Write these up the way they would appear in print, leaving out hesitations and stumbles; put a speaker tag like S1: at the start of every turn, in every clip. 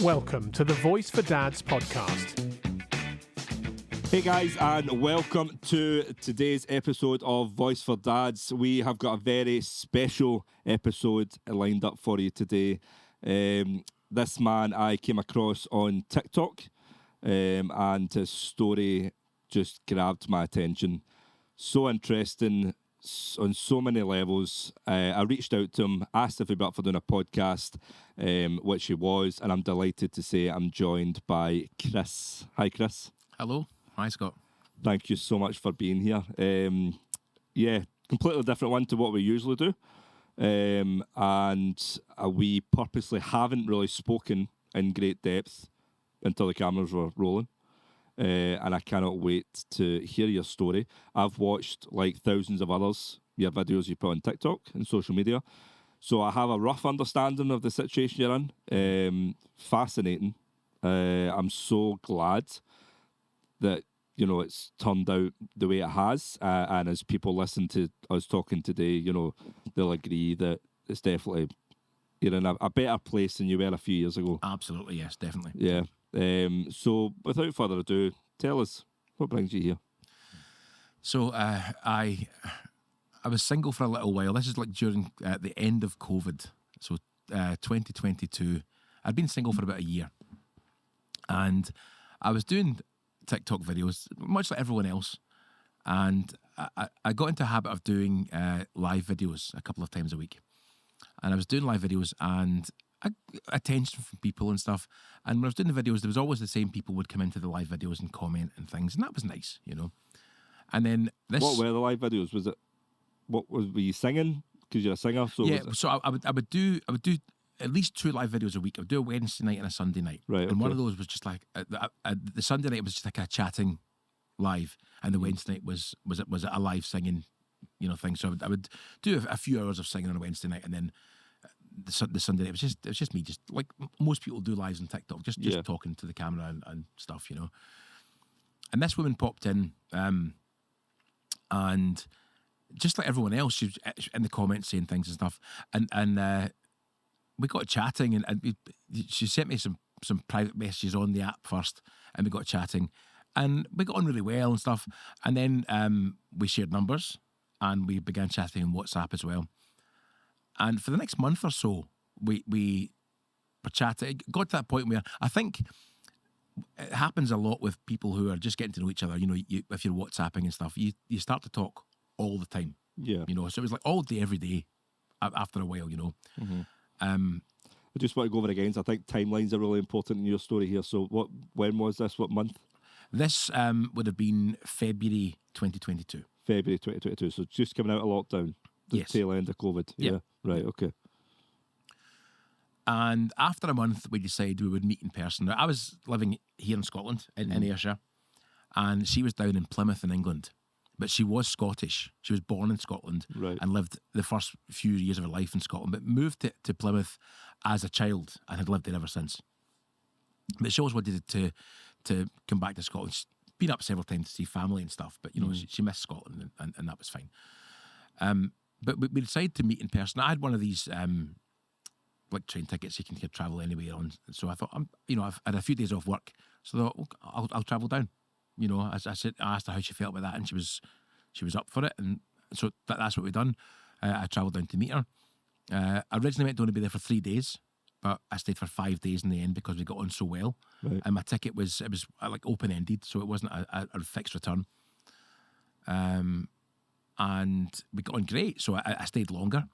S1: Welcome to the Voice for Dads podcast.
S2: Hey guys, and welcome to today's episode of Voice for Dads. We have got a very special episode lined up for you today. This man I came across on TikTok, and his story just grabbed my attention. So interesting on so many levels. I reached out to him, asked if he'd be up for doing a podcast, which he was, and I'm delighted to say I'm joined by Kris. Hi, Kris.
S3: Hello. Hi, Scott.
S2: Thank you so much for being here. Completely different one to what we usually do. And we purposely haven't really spoken in great depth until the cameras were rolling. And I cannot wait to hear your story. I've watched, like thousands of others, your videos you put on TikTok and social media. So I have a rough understanding of the situation you're in. Fascinating. I'm so glad that, you know, it's turned out the way it has. And as people listen to us talking today, you know, they'll agree that it's definitely, you're in a better place than you were a few years ago.
S3: Absolutely, yes, definitely.
S2: Yeah. So without further ado, tell us, what brings you here?
S3: So I was single for a little while. This is like during the end of COVID. So 2022. I'd been single for about a year. And I was doing TikTok videos, much like everyone else. And I got into a habit of doing live videos a couple of times a week. And I was doing live videos and attention from people and stuff. And when I was doing the videos, there was always the same people would come into the live videos and comment and things. And that was nice, you know. And then this...
S2: What were the live videos? Was it... were you singing? Because you're a singer? So
S3: yeah, so I would do at least 2 live videos a week. I would do a Wednesday night and a Sunday night.
S2: Right,
S3: and one of those was just like the Sunday night was just like a chatting live, and the Wednesday night was a live singing, you know, thing. So I would do a few hours of singing on a Wednesday night, and then the Sunday night it was just me, just like most people do lives on TikTok, just talking to the camera and stuff, you know. And this woman popped in, and just like everyone else, she was in the comments saying things and stuff, and we got chatting, and she sent me some private messages on the app first, and we got chatting, and we got on really well and stuff. And then we shared numbers, and we began chatting on WhatsApp as well. And for the next month or so, we were chatting. It got to that point where I think it happens a lot with people who are just getting to know each other. You know, if you're WhatsApping and stuff, you start to talk all the time.
S2: Yeah.
S3: You know, so it was like all day, every day after a while, you know.
S2: Mm-hmm. I just want to go over again. So I think timelines are really important in your story here. So when was this? What month?
S3: This would have been February 2022.
S2: February 2022. So just coming out of lockdown. The tail end of COVID. Yeah. Right. Okay.
S3: And after a month, we decided we would meet in person. Now, I was living here in Scotland, in Ayrshire, and she was down in Plymouth in England. But she was Scottish. She was born in Scotland and lived the first few years of her life in Scotland, but moved to Plymouth as a child and had lived there ever since. But she always wanted to come back to Scotland. She's been up several times to see family and stuff, but, you know, she missed Scotland, and that was fine. But we decided to meet in person. I had one of these like train tickets you can travel anywhere on. So I thought, I've had a few days off work, so I thought, I'll travel down. You know, I asked her how she felt about that, and she was up for it, and so that's what we've done. I travelled down to meet her. I originally meant to only be there for 3 days, but I stayed for 5 days in the end because we got on so well. Right. And my ticket was like open ended, so it wasn't a fixed return. And we got on great, so I stayed longer.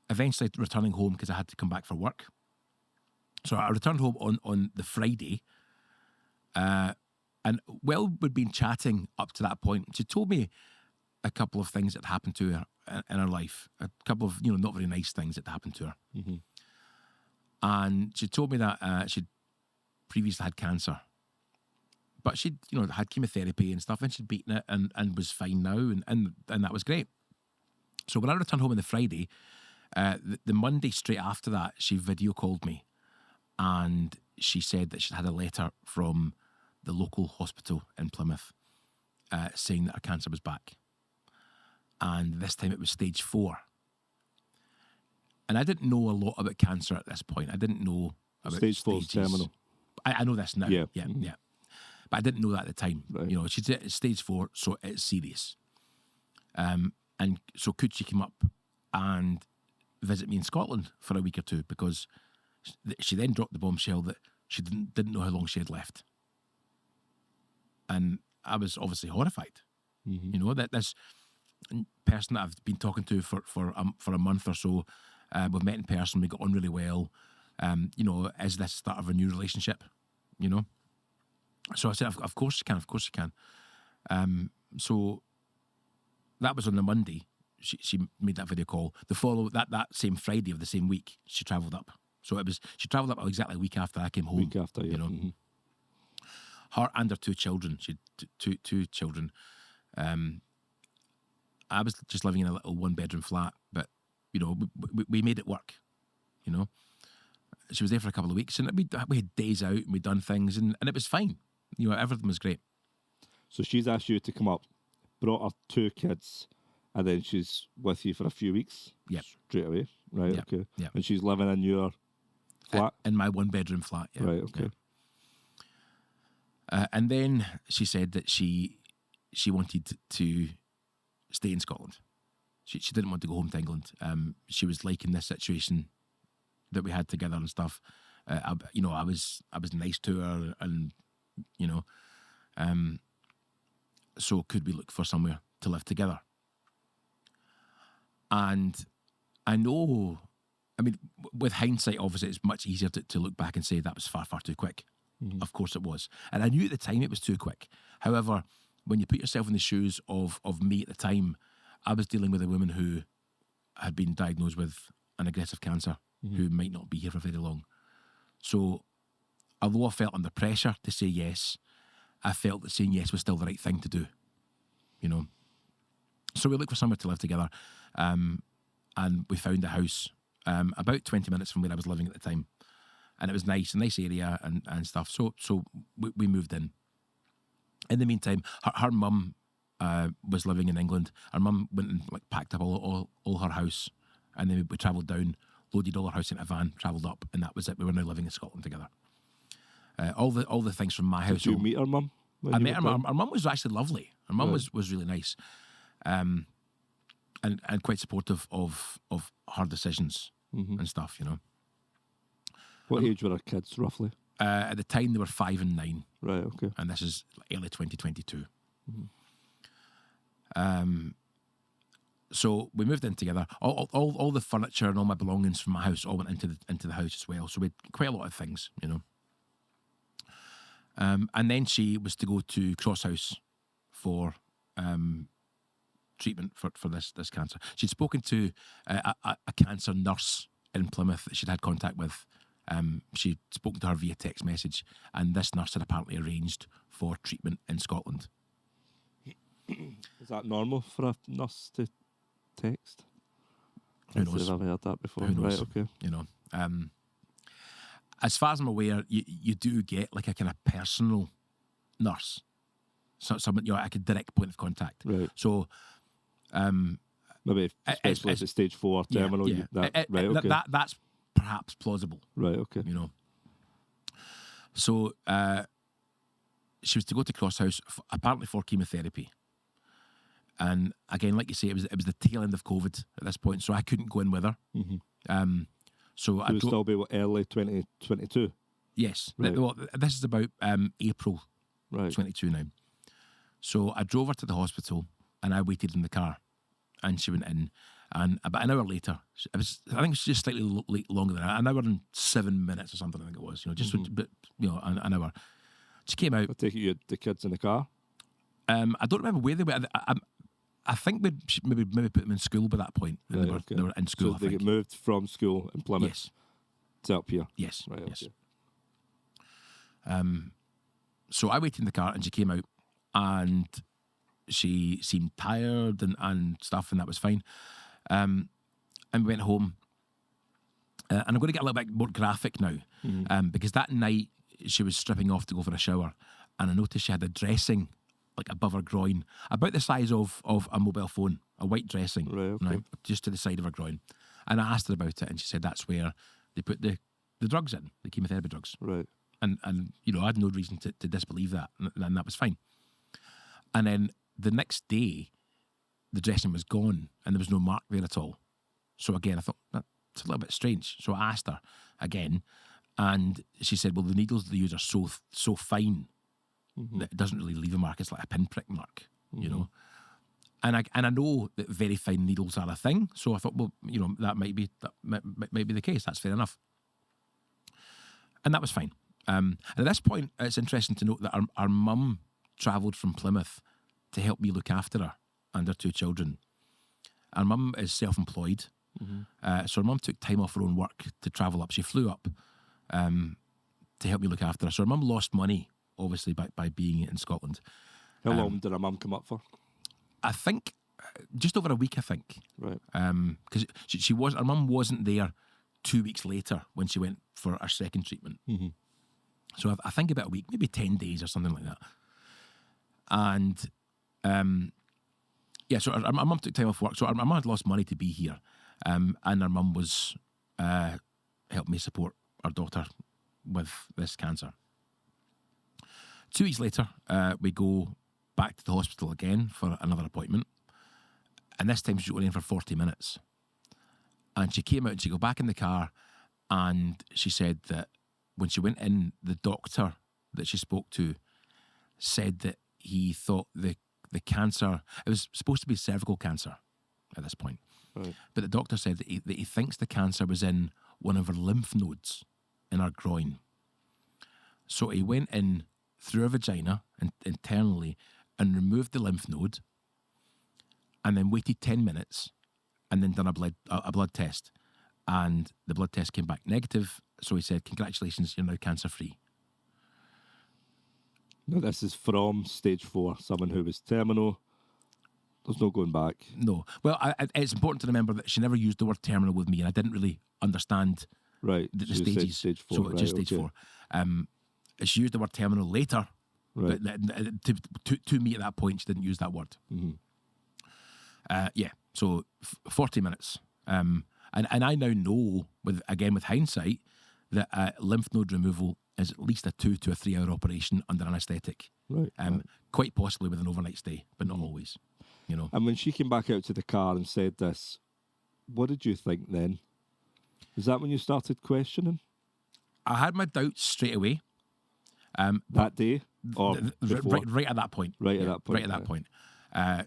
S3: Eventually, returning home because I had to come back for work. So I returned home on the Friday. And while we'd been chatting up to that point, she told me a couple of things that happened to her in her life, a couple of, you know, not very nice things that happened to her. Mm-hmm. And she told me that she'd previously had cancer, but she'd, you know, had chemotherapy and stuff, and she'd beaten it and was fine now, and that was great. So when I returned home on the Friday, the Monday straight after that, she video called me, and she said that she'd had a letter from the local hospital in Plymouth saying that her cancer was back. And this time it was stage 4. And I didn't know a lot about cancer at this point. I didn't know
S2: Stage 4 terminal.
S3: I know this now.
S2: Yeah.
S3: Yeah. But I didn't know that at the time.
S2: Right.
S3: You know, she's at stage 4, so it's serious. And so could she come up and visit me in Scotland for a week or two? Because she then dropped the bombshell that she didn't know how long she had left. And I was obviously horrified. You know, that this person that I've been talking to for a month or so, we've met in person, we got on really well. You know, is this the start of a new relationship? You know? So I said, of course you can. So that was on the Monday. She made that video call. That same Friday of the same week, she travelled up. So she travelled up exactly a week after I came home.
S2: Week after, yeah.
S3: You know, her and her 2 children. She had two children. I was just living in a little 1-bedroom flat, but you know, we made it work. You know, she was there for a couple of weeks, and we had days out, and we'd done things, and it was fine. You know, everything was great.
S2: So she's asked you to come up, brought her 2 kids, and then she's with you for a few weeks.
S3: Yep.
S2: Straight away, right?
S3: Yep.
S2: Okay.
S3: Yep.
S2: And she's living in your flat,
S3: In my 1-bedroom flat. Yeah.
S2: right? Okay.
S3: Yeah. And then she said that she wanted to stay in Scotland. She didn't want to go home to England. She was liking this situation that we had together and stuff. I was nice to her, and you know, so could we look for somewhere to live together? And I know, I mean, with hindsight, obviously, it's much easier to look back and say that was far, far too quick. Of course it was. And I knew at the time it was too quick. However, when you put yourself in the shoes of me at the time, I was dealing with a woman who had been diagnosed with an aggressive cancer, who might not be here for very long. So, although I felt under pressure to say yes, I felt that saying yes was still the right thing to do, you know. So we looked for somewhere to live together, and we found a house about 20 minutes from where I was living at the time. And it was nice, a nice area and stuff. So we moved in. In the meantime, her mum was living in England. Her mum went and packed up all her house, and then we travelled down, loaded all our house in a van, travelled up, and that was it. We were now living in Scotland together. All the things from my house.
S2: Did you meet her mum?
S3: I met her mum. Her mum was actually lovely. Her mum was really nice, and quite supportive of her decisions and stuff. You know.
S2: What age were her kids roughly?
S3: At the time, they were 5 and 9.
S2: Right. Okay.
S3: And this is early 2022. So we moved in together. All the furniture and all my belongings from my house all went into the house as well. So we had quite a lot of things, you know. And then she was to go to Cross House for treatment for this cancer. She'd spoken to a cancer nurse in Plymouth that she'd had contact with. She'd spoken to her via text message, and this nurse had apparently arranged for treatment in Scotland.
S2: Is that normal for a nurse to text?
S3: Who knows?
S2: I've heard that before.
S3: Who knows?
S2: Right, okay.
S3: You know, as far as I'm aware, you do get like a kind of personal nurse, someone, you know, like a direct point of contact.
S2: Right.
S3: So,
S2: maybe especially at stage 4 terminal.
S3: Yeah.
S2: Right. Okay.
S3: That's perhaps plausible.
S2: Right. Okay.
S3: You know. So she was to go to Cross House apparently for chemotherapy. And again, like you say, it was the tail end of COVID at this point, so I couldn't go in with her. So I
S2: would still be early 2022.
S3: Yes.
S2: Right.
S3: Well, this is about April
S2: Right.
S3: 22 now. So I drove her to the hospital, and I waited in the car, and she went in. And about an hour later, I think it was just slightly longer than an hour and 7 minutes or something. I think it was, you know, just a bit, you know, an hour. She came out.
S2: I take it you had the kids in the car.
S3: I don't remember where they were. I think we'd maybe put them in school by that point. And
S2: Right,
S3: they were in school.
S2: So they get moved from school in Plymouth.
S3: Yes.
S2: To up here.
S3: Yes.
S2: Right.
S3: Yes.
S2: Okay.
S3: So I waited in the car, and she came out, and she seemed tired and stuff, and that was fine. And we went home. And I'm going to get a little bit more graphic now, because that night she was stripping off to go for a shower, and I noticed she had a dressing like above her groin, about the size of a mobile phone, a white dressing,
S2: Right, okay.
S3: just to the side of her groin. And I asked her about it, and she said that's where they put the the drugs in, the chemotherapy drugs.
S2: Right.
S3: And you know, I had no reason to disbelieve that, and that was fine. And then the next day, the dressing was gone, and there was no mark there at all. So again, I thought, that's a little bit strange. So I asked her again, and she said, well, the needles they use are so fine that it doesn't really leave a mark. It's like a pinprick mark, you know. And I know that very fine needles are a thing. So I thought, well, you know, that might be the case. That's fair enough. And that was fine. And at this point, it's interesting to note that our mum travelled from Plymouth to help me look after her and her 2 children. Our mum is self-employed. So our mum took time off her own work to travel up. She flew up to help me look after her. So our mum lost money, obviously, by being in Scotland.
S2: How long did our mum come up for?
S3: I think just over a week, I think.
S2: Right.
S3: Because our mum wasn't there 2 weeks later when she went for her second treatment. So I think about a week, maybe 10 days or something like that. And so our mum took time off work. So our mum had lost money to be here. And our mum was helping me support our daughter with this cancer. 2 weeks later, we go back to the hospital again for another appointment. And this time she went in for 40 minutes. And she came out and she got back in the car, and she said that when she went in, the doctor that she spoke to said that he thought the cancer, it was supposed to be cervical cancer at this point.
S2: Right.
S3: But the doctor said that he thinks the cancer was in one of her lymph nodes in her groin. So he went in through her vagina and internally and removed the lymph node, and then waited 10 minutes and then done a blood test. And the blood test came back negative. So he said, congratulations, you're now cancer-free.
S2: No, this is from stage 4, someone who was terminal. There's no going back.
S3: No. Well, it's important to remember that she never used the word terminal with me, and I didn't really understand
S2: the
S3: stages.
S2: Stage 4,
S3: so it's just stage 4. She used the word terminal later,
S2: right.
S3: but to me at that point, she didn't use that word. So 40 minutes. And I now know, with hindsight, that lymph node removal is at least a 2 to 3 hour operation under anaesthetic.
S2: Right.
S3: Quite possibly with an overnight stay, but not always. You know.
S2: And when she came back out to the car and said this, what did you think then? Is that when you started questioning?
S3: I had my doubts straight away.
S2: That day? Or
S3: right at that point.
S2: Right at that point.
S3: Right at that point.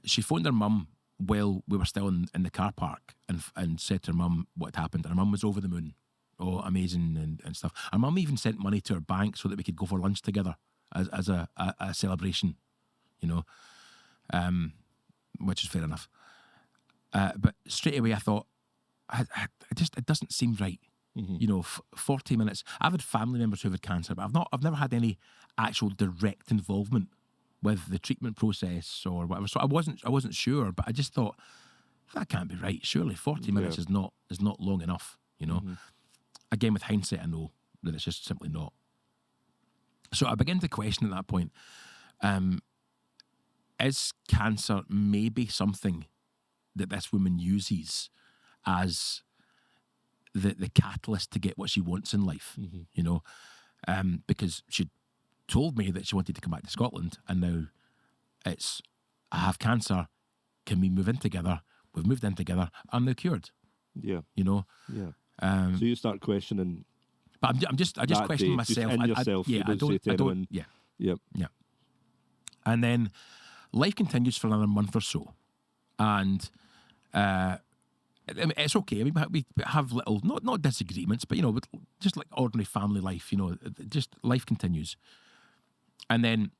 S3: She phoned her mum while we were still in the car park and said to her mum what had happened. And her mum was over the moon. Oh, amazing and stuff. Our mum even sent money to her bank so that we could go for lunch together as a celebration, you know, which is fair enough. But straight away I thought, it doesn't seem right. You know, 40 minutes. I've had family members who've had cancer, but I've never had any actual direct involvement with the treatment process or whatever. So I wasn't sure, but I just thought that can't be right. Surely 40 minutes is not long enough, you know. Again, with hindsight, I know that it's just simply not. So I began to question at that point, is cancer maybe something that this woman uses as the catalyst to get what she wants in life, you know? Because she told me that she wanted to come back to Scotland, and now it's, I have cancer, can we move in together? We've moved in together, I'm now cured.
S2: Yeah.
S3: You know?
S2: Yeah. So you start questioning.
S3: But I just question myself.
S2: Just in yourself.
S3: I don't. Yeah.
S2: Yep.
S3: Yeah. And then life continues for another month or so, and I mean, it's okay. I mean, we have little, not disagreements, but you know, just like ordinary family life. You know, just life continues. And then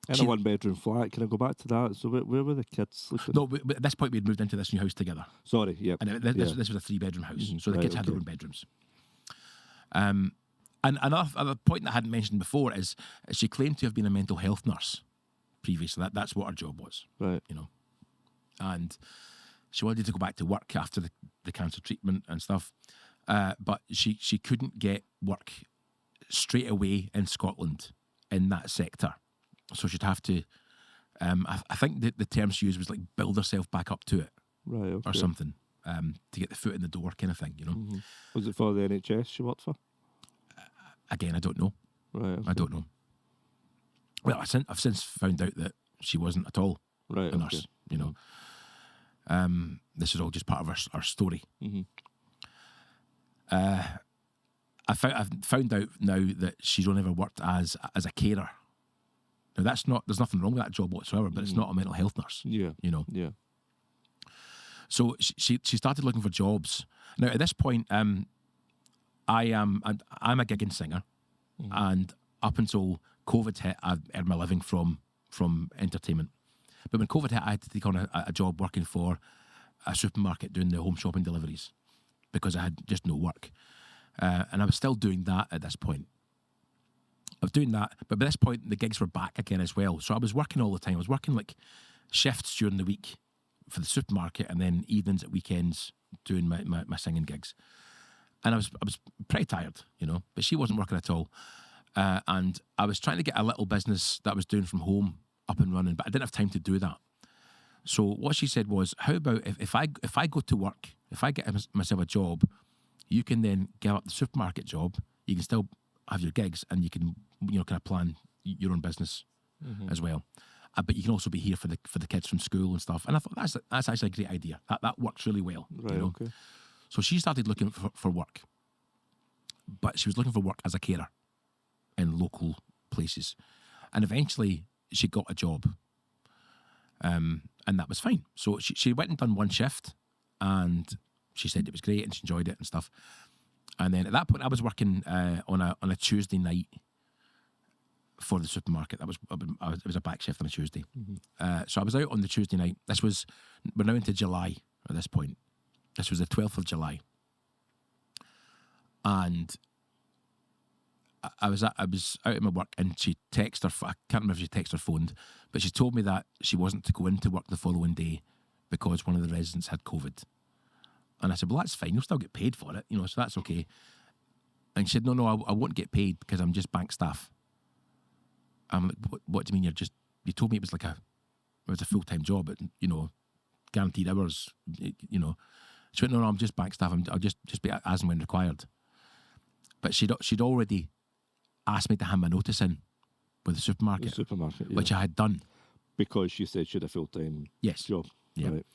S2: in a 1-bedroom flat. Can I go back to that? So where were the kids sleeping?
S3: No, at this point we had moved into this new house together.
S2: Sorry, yeah.
S3: And this was a 3-bedroom house, so the kids had their own bedrooms. And another point that I hadn't mentioned before is she claimed to have been a mental health nurse previously. That's what her job was.
S2: Right.
S3: You know. And she wanted to go back to work after the cancer treatment and stuff. But she couldn't get work straight away in Scotland in that sector. So she'd have to, I think the term she used was like build herself back up to it.
S2: Right, okay.
S3: Or something, to get the foot in the door kind of thing, you know.
S2: Was it for the NHS she worked for?
S3: Again, I don't know.
S2: Right. Okay.
S3: I don't know. Well, I've since found out that she wasn't at all
S2: Right.
S3: a nurse. You know, this is all just part of our story.
S2: Mm-hmm.
S3: I've found out now that she's only ever worked as a carer. Now that's not. There's nothing wrong with that job whatsoever, but it's not a mental health nurse.
S2: Yeah.
S3: You know.
S2: Yeah.
S3: So she started looking for jobs. Now at this point, I'm a gigging singer, and up until COVID hit, I earned my living from entertainment. But when COVID hit, I had to take on a job working for a supermarket doing the home shopping deliveries because I had just no work. And I was still doing that at this point. I was doing that, but by this point, the gigs were back again as well. So I was working all the time. I was working like shifts during the week for the supermarket and then evenings at weekends doing my singing gigs. And I was pretty tired, you know, but she wasn't working at all. And I was trying to get a little business that I was doing from home up and running, but I didn't have time to do that. So what she said was, how about if I go to work, if I get myself a job, you can then give up the supermarket job, you can still have your gigs, and you can, you know, kind of plan your own business as well. But you can also be here for the kids from school and stuff. And I thought that's actually a great idea. That works really well.
S2: Right.
S3: You know?
S2: Okay.
S3: So she started looking for work, but she was looking for work as a carer in local places, and eventually she got a job, and that was fine. So she went and done one shift, and she said it was great and she enjoyed it and stuff. And then at that point, I was working on a Tuesday night for the supermarket. It was a back shift on a Tuesday. So I was out on the Tuesday night. We're now into July at this point. This was the 12th of July. And I was out at my work, and she texted her. I can't remember if she texted or phoned, but she told me that she wasn't to go into work the following day because one of the residents had COVID. And I said, well, that's fine. You'll still get paid for it, you know, so that's okay. And she said, no, I won't get paid because I'm just bank staff. I'm like, what do you mean you told me it was a full-time job, at, you know, guaranteed hours, you know. She went, no, I'm just bank staff. I'll just be as and when required. But she'd already asked me to hand my notice in with the supermarket.
S2: Yeah.
S3: Which I had done.
S2: Because she said she had a full-time job.
S3: Yeah.
S2: Right.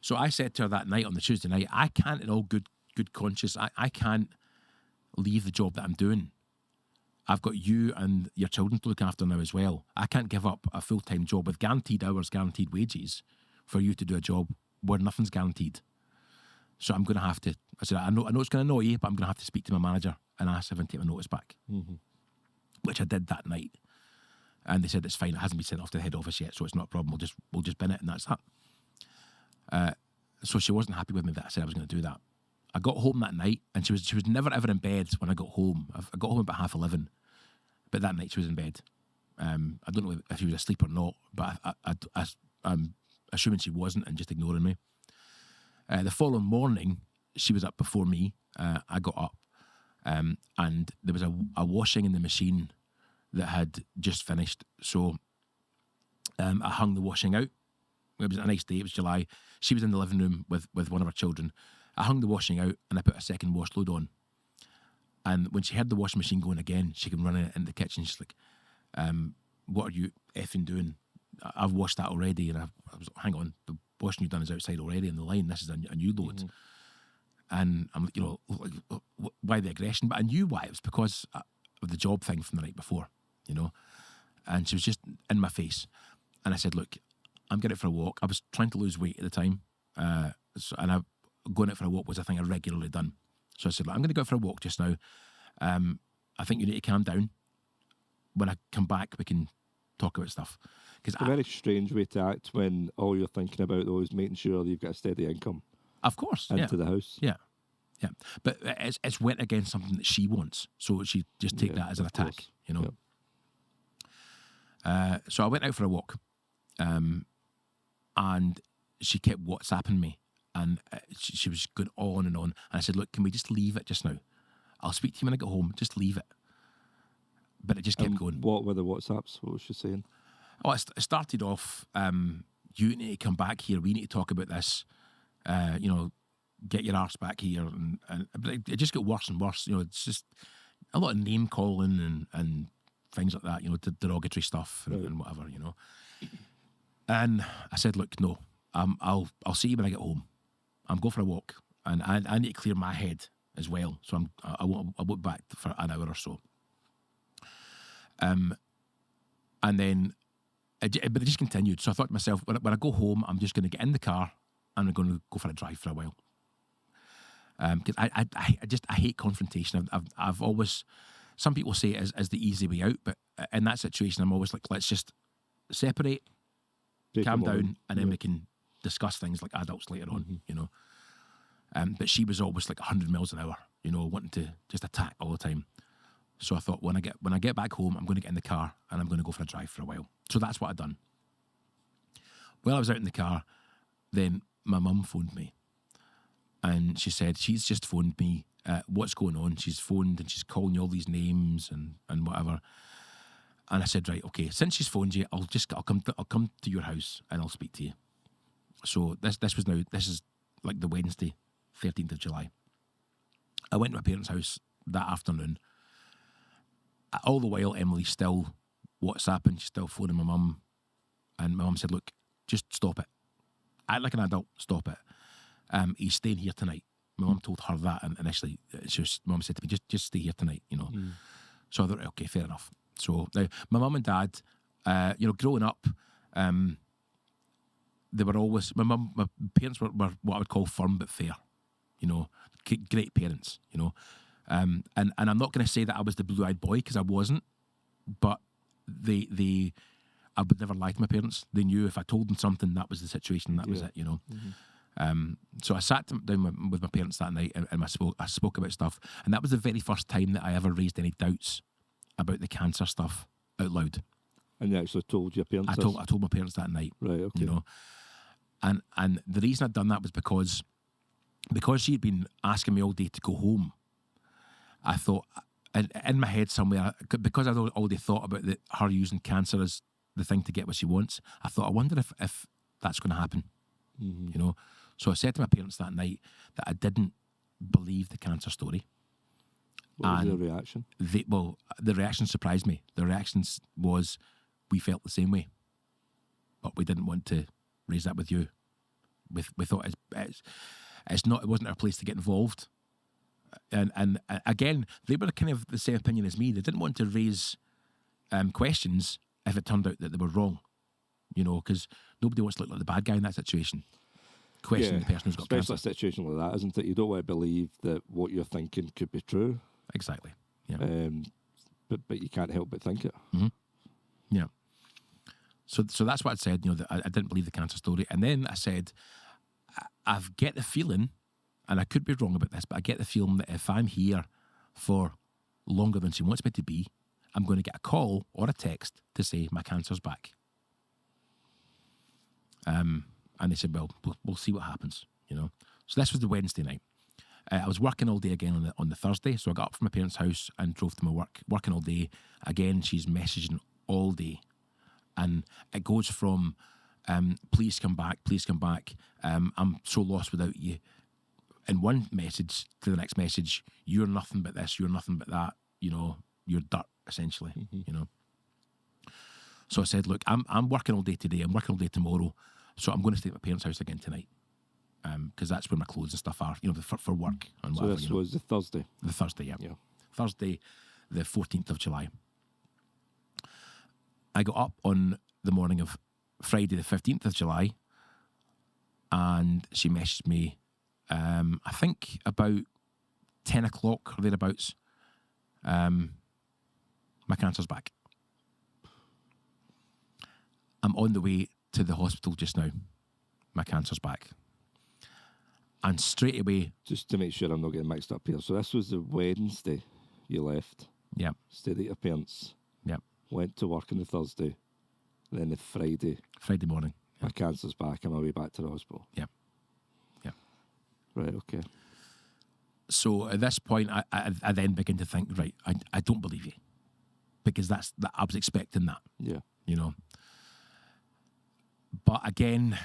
S3: So I said to her that night on the Tuesday night, I can't, in all good conscience, I can't leave the job that I'm doing. I've got you and your children to look after now as well. I can't give up a full-time job with guaranteed hours, guaranteed wages for you to do a job where nothing's guaranteed. So I'm going to have to, I said, I know it's going to annoy you, but I'm going to have to speak to my manager and ask if I can take my notice back. Which I did that night. And they said, it's fine, it hasn't been sent off to the head office yet, so it's not a problem, we'll just bin it, and that's that. So she wasn't happy with me that I said I was going to do that. I got home that night, and she was never ever in bed when I got home. I got home about 11:30, but that night she was in bed. I don't know if she was asleep or not, but I'm assuming she wasn't and just ignoring me. The following morning, she was up before me. I got up, and there was a washing in the machine that had just finished. So I hung the washing out. It was a nice day. It was July. She was in the living room with one of her children. I hung the washing out, and I put a second wash load on. And when she heard the washing machine going again, she came running in the kitchen. She's like, what are you effing doing? I've washed that already. And I was like, hang on, the washing you've done is outside already in the line. This is a new load. And I'm like, you know, why the aggression? But I knew why. It was because of the job thing from the night before, you know. And she was just in my face. And I said, look, I'm going out for a walk. I was trying to lose weight at the time. And going out for a walk was a thing I regularly done. So I said, look, I'm going to go out for a walk just now. I think you need to calm down. When I come back, we can talk about stuff.
S2: It's a very strange way to act when all you're thinking about, though, is making sure that you've got a steady income.
S3: Of course.
S2: Into the house.
S3: Yeah. Yeah. But it's went against something that she wants. So she just take that as an attack, course. You know. Yeah. So I went out for a walk. And she kept WhatsApping me. And she was going on. And I said, look, can we just leave it just now? I'll speak to you when I get home. Just leave it. But it just kept going.
S2: What were the WhatsApps? What was she saying?
S3: Oh, it started off, you need to come back here. We need to talk about this. You know, get your arse back here. But it just got worse and worse. You know, it's just, a lot of name calling and things like that, you know, derogatory stuff and whatever, you know. And I said, look, no, I'll see you when I get home. I'm going for a walk, and I need to clear my head as well. So I won't be back for an hour or so. And then, but it just continued. So I thought to myself, when I go home, I'm just going to get in the car and I'm going to go for a drive for a while. Because I hate confrontation. I've always, some people say it as the easy way out, but in that situation, I'm always like, let's just separate, calm down, and then we can discuss things like adults later on, you know. But she was always like 100 miles an hour, you know, wanting to just attack all the time. So I thought, when I get back home, I'm going to get in the car and I'm going to go for a drive for a while. So that's what I'd done. While I was out in the car, then my mum phoned me. And she said, she's just phoned me. What's going on? She's phoned and she's calling you all these names and whatever. And I said, right, okay, since she's phoned you, I'll come to your house and I'll speak to you. So this is like the Wednesday, 13th of July. I went to my parents' house that afternoon. All the while, Emily's still WhatsApping, she's still phoning my mum. And my mum said, look, just stop it. Act like an adult, stop it. He's staying here tonight. My mum told her that initially. My mum said to me, just stay here tonight, you know. So I thought, okay, fair enough. So now, my mum and dad, you know, growing up, they were always, my parents were what I would call firm but fair, you know, great parents, you know. And I'm not going to say that I was the blue-eyed boy, because I wasn't, but I would never lie to my parents. They knew if I told them something, that was the situation, that was it, you know. So I sat down with my parents that night and I spoke about stuff, and that was the very first time that I ever raised any doubts about the cancer stuff out loud.
S2: And you actually told your parents?
S3: I told my parents that night.
S2: Right, okay.
S3: You know, and the reason I'd done that was because she'd been asking me all day to go home. I thought, in my head somewhere, because I'd already thought about her using cancer as the thing to get what she wants, I thought, I wonder if that's going to happen. You know, so I said to my parents that night that I didn't believe the cancer story.
S2: What was their reaction?
S3: The reaction surprised me. The reaction was, we felt the same way, but we didn't want to raise that with you. We thought it wasn't our place to get involved. And again, they were kind of the same opinion as me. They didn't want to raise questions if it turned out that they were wrong. You know, because nobody wants to look like the bad guy in that situation. Question the person who's got cancer.
S2: Especially a situation like that, isn't it? You don't want to believe that what you're thinking could be true.
S3: Exactly. Yeah.
S2: But you can't help but think it.
S3: Mm-hmm. Yeah. So that's what I said. You know, that I didn't believe the cancer story, and then I said, I get the feeling, and I could be wrong about this, but I get the feeling that if I'm here for longer than she wants me to be, I'm going to get a call or a text to say my cancer's back. And they said, well, we'll see what happens, you know. So this was the Wednesday night. I was working all day again on the Thursday, so I got up from my parents' house and drove to my work, working all day. Again, she's messaging all day. And it goes from, please come back, I'm so lost without you. In one message to the next message, you're nothing but this, you're nothing but that, you know, you're dirt, essentially, you know. So I said, look, I'm working all day today, I'm working all day tomorrow, so I'm going to stay at my parents' house again tonight, because that's where my clothes and stuff are, you know, for work and whatever.
S2: So this was the Thursday?
S3: The Thursday, yeah. Thursday, the 14th of July. I got up on the morning of Friday, the 15th of July, and she messaged me, I think about 10 o'clock or thereabouts, my cancer's back. I'm on the way to the hospital just now. My cancer's back. And straight away...
S2: Just to make sure I'm not getting mixed up here. So this was the Wednesday you left.
S3: Yeah.
S2: Stayed at your parents'.
S3: Yeah.
S2: Went to work on the Thursday. Then the Friday
S3: morning.
S2: My cancer's back. I'm on my way back to the hospital.
S3: Yeah. Yeah.
S2: Right, okay.
S3: So at this point, I then begin to think, right, I don't believe you. Because I was expecting that.
S2: Yeah.
S3: You know. But again,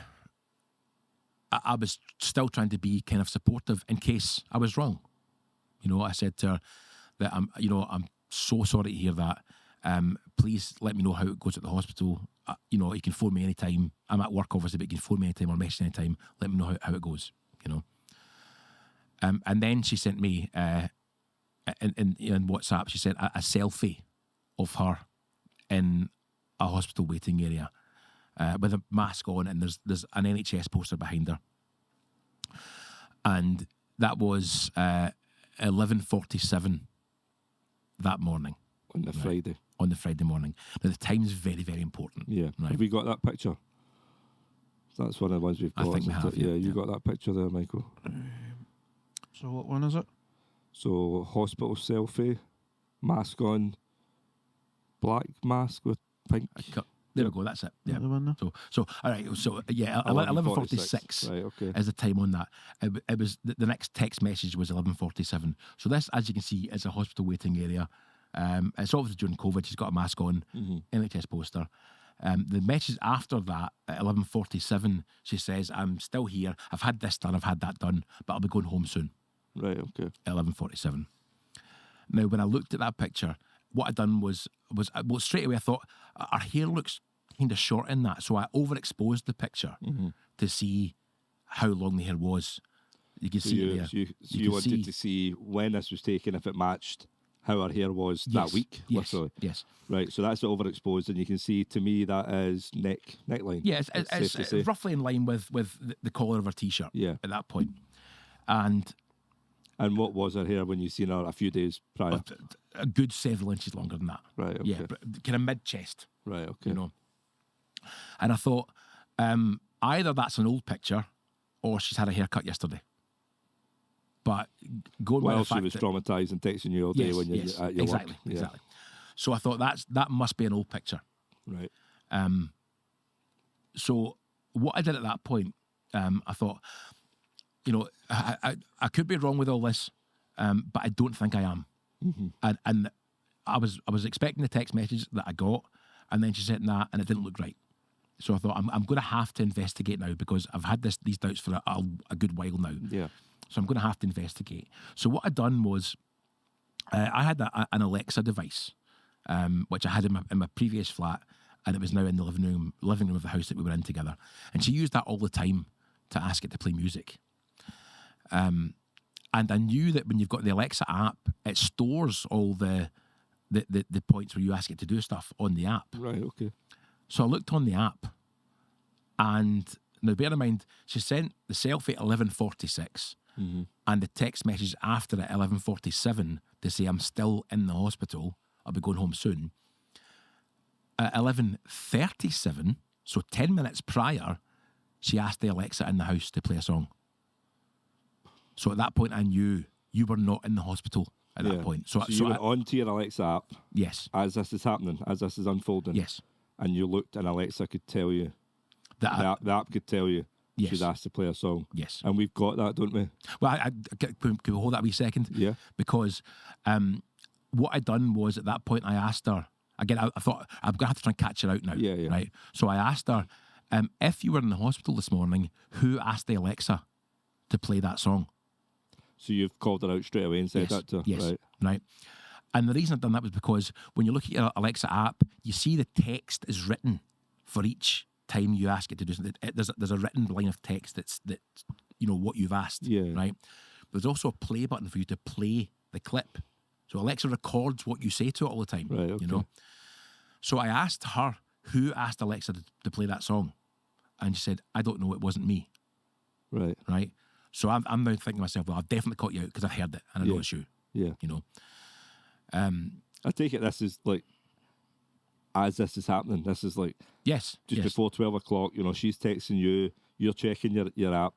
S3: I was still trying to be kind of supportive in case I was wrong. You know, I said to her, that I'm so sorry to hear that. Please let me know how it goes at the hospital. You can phone me anytime. I'm at work, obviously, but you can phone me anytime or message anytime. Let me know how it goes, And then she sent me, in WhatsApp, she sent a selfie of her in a hospital waiting area with a mask on, and there's an NHS poster behind her. And that was 11:47 that morning.
S2: On the Friday.
S3: On the Friday morning. Now, the time's very, very important.
S2: Yeah.
S3: Right.
S2: Have we got that picture? That's one of the ones we've got.
S3: I think we have.
S2: Yeah, you got that picture there, Michael.
S4: So what one is it?
S2: So, hospital selfie, mask on, black mask with pink.
S3: There we go, that's it. Yeah.
S4: The one there?
S3: So all right, so yeah, 11:46
S2: right, okay.
S3: is the time on that. It was the next text message was 11:47. So this, as you can see, is a hospital waiting area. It's obviously during COVID. She's got a mask on, NHS poster. The message after that at 11:47, she says, "I'm still here. I've had this done. I've had that done, but I'll be going home soon."
S2: Right, okay.
S3: At 11:47. Now, when I looked at that picture, what I done was straight away I thought her hair looks kind of short in that, so I overexposed the picture to see how long the hair was. You can see it there.
S2: You wanted to see when this was taken, if it matched how her hair was that week, literally.
S3: Yes.
S2: Right, so that's overexposed, and you can see, to me, that is neckline.
S3: Yeah, it's roughly in line with the collar of her t-shirt at that point. And
S2: what was her hair when you seen her a few days prior?
S3: A good several inches longer than that.
S2: Right, okay.
S3: Yeah, kind of mid-chest.
S2: Right, okay.
S3: And I thought, either that's an old picture or she's had a haircut yesterday. But going by the fact
S2: she was traumatised and texting you all day when you're at your work.
S3: Exactly. So I thought that must be an old picture.
S2: Right.
S3: So what I did at that point, I thought, I could be wrong with all this, but I don't think I am. And I was expecting the text message that I got, and then she said that, and it didn't look right. So I thought, I'm going to have to investigate now, because I've had these doubts for a good while now.
S2: Yeah.
S3: So I'm going to have to investigate. So what I'd done was, I had an Alexa device, which I had in my previous flat, and it was now in the living room of the house that we were in together. And she used that all the time to ask it to play music. And I knew that when you've got the Alexa app, it stores all the points where you ask it to do stuff on the app.
S2: Right, okay.
S3: So I looked on the app, and now bear in mind, she sent the selfie at 11:46, and the text message after at 11:47 to say, "I'm still in the hospital, I'll be going home soon." At 11:37, so 10 minutes prior, she asked the Alexa in the house to play a song. So at that point, I knew you were not in the hospital at that point. So
S2: you went onto your Alexa app.
S3: Yes.
S2: As this is happening, as this is unfolding.
S3: Yes.
S2: And you looked, and Alexa could tell you. The app could tell you.
S3: Yes.
S2: She's asked to play a song.
S3: Yes.
S2: And we've got that, don't we?
S3: Well, can we hold that a wee second?
S2: Yeah.
S3: Because what I done was, at that point, I asked her, again, I thought, I'm going to have to try and catch her out now.
S2: Yeah.
S3: Right? So I asked her, if you were in the hospital this morning, who asked the Alexa to play that song?
S2: So you've called her out straight away and said that to her?
S3: Yes, right. And the reason I've done that was because when you look at your Alexa app, you see the text is written for each time you ask it to do something. There's a written line of text that's what you've asked, right? But there's also a play button for you to play the clip. So Alexa records what you say to it all the time,
S2: right, okay.
S3: So I asked her, who asked Alexa to play that song? And she said, I don't know, it wasn't me.
S2: Right.
S3: Right? So I'm now thinking to myself, well, I've definitely caught you out because I've heard it and I know it's you.
S2: Yeah.
S3: I
S2: take it this is like, as this is happening, this is like just before 12 o'clock, she's texting you, you're checking your app,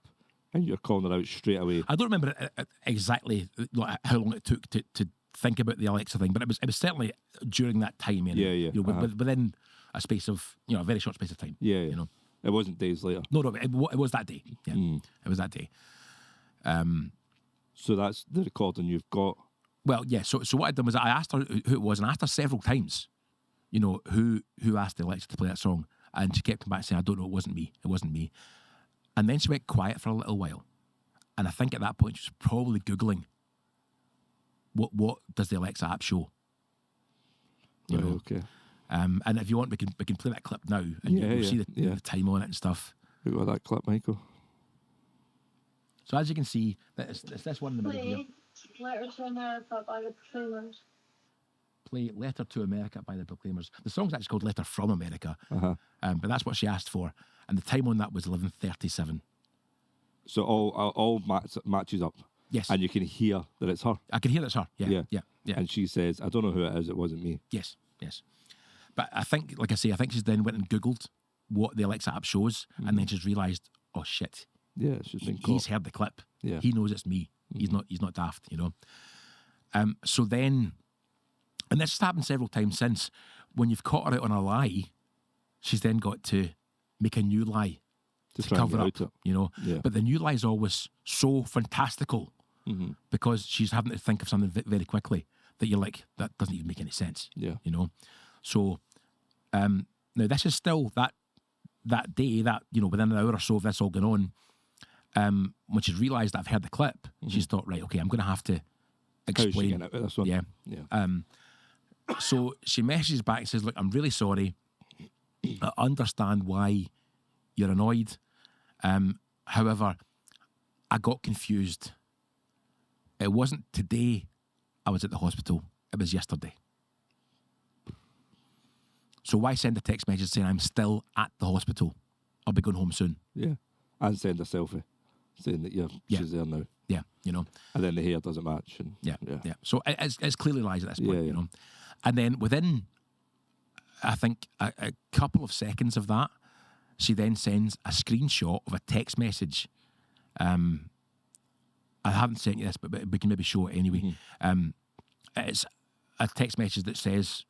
S2: and you're calling her out straight away.
S3: I don't remember exactly how long it took to think about the Alexa thing, but it was certainly during that time. Within a space of, a very short space of time.
S2: Yeah. It wasn't days later.
S3: No, it was that day. Yeah, It was that day.
S2: So that's the recording you've got.
S3: Well, yeah. So what I done was I asked her who it was, and I asked her several times, who asked the Alexa to play that song, and she kept coming back saying, I don't know, it wasn't me. And then she went quiet for a little while, and I think at that point she was probably Googling what does the Alexa app show? You know?
S2: Okay.
S3: And if you want, we can play that clip now, and you'll see the time on it and stuff.
S2: We got that clip, Michael.
S3: So as you can see, it's this one in the middle here.
S5: Letter to America by the Proclaimers.
S3: Play Letter to America by the Proclaimers. The song's actually called Letter from America,
S2: Uh-huh.
S3: but that's what she asked for, and the time on that was 11:37.
S2: So all matches up.
S3: Yes,
S2: And you can hear that it's her.
S3: I can hear it's her. Yeah.
S2: And she says, I don't know who it is, it wasn't me.
S3: Yes. But I think, like I say, I think she's then went and Googled what the Alexa app shows, and then she's realised, oh shit,
S2: Yeah, she's been
S3: he's
S2: caught.
S3: heard the clip.
S2: Yeah.
S3: He knows it's me. He's not daft, you know. So then, and this has happened several times since, when you've caught her out on a lie, she's then got to make a new lie to
S2: try and
S3: cover
S2: get
S3: up,
S2: out it.
S3: you know.
S2: Yeah.
S3: But the new lie is always so fantastical because she's having to think of something very quickly that you're like, that doesn't even make any sense.
S2: Yeah.
S3: You know. So now this is still that day, that, you know, within an hour or so of this all going on, when she's realised that I've heard the clip, she's thought, right, okay, I'm going to have to
S2: How's she
S3: explain.
S2: getting out of this one?
S3: Yeah. So she messages back and says, look, I'm really sorry. I understand why you're annoyed. However, I got confused. It wasn't today I was at the hospital. It was yesterday. So why send a text message saying I'm still at the hospital? I'll be going home soon.
S2: Yeah. And send a selfie saying that she's there now.
S3: Yeah, you know.
S2: And then the hair doesn't match. And
S3: Yeah. So it's clearly lies at this point,
S2: Yeah.
S3: you know. And then within, I think, a couple of seconds of that, she then sends a screenshot of a text message. I haven't sent you this, but we can maybe show it anyway. It's a text message that says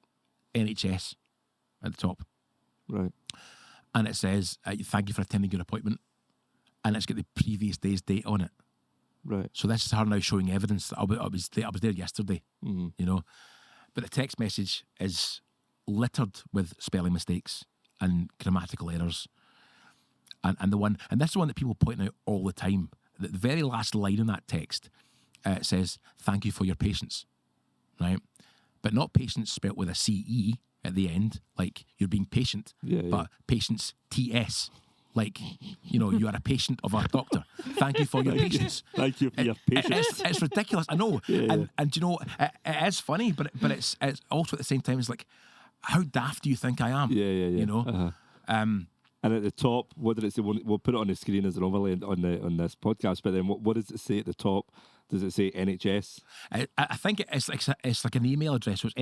S3: NHS at the top.
S2: Right.
S3: And it says, thank you for attending your appointment. And it's got the previous day's date on it.
S2: Right.
S3: So this is her now showing evidence that I was there yesterday, you know. But the text message is littered with spelling mistakes and grammatical errors. And this is one that people point out all the time. The very last line in that text says, thank you for your patience, right? But not patience spelt with a C-E at the end, like you're being patient, but patience TS. Like, you know, you are a patient of our doctor. Thank you for your patience.
S2: Thank you for your patience.
S3: It's ridiculous, I know. And you know, it is funny, but it's also at the same time, it's like, how daft do you think I am?
S2: Yeah.
S3: You know?
S2: Uh-huh. And at the top, what did it say? We'll put it on the screen as an overlay on this podcast. But then, what does it say at the top? Does it say NHS?
S3: I think it's like an email address. So it's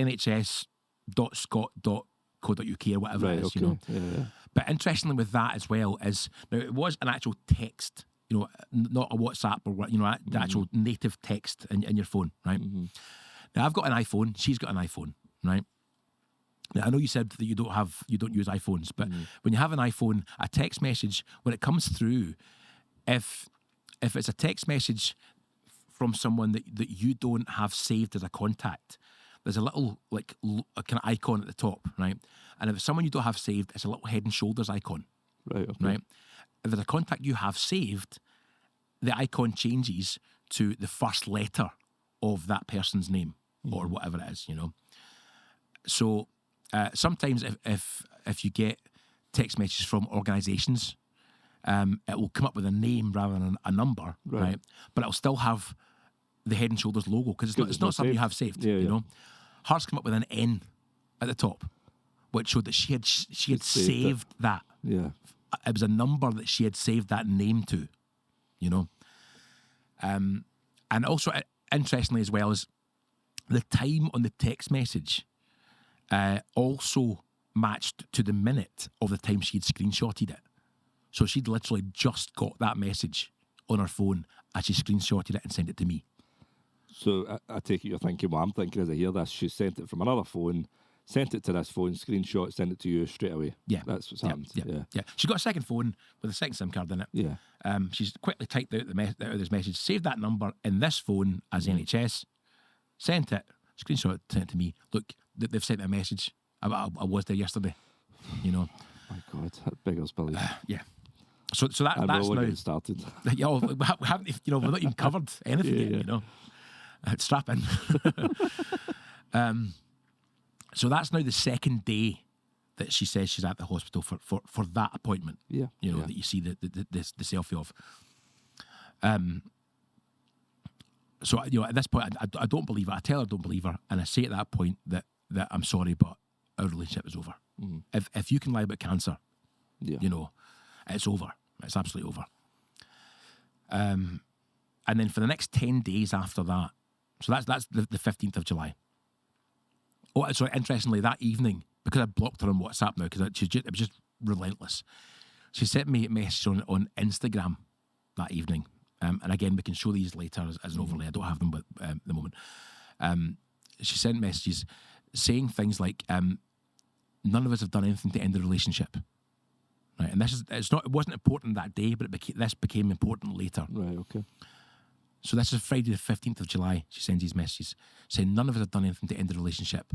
S3: nhs.scot.co.uk or whatever it is.
S2: Okay.
S3: You know.
S2: Yeah.
S3: But interestingly, with that as well is now it was an actual text. You know, not a WhatsApp or what. You know, the actual native text in your phone, right? Now I've got an iPhone. She's got an iPhone, right? Now, I know you said that you don't use iPhones, but when you have an iPhone, a text message, when it comes through, if it's a text message from someone that you don't have saved as a contact, there's a little a kind of icon at the top, right? And if it's someone you don't have saved, it's a little head and shoulders icon,
S2: Right. Okay.
S3: right? If there's a contact you have saved, the icon changes to the first letter of that person's name or whatever it is, you know. So sometimes if you get text messages from organisations, it will come up with a name rather than a number, right? But it'll still have the Head and Shoulders logo because it's not something you have saved, you know. Hers come up with an N at the top, which showed that she had saved that.
S2: Yeah.
S3: It was a number that she had saved that name to, you know. And also, interestingly as well, is the time on the text message also matched to the minute of the time she had screenshotted it. So she'd literally just got that message on her phone as she screenshotted it and sent it to me.
S2: So I take it you're thinking, well, I'm thinking as I hear this, she sent it from another phone, sent it to this phone, screenshot, sent it to you straight away.
S3: Yeah.
S2: That's what's happened.
S3: Yeah. She got a second phone with a second SIM card in it.
S2: Yeah.
S3: She's quickly typed out this message, saved that number in this phone as NHS, sent it, screenshot, sent it to me. Look, they've sent me a message. I was there yesterday, you know.
S2: My God, that beggars belief.
S3: Yeah. So that's
S2: we're
S3: now
S2: getting started.
S3: Yeah, we haven't, you know, we've not even covered anything yet, you know. Strap in. So that's now the second day that she says she's at the hospital for that appointment.
S2: Yeah.
S3: You know,
S2: yeah.
S3: that you see the selfie of. So, you know, at this point, I don't believe her. I tell her I don't believe her. And I say at that point that I'm sorry, but our relationship is over.
S2: Mhm.
S3: If you can lie about cancer,
S2: Yeah.
S3: you know, it's over. It's absolutely over. And then for the next 10 days after that, so that's the 15th of July. Oh, sorry, interestingly, that evening, because I blocked her on WhatsApp now, because it was just relentless. She sent me a message on Instagram that evening. And again, we can show these later as an overlay. I don't have them at the moment. She sent messages saying things like, none of us have done anything to end the relationship. Right, and it wasn't important that day, but this became important later.
S2: Right, okay.
S3: So this is Friday the 15th of July. She sends these messages saying none of us have done anything to end the relationship.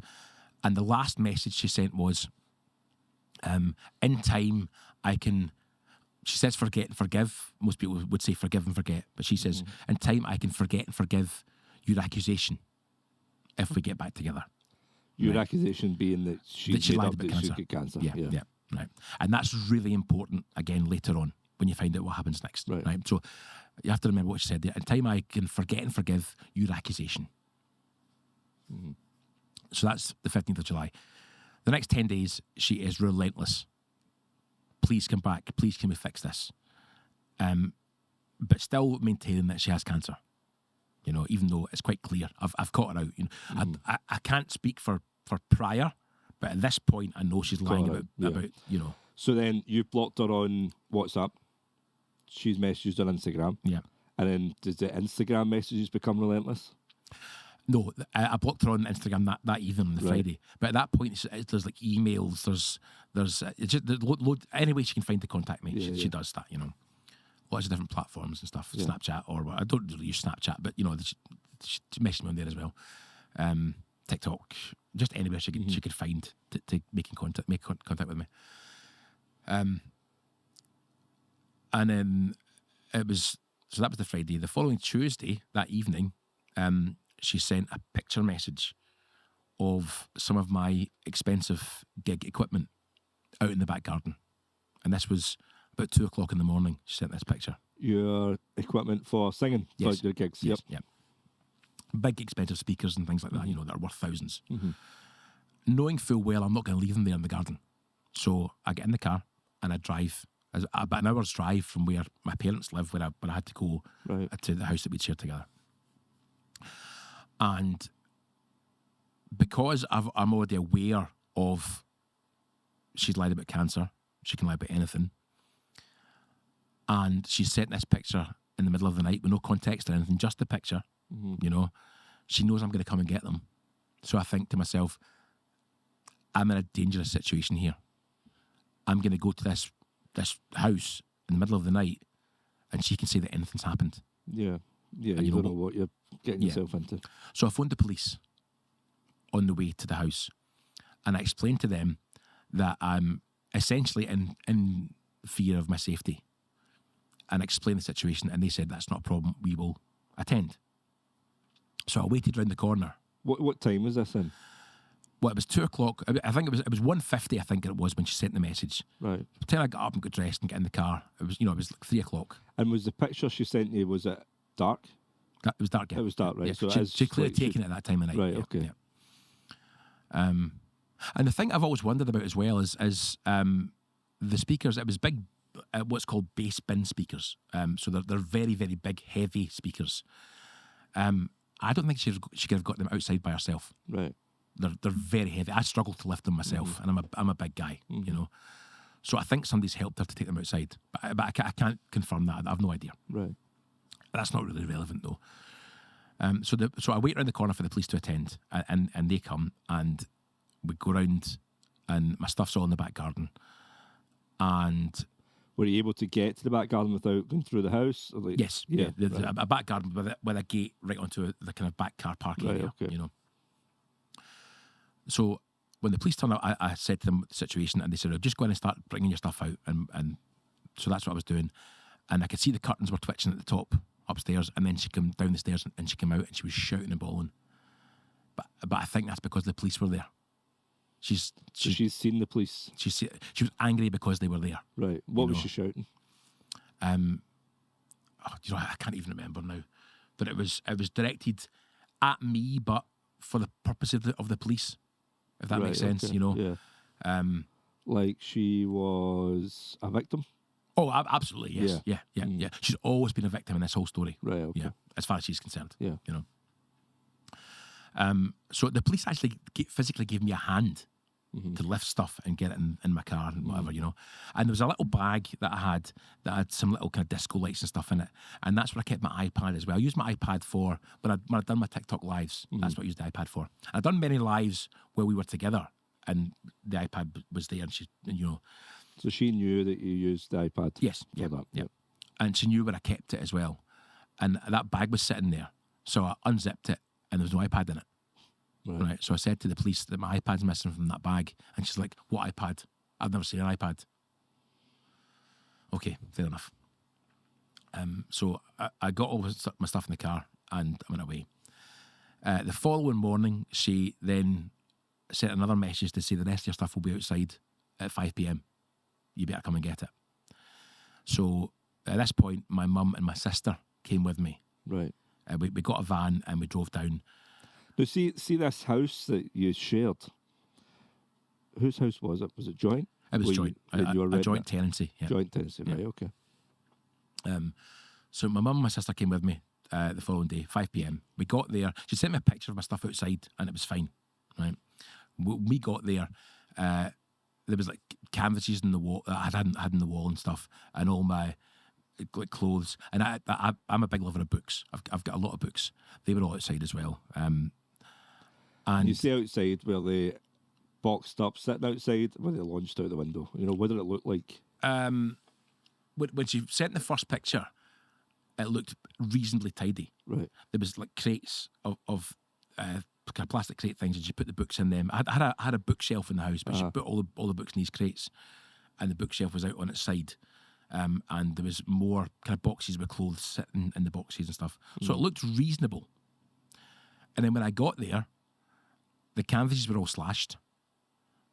S3: And the last message she sent was, in time I can, she says forget and forgive. Most people would say forgive and forget. But she says, in time I can forget and forgive your accusation if we get back together.
S2: Your accusation being that she
S3: lied about cancer.
S2: She got cancer.
S3: Yeah, right. And that's really important, again, later on, when you find out what happens next.
S2: Right.
S3: So you have to remember what she said there. In time I can forget and forgive your accusation.
S2: Mm-hmm.
S3: So that's the 15th of July. The next 10 days, she is relentless. Please come back. Please can we fix this? But still maintaining that she has cancer. You know, even though it's quite clear. I've caught her out. You know, I can't speak for prior, but at this point I know she's lying about, you know.
S2: So then you blocked her on WhatsApp. She's messaged on Instagram.
S3: Yeah.
S2: And then does the Instagram messages become relentless?
S3: No, I blocked her on Instagram that evening on the Friday. But at that point, there's like emails. There's any way she can find to contact me. She does that, you know. Lots of different platforms and stuff. Yeah. Snapchat I don't really use Snapchat, but you know, she messaged me on there as well. TikTok, just anywhere she could find to make contact with me. And then that was the Friday. The following Tuesday, that evening, she sent a picture message of some of my expensive gig equipment out in the back garden. And this was about 2:00 in the morning. She sent this picture.
S2: Your equipment for singing,
S3: yes.
S2: for your gigs.
S3: Yes. Yep. Big expensive speakers and things like that, you know, that are worth thousands. Mm-hmm. Knowing full well I'm not going to leave them there in the garden. So I get in the car and I drive about an hour's drive from where my parents live, where I had to go to the house that we'd shared together. And because I'm already aware of she's lied about cancer, she can lie about anything, and she sent this picture in the middle of the night with no context or anything, just the picture, you know, she knows I'm going to come and get them. So I think to myself, I'm in a dangerous situation here. I'm going to go to this house in the middle of the night and she can say that anything's happened.
S2: Yeah. Yeah,
S3: and
S2: you don't know what you're getting yourself into.
S3: So I phoned the police on the way to the house and I explained to them that I'm essentially in fear of my safety, and explained the situation, and they said that's not a problem, we will attend. So I waited round the corner.
S2: What time was this in?
S3: Well, it was 2:00. I think it was 1:50. I think it was when she sent the message.
S2: Right.
S3: By the time I got up and got dressed and get in the car, it was like 3:00.
S2: And was the picture she sent you, was it dark?
S3: It was dark. Yeah.
S2: It was dark, right?
S3: Yeah.
S2: So
S3: she clearly taken it at that time of night.
S2: Right.
S3: Yeah,
S2: Okay.
S3: Yeah. And the thing I've always wondered about as well is the speakers. It was big, what's called bass bin speakers. So they're very, very big, heavy speakers. I don't think she could have got them outside by herself.
S2: Right.
S3: They're very heavy. I struggle to lift them myself, and I'm a big guy, you know. So I think somebody's helped her to take them outside, but I can't confirm that. I have no idea.
S2: Right.
S3: That's not really relevant though. So I wait around the corner for the police to attend, and they come, and we go round, and my stuff's all in the back garden. And
S2: were you able to get to the back garden without going through the house? Or like,
S3: yes, yeah, a back garden with a gate right onto the kind of back car park area, you know. So when the police turned up, I said to them the situation, and they said, just go in and start bringing your stuff out. And so that's what I was doing. And I could see the curtains were twitching at the top upstairs, and then she came down the stairs and she came out and she was shouting and bawling. But I think that's because the police were there. She's
S2: seen the police.
S3: She was angry because they were there.
S2: Right. What was she shouting?
S3: I can't even remember now. But it was directed at me, but for the purpose of the police, if that makes sense,
S2: okay.
S3: you know.
S2: Yeah. Like she was a victim?
S3: Oh, absolutely, yes. Yeah. She's always been a victim in this whole story.
S2: Right, okay.
S3: Yeah, as far as she's concerned.
S2: Yeah.
S3: You know. So the police actually physically gave me a hand to lift stuff and get it in my car and whatever, you know. And there was a little bag that I had some little kind of disco lights and stuff in it. And that's where I kept my iPad as well. I used my iPad for, when I'd done my TikTok lives, that's what I used the iPad for. I'd done many lives where we were together and the iPad was there and she, you know.
S2: So she knew that you used the iPad for that?
S3: Yeah. And she knew where I kept it as well. And that bag was sitting there. So I unzipped it and there was no iPad in it. Right. So I said to the police that my iPad's missing from that bag. And she's like, what iPad? I've never seen an iPad. Okay, fair enough. So I got all my stuff in the car and I went away. The following morning, she then sent another message to say the rest of your stuff will be outside at 5 p.m. You better come and get it. So at this point, my mum and my sister came with me.
S2: Right.
S3: We got a van and we drove down.
S2: Now, see this house that you shared? Whose house was it? Was it joint?
S3: It was joint. A joint tenancy. Yeah.
S2: Joint tenancy, right, okay.
S3: So my mum and my sister came with me the following day, 5 p.m. We got there. She sent me a picture of my stuff outside and it was fine, right? We got there. There was like canvases in the wall that I had in the wall and stuff, and all my like clothes. And I'm a big lover of books. I've got a lot of books. They were all outside as well. And
S2: you say outside, were they boxed up, sitting outside, were they launched out the window? You know, what did it look like?
S3: When she sent the first picture, it looked reasonably tidy.
S2: Right.
S3: There was like crates of kind of plastic crate things, and she put the books in them. I had a bookshelf in the house, but she put all the books in these crates, and the bookshelf was out on its side. And there was more kind of boxes with clothes sitting in the boxes and stuff. So it looked reasonable. And then when I got there, the canvases were all slashed,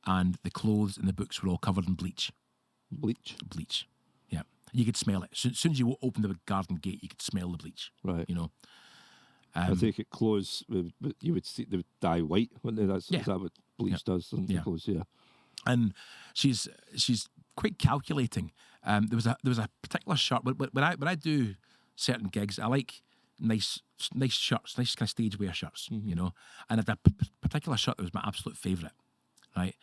S3: and the clothes and the books were all covered in bleach. Bleach. Yeah. You could smell it. As soon as you opened the garden gate, you could smell the bleach.
S2: Right.
S3: You know.
S2: I take it clothes, you would see they would dye white, wouldn't they? Is that what bleach does? And clothes,
S3: And she's quite calculating. There was a particular shirt. When I do certain gigs, I like nice shirts, nice kind of stage wear shirts, you know. And I had a particular shirt that was my absolute favourite, right?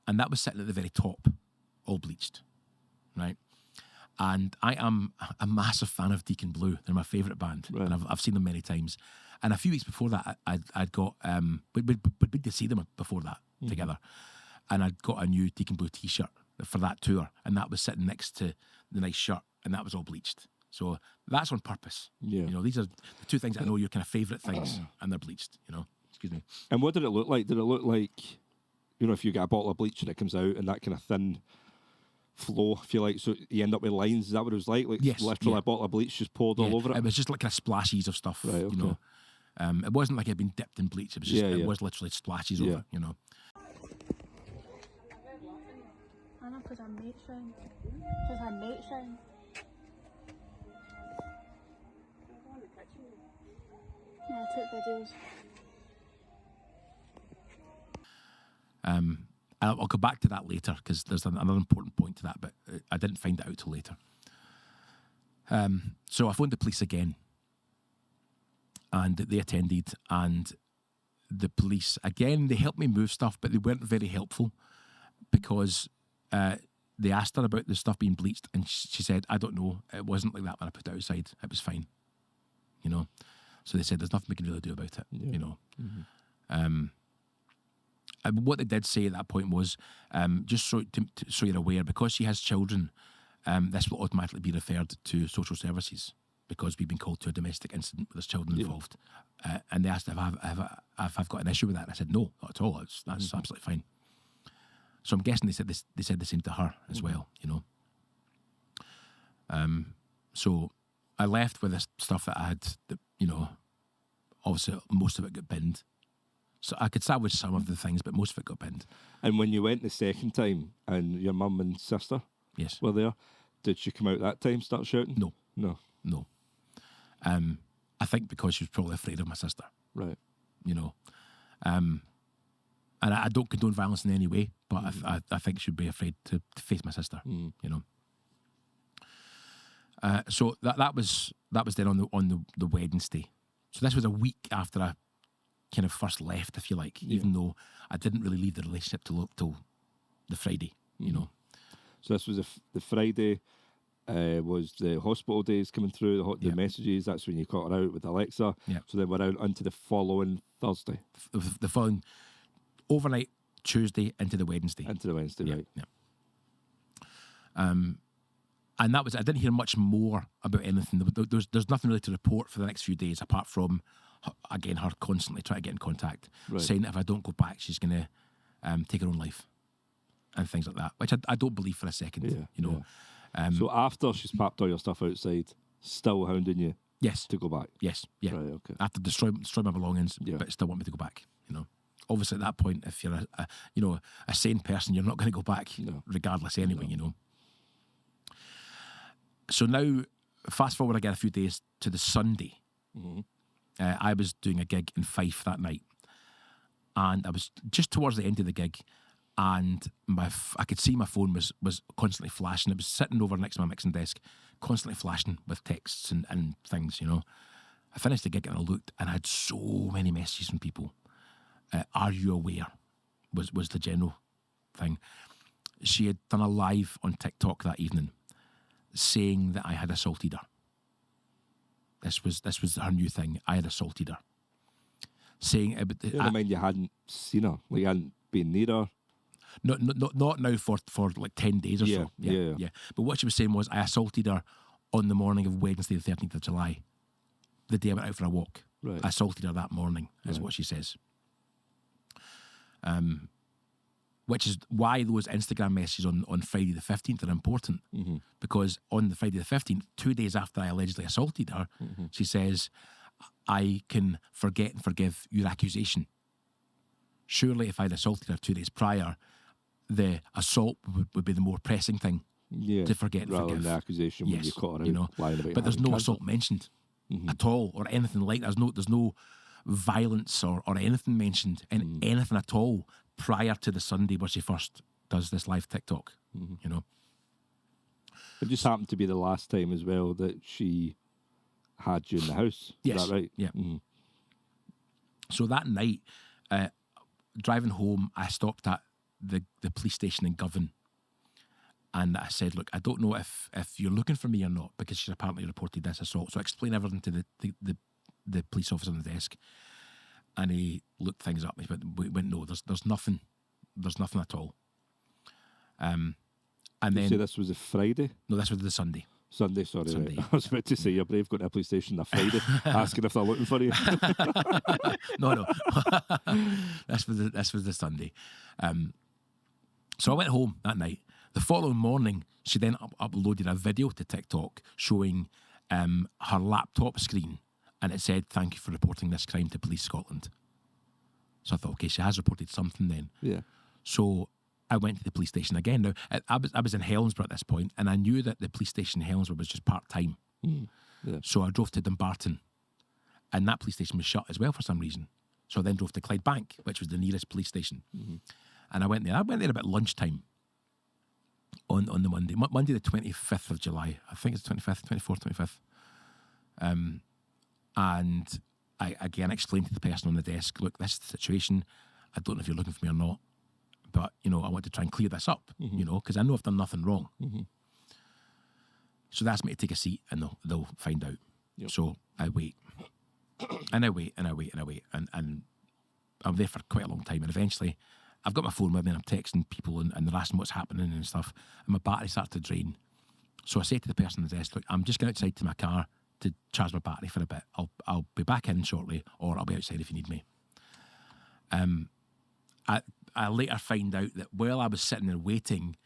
S3: And that was sitting at the very top, all bleached, right? And I am a massive fan of Deacon Blue. They're my favourite band, and I've seen them many times. And a few weeks before that, I'd got we'd to see them before that together, and I'd got a new Deacon Blue T-shirt for that tour, and that was sitting next to the nice shirt, and that was all bleached. So that's on purpose. Yeah. You know, these are the two things I know your kind of favourite things, and they're bleached. You know, excuse me.
S2: And what did it look like? Did it look like, you know, if you get a bottle of bleach and it comes out and that kind of thin flow, if you like, so you end up with lines? Is that what it was like? Like literally a bottle of bleach just poured all over it?
S3: It was just like kind of splashes of stuff, right, okay. You know. It wasn't like it had been dipped in bleach. It was just it was literally splashes over it, you know.
S5: I know, because our mate's round. Because our mate's round. Yeah, I took videos.
S3: I'll go back to that later because there's another important point to that, but I didn't find it out till later. So I phoned the police again, and they attended, and the police, again, they helped me move stuff, but they weren't very helpful because they asked her about the stuff being bleached, and she said, I don't know, it wasn't like that when I put it outside, it was fine, you know. So they said, there's nothing we can really do about it, you know. And what they did say at that point was, just so you're aware, because she has children, this will automatically be referred to social services because we've been called to a domestic incident with there's children involved. And they asked if I've got an issue with that. And I said, no, not at all. That's absolutely fine. So I'm guessing they said the same to her as well, you know. So I left with this stuff that I had, that, you know, obviously most of it got binned. So I could salvage some of the things, but most of it got binned.
S2: And when you went the second time and your mum and sister
S3: Yes.
S2: were there, did she come out that time, start shouting?
S3: No.
S2: No.
S3: I think because she was probably afraid of my sister,
S2: Right.
S3: you know. And I don't condone violence in any way, but I think she'd be afraid to face my sister, you know. So that was then on the Wednesday. So this was a week after I kind of first left, if you like, even though I didn't really leave the relationship till the Friday, you know.
S2: So this was the Friday, was the hospital days coming through, the messages. That's when you caught her out with Alexa.
S3: Yeah.
S2: So then we're out onto the following Thursday.
S3: The following overnight Tuesday into the Wednesday.
S2: Into the Wednesday, right.
S3: Yeah. And that was, I didn't hear much more about anything. There's nothing really to report for the next few days apart from, again, her constantly trying to get in contact, saying that if I don't go back, she's going to take her own life and things like that, which I don't believe for a second, you know. Yeah.
S2: So after she's packed all your stuff outside, still hounding you
S3: yes,
S2: to go back?
S3: Yes, yeah.
S2: Right, okay.
S3: After destroy my belongings, but still want me to go back, you know. Obviously, at that point, if you're a sane person, you're not going to go back regardless anyway, you know. So now, fast forward again a few days to the Sunday. I was doing a gig in Fife that night, and I was just towards the end of the gig, and I could see my phone was constantly flashing. It was sitting over next to my mixing desk, constantly flashing with texts and things, you know. I finished the gig and I looked, and I had so many messages from people. Are you aware? Was the general thing. She had done a live on TikTok that evening, saying that I had assaulted her. This was her new thing. I had assaulted her. Saying about
S2: I mean, you hadn't seen her, like you hadn't been near her.
S3: Not now for like 10 days or so. Yeah. But what she was saying was, I assaulted her on the morning of Wednesday, the 13th of July, the day I went out for a walk.
S2: Right.
S3: I assaulted her that morning, is what she says. Which is why those Instagram messages on Friday the 15th are important. Because on the Friday the 15th, 2 days after I allegedly assaulted her, she says, I can forget and forgive your accusation. Surely if I'd assaulted her 2 days prior, the assault would be the more pressing thing to forget and
S2: rather
S3: forgive.
S2: than the accusation when you caught her out lying about.
S3: But there's no
S2: cancer.
S3: assault mentioned at all, or anything like that. There's no violence or anything mentioned in anything at all prior to the Sunday where she first does this live TikTok, you know.
S2: It just happened to be the last time as well that she had you in the house.
S3: Yes.
S2: Is that right?
S3: Yeah. So that night, driving home, I stopped at the police station in Govan, and I said, look, I don't know if you're looking for me or not, because she's apparently reported this assault. So I explained everything to the police officer on the desk, and he looked things up. He went no, there's nothing at all. And
S2: Did
S3: then
S2: you say this was a Friday?
S3: no, this was the Sunday.
S2: Sunday, sorry.
S3: Sunday.
S2: Right. I was about to say you're brave going to a police station on a Friday, asking if they're looking for you.
S3: No. This was the Sunday. So I went home that night. The following morning, she then uploaded a video to TikTok showing her laptop screen, and it said, "Thank you for reporting this crime to Police Scotland." So I thought, okay, she has reported something then.
S2: Yeah.
S3: So I went to the police station again. Now, I was in Helensburgh at this point, and I knew that the police station in Helensburgh was just part-time.
S2: Yeah.
S3: So I drove to Dumbarton, and that police station was shut as well for some reason. So I then drove to Clydebank, which was the nearest police station. And I went there. I went there about lunchtime on the Monday the 25th of July. I think it's 25th, 24th, 25th. And I again explained to the person on the desk, look, this is the situation. I don't know if you're looking for me or not, but, you know, I want to try and clear this up, you know, because I know I've done nothing wrong. So they asked me to take a seat, and they'll find out.
S2: Yep.
S3: So I wait. And I wait. And I'm there for quite a long time. And eventually, I've got my phone with me, and I'm texting people, and they're asking what's happening and stuff. And my battery started to drain. So I say to the person on the desk, look, I'm just going outside to my car to charge my battery for a bit. I'll be back in shortly, or I'll be outside if you need me. I later find out that while I was sitting there waiting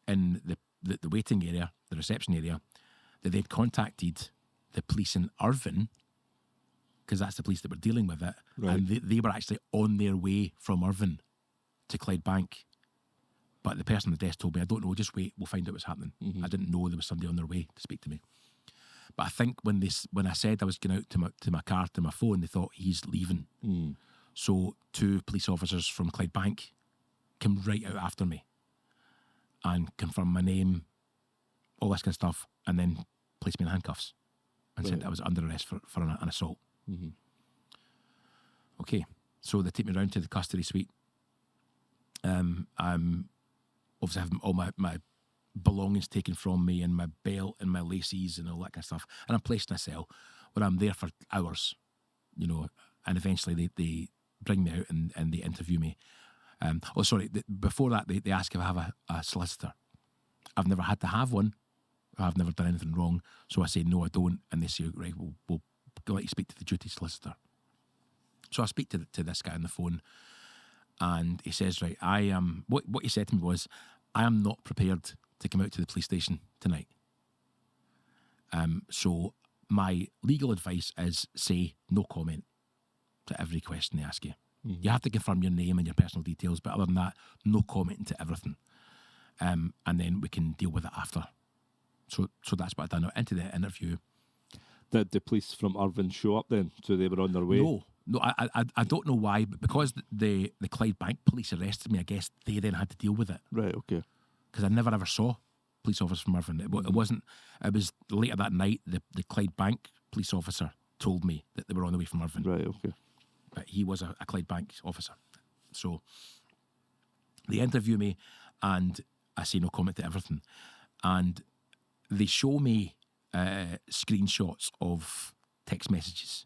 S3: in the waiting area, the reception area, that they'd contacted the police in Irvine, because that's the police that were dealing with it, and they were actually on their way from Irvine to Clydebank. But the person at the desk told me, I don't know, just wait, we'll find out what's happening. I didn't know there was somebody on their way to speak to me. But I think when I said I was going out to my car, to my phone, they thought he's leaving. So 2 police officers from Clydebank came right out after me and confirmed my name, all this kind of stuff, and then placed me in handcuffs and said I was under arrest for an assault. Okay, so they take me round to the custody suite. I'm obviously having all my belongings taken from me, and my belt and my laces and all that kind of stuff, and I'm placed in a cell where I'm there for hours, you know, and eventually they bring me out and they interview me. Before that they ask if I have a solicitor. I've never had to have one. I've never done anything wrong, so I say no, I don't, and they say, right, we'll let you speak to the duty solicitor. So I speak to this guy on the phone, and he says, right, I am. What he said to me was, I am not prepared to come out to the police station tonight. So my legal advice is say no comment to every question they ask you. You have to confirm your name and your personal details, but other than that, no comment to everything. And then we can deal with it after. So that's what I done. Into the interview.
S2: Did the police from Irvine show up then? So they were on their way?
S3: No, I don't know why, but because the Clydebank police arrested me, I guess they then had to deal with it.
S2: Right, okay.
S3: Because I never ever saw police officers from Irvine. It wasn't. It was later that night the Clydebank police officer told me that they were on the way from Irvine.
S2: Right, okay.
S3: But he was a Clydebank officer. So they interview me, and I say no comment to everything. And they show me screenshots of text messages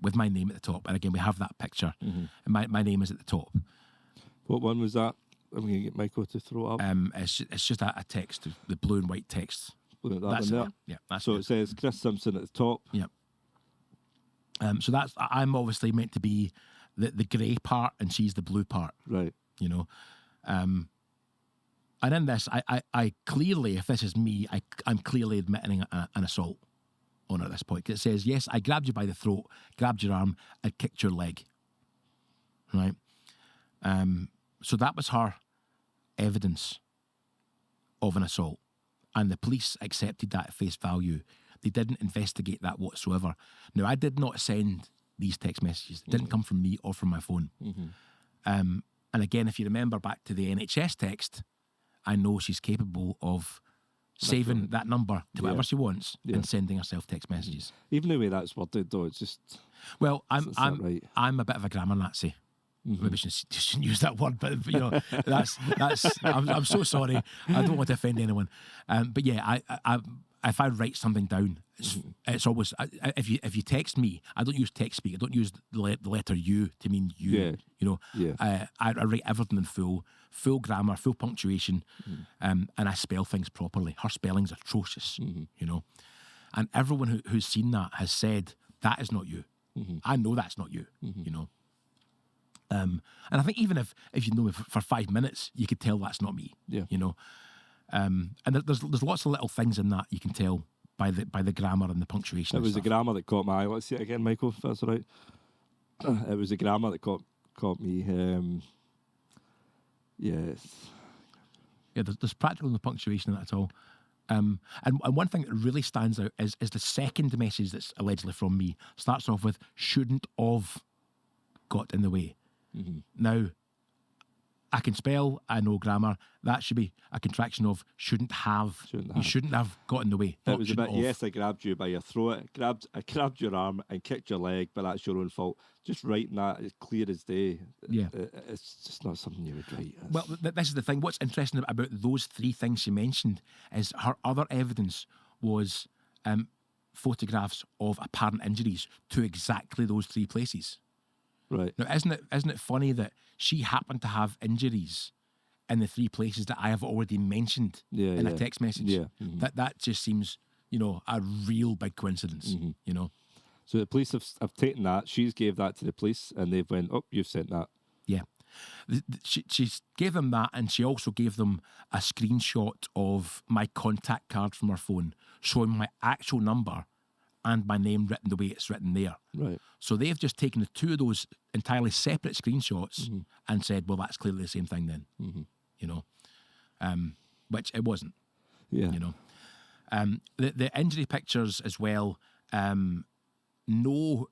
S3: with my name at the top. And again, we have that picture. And my name is at the top.
S2: What one was that? I'm going to get Michael to throw it up.
S3: It's just a text, the blue and white text.
S2: That's
S3: it. Yeah, that's
S2: so
S3: it.
S2: it says Kris Simpson at the top.
S3: Yeah. So I'm obviously meant to be the grey part, and she's the blue part.
S2: Right.
S3: You know. And in this, I clearly, if this is me, I'm clearly admitting an assault on her at this point. 'Cause it says, yes, I grabbed you by the throat, grabbed your arm, and kicked your leg. Right? So that was her evidence of an assault. And the police accepted that at face value. They didn't investigate that whatsoever. Now, I did not send these text messages. It didn't come from me or from my phone. And again, if you remember back to the NHS text, I know she's capable of saving that number to whatever she wants and sending herself text messages.
S2: Even the way that's worded, though, it's just...
S3: Well, I'm
S2: right.
S3: I'm a bit of a grammar Nazi. Maybe I shouldn't use that word, but you know, that's. I'm so sorry. I don't want to offend anyone. But yeah, I if I write something down, it's always if you text me, I don't use text speak. I don't use the letter U to mean you.
S2: Yeah.
S3: You know.
S2: Yeah.
S3: I write everything in full grammar, full punctuation, and I spell things properly. Her spelling's atrocious. You know, and everyone who's seen that has said that is not you. I know that's not you. You know. And I think even if you know me for 5 minutes, you could tell that's not me. Yeah. You know. And there's lots of little things in that you can tell by the grammar and the punctuation.
S2: It was the grammar that caught my eye. Let's see it again, Michael, if that's all right. It was the grammar that caught me. Yes.
S3: Yeah, there's practical in the punctuation in that at all. And one thing that really stands out is the second message that's allegedly from me starts off with "shouldn't have got in the way." Now, I can spell, I know grammar. That should be a contraction of shouldn't have. You shouldn't have got in the way.
S2: It was a bit, yes, I grabbed you by your throat, I grabbed your arm and kicked your leg, but that's your own fault. Just writing that as clear as day. Yeah. It's just not something you would write.
S3: Well, this is the thing. What's interesting about those three things she mentioned is her other evidence was photographs of apparent injuries to exactly those three places.
S2: Right.
S3: Now, isn't it funny that she happened to have injuries in the three places that I have already mentioned in a text message?
S2: Yeah.
S3: That just seems, a real big coincidence,
S2: So the police have taken that. She's gave that to the police, and they've went, "Oh, you've sent that."
S3: Yeah. She gave them that, and she also gave them a screenshot of my contact card from her phone showing my actual number and my name written the way it's written there.
S2: Right.
S3: So they've just taken the two of those entirely separate screenshots and said, well, that's clearly the same thing then, you know, which it wasn't,
S2: Yeah.
S3: you know. The injury pictures as well, no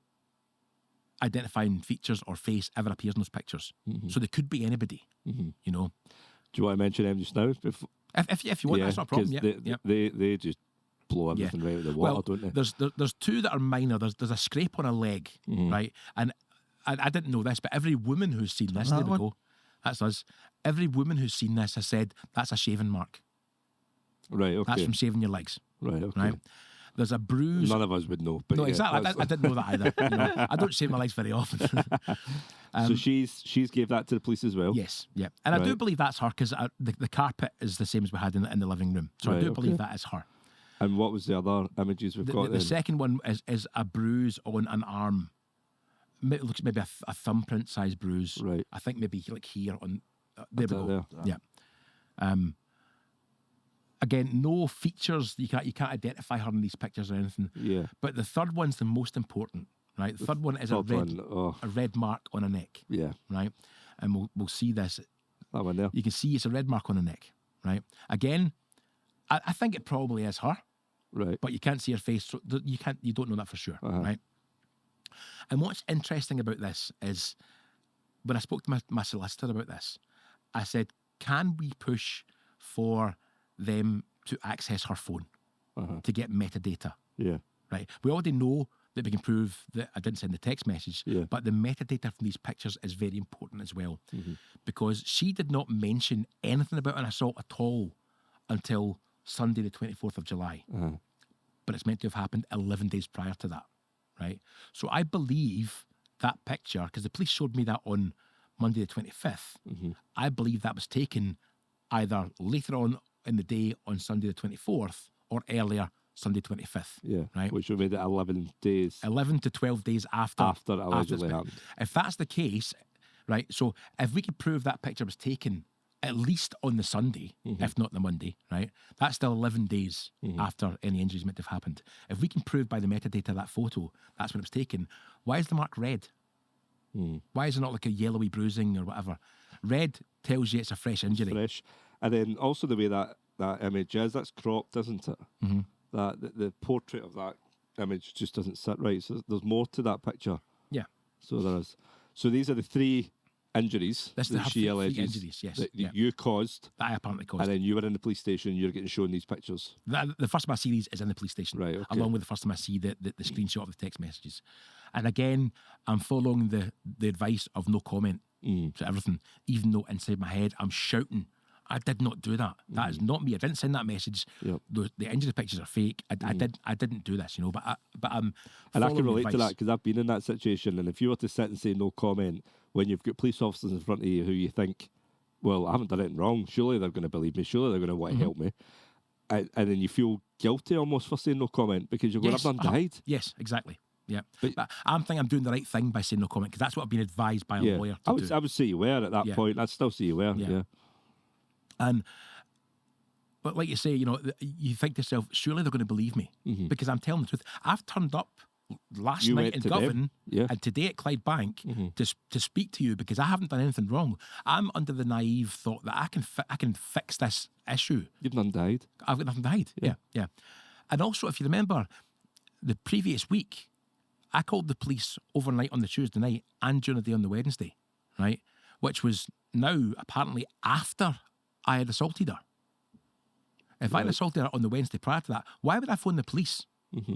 S3: identifying features or face ever appears in those pictures. So they could be anybody, you know.
S2: Do you want to mention them just now? Before?
S3: If you want, that's not a problem.
S2: 'cause
S3: Yeah,
S2: they just blow everything right out of the water, don't they?
S3: There's two that are minor. There's a scrape on a leg, right? And I didn't know this, but every woman who's seen this, there we go. That's us. Every woman who's seen this has said that's a shaving mark.
S2: Right, okay.
S3: That's from shaving your legs.
S2: Right, okay.
S3: Right. There's a bruise.
S2: None of us would know. But
S3: No,
S2: yeah,
S3: exactly. I didn't know that either. You know? I don't shave my legs very often.
S2: So she's gave that to the police as well?
S3: Yes, yeah. And I do
S2: Right.
S3: believe that's her because the carpet is the same as we had in the living room. So I
S2: Right,
S3: do believe
S2: okay.
S3: that is her.
S2: And what was the other images we've got
S3: The
S2: then?
S3: second one is a bruise on an arm. It looks maybe a thumbprint size bruise.
S2: Right.
S3: I think maybe like here on. There we
S2: Up
S3: go.
S2: there.
S3: Yeah. Again, no features. You can't identify her in these pictures or anything.
S2: Yeah.
S3: But the third one's the most important, right? The third one is a
S2: Third one,
S3: a red mark on a neck,
S2: Yeah,
S3: right? And we'll see this.
S2: that one there.
S3: You can see it's a red mark on the neck, right? Again, I think it probably is her,
S2: Right.
S3: but you can't see her face, so you don't know that for sure, right? And what's interesting about this is when I spoke to my solicitor about this, I said, can we push for them to access her phone to get metadata,
S2: Yeah.
S3: right? We already know that we can prove that I didn't send the text message,
S2: Yeah.
S3: but the metadata from these pictures is very important as well because she did not mention anything about an assault at all until Sunday, the 24th of July. But it's meant to have happened 11 days prior to that, right? So I believe that picture, because the police showed me that on Monday the 25th, I believe that was taken either later on in the day on Sunday the 24th or earlier Sunday 25th.
S2: Yeah.
S3: Right.
S2: Which would have made it 11 days
S3: 11 to 12 days after.
S2: after it
S3: it's
S2: allegedly
S3: been-
S2: happened.
S3: If that's the case, right, so if we could prove that picture was taken at least on the Sunday, if not the Monday, right, that's still 11 days after any injuries might have happened. If we can prove by the metadata of that photo that's when it was taken, why is the mark red? Why is it not like a yellowy bruising or whatever? Red tells you it's a fresh injury.
S2: Fresh. And then also the way that image is, that's cropped, isn't it? That the portrait of that image just doesn't sit right. So there's more to that picture.
S3: Yeah.
S2: So there is. So these are the three injuries
S3: That's
S2: that she
S3: three
S2: alleges
S3: injuries, yes.
S2: that
S3: Yeah.
S2: you caused,
S3: That I apparently caused.
S2: and then you were in the police station. You're getting shown these pictures.
S3: The first time I see these is in the police station,
S2: Right, okay.
S3: along with the first time I see the screenshot of the text messages. And again, I'm following the advice of no comment to everything, even though inside my head I'm shouting, I did not do that. That is not me. I didn't send that message.
S2: Yep.
S3: The injury pictures are fake. I didn't do this, you know. But I'm
S2: And I
S3: following
S2: can
S3: the
S2: relate to
S3: advice.
S2: that because I've been in that situation. And if you were to sit and say no comment when you've got police officers in front of you who you think, well, I haven't done anything wrong. Surely they're going to believe me. Surely they're going to want to help me. And then you feel guilty almost for saying no comment because you're going,
S3: Yes,
S2: I've done died.
S3: Yes, exactly. Yeah,
S2: But-
S3: but I'm thinking I'm doing the right thing by saying no comment because that's what I've been advised by a
S2: Yeah.
S3: lawyer to
S2: I would
S3: do.
S2: I would say you were at that
S3: Yeah.
S2: point. I'd still say you were.
S3: Yeah.
S2: Yeah.
S3: And but like you say, you know, you think to yourself, surely they're going to believe me because I'm telling the truth. I've turned up last
S2: You
S3: night
S2: went
S3: in
S2: to them.
S3: Govan
S2: Yeah.
S3: and today at Clydebank to speak to you because I haven't done anything wrong. I'm under the naive thought that I can fix this issue.
S2: You've done died.
S3: I've got nothing to hide. Yeah. And also, if you remember, the previous week, I called the police overnight on the Tuesday night and during the day on the Wednesday, right? Which was now apparently after I had assaulted her. If I had assaulted her on the Wednesday prior to that, why would I phone the police?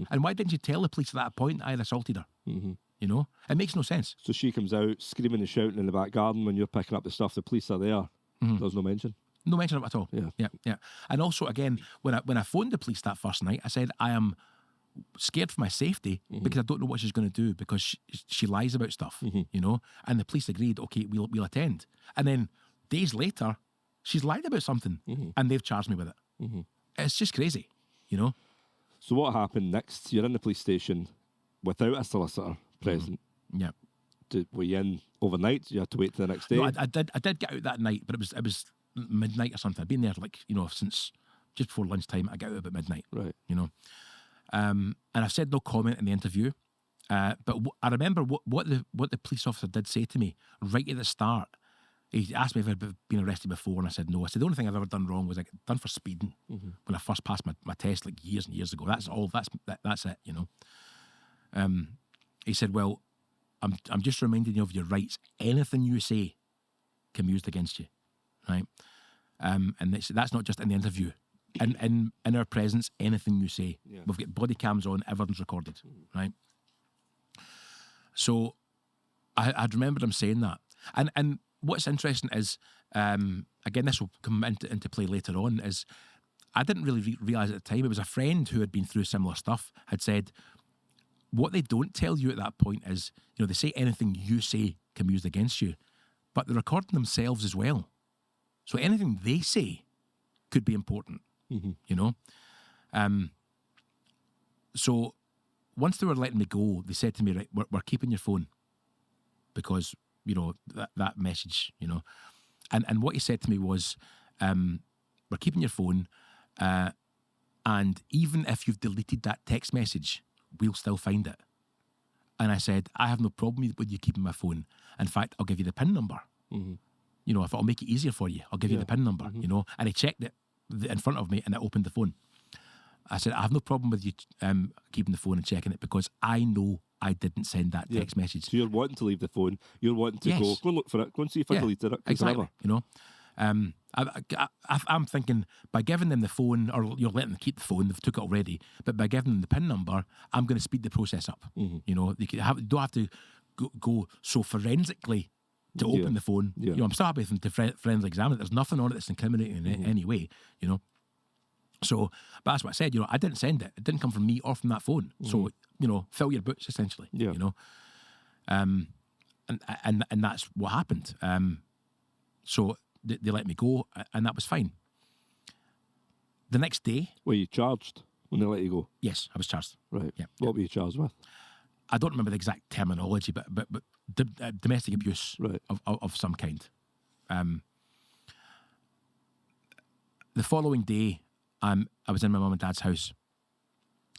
S3: And why didn't you tell the police at that point I had assaulted her? You know? It makes no sense.
S2: So she comes out screaming and shouting in the back garden when you're picking up the stuff. The police are there. There's no mention.
S3: No mention of it at all.
S2: Yeah.
S3: Yeah. And also, again, when I phoned the police that first night, I said, I am scared for my safety because I don't know what she's going to do because she lies about stuff, you know? And the police agreed, okay, we'll attend. And then days later, she's lied about something and they've charged me with it. It's just crazy, you know?
S2: So what happened next? You're in the police station without a solicitor present.
S3: Yeah.
S2: Were you in overnight? You had to wait till the next day?
S3: No, I did get out that night, but it was midnight or something. I'd been there like, you know, since just before lunchtime. I got out about midnight.
S2: Right.
S3: You know. And I've said no comment in the interview. But I remember what the police officer did say to me right at the start. He asked me if I'd been arrested before, and I said no. I said the only thing I've ever done wrong was I got done for speeding when I first passed my test like years and years ago. That's all. That's it. You know. He said, "Well, I'm just reminding you of your rights. Anything you say can be used against you, right?" And that's not just in the interview. In our presence, anything you say, we've got body cams on, everything's recorded, right? So I'd remembered him saying that, and what's interesting is, again, this will come into play later on, is I didn't really realise at the time, it was a friend who had been through similar stuff, had said, what they don't tell you at that point is, you know, they say anything you say can be used against you, but they're recording themselves as well. So anything they say could be important, you know? So once they were letting me go, they said to me, right, we're keeping your phone because, you know, that message, you know. And what he said to me was, we're keeping your phone, and even if you've deleted that text message, we'll still find it. And I said, I have no problem with you keeping my phone. In fact, I'll give you the PIN number. You know, if it'll make it easier for you, I'll give you the PIN number, you know. And he checked it in front of me and it opened the phone. I said, I have no problem with you keeping the phone and checking it because I know I didn't send that text message.
S2: So you're wanting to leave the phone. You're wanting to go and look for it. Go and see if I deleted it.
S3: Exactly. You know, I'm thinking by giving them the phone, or you're letting them keep the phone, they've took it already. But by giving them the PIN number, I'm going to speed the process up. You know, they don't have to go so forensically to open the phone. You know, I'm still happy with them to friendly examine it. There's nothing on it that's incriminating in any way. You know. So, but that's what I said, you know, I didn't send it. It didn't come from me or from that phone. So, you know, fill your boots, essentially, you know. And that's what happened. So they let me go, and that was fine. The next day...
S2: Were you charged when they let you go?
S3: Yes, I was charged.
S2: Right.
S3: Yeah.
S2: What were you charged with?
S3: I don't remember the exact terminology, but domestic abuse of some kind. The following day... I was in my mum and dad's house,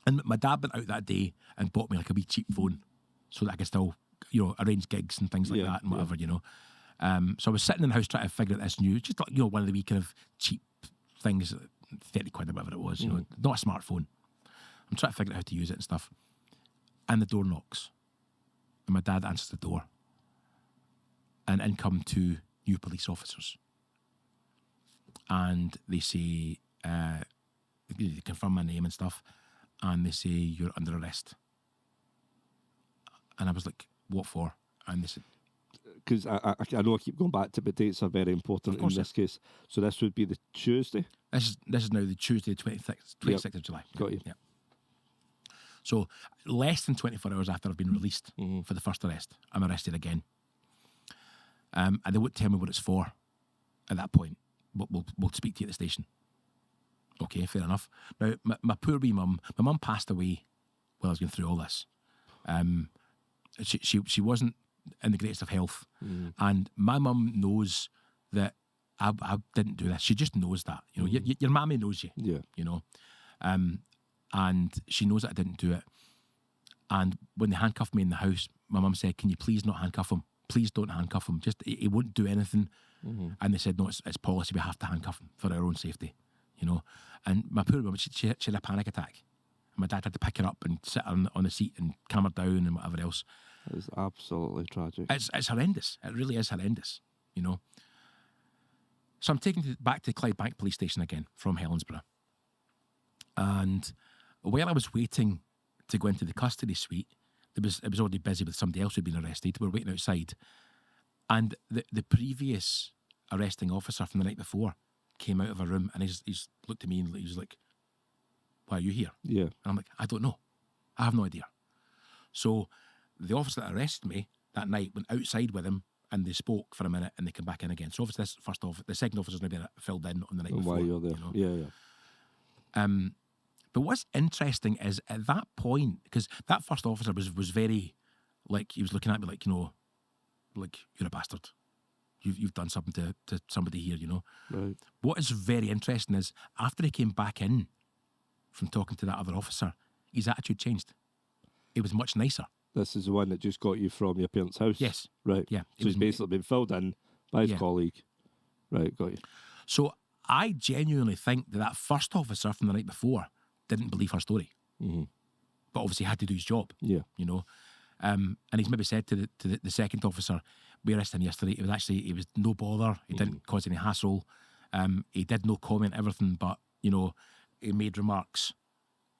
S3: and my dad went out that day and bought me like a wee cheap phone so that I could still, you know, arrange gigs and things like that and whatever, you know. So I was sitting in the house trying to figure out this new, just like, you know, one of the wee kind of cheap things, 30 quid or whatever it was, you know, not a smartphone. I'm trying to figure out how to use it and stuff. And the door knocks, and my dad answers the door, and in come two new police officers, and they say. They confirm my name and stuff, and they say, you're under arrest. And I was like, what for? And they said...
S2: Because I know I keep going back to, but dates are very important in this case. So this would be the Tuesday?
S3: This is now the Tuesday, 26th of July.
S2: Got you.
S3: Yeah. So less than 24 hours after I've been released for the first arrest, I'm arrested again. And they won't tell me what it's for at that point, but we'll speak to you at the station. Okay, fair enough. Now, my poor wee mum, my mum passed away while I was going through all this. She wasn't in the greatest of health. And my mum knows that I didn't do this. She just knows that. You know, your mammy knows you. Yeah. You know. And she knows that I didn't do it. And when they handcuffed me in the house, my mum said, can you please not handcuff him? Please don't handcuff him. Just, he won't do anything. And they said, no, it's policy. We have to handcuff him for our own safety. You know, and my poor woman, she had a panic attack. And my dad had to pick her up and sit on the seat and calm her down and whatever else.
S2: It was absolutely tragic.
S3: It's horrendous. It really is horrendous, you know. So I'm taken back to Clydebank Police Station again from Helensburgh. And while I was waiting to go into the custody suite, it was already busy with somebody else who'd been arrested. We were waiting outside. And the previous arresting officer from the night before came out of a room, and he's looked at me and he was like, why are you here? Yeah. And I'm like, I don't know. I have no idea. So the officer that arrested me that night went outside with him, and they spoke for a minute, and they came back in again. So obviously the second officer's now been filled in on the night before. Why you're there. You know? Yeah. But what's interesting is at that point, because that first officer was very, like, he was looking at me like, you know, like, you're a bastard. You've done something to somebody here, you know. Right. What is very interesting is after he came back in from talking to that other officer, his attitude changed. It was much nicer.
S2: This is the one that just got you from your parents' house?
S3: Yes.
S2: Right.
S3: Yeah.
S2: So he's basically been filled in by his colleague. Right, got you.
S3: So I genuinely think that first officer from the night before didn't believe her story.
S2: Mm-hmm.
S3: But obviously had to do his job.
S2: Yeah.
S3: You know. And he's maybe said to the second officer, we arrested him yesterday. It was no bother. He didn't cause any hassle. He did no comment, everything, but, you know, he made remarks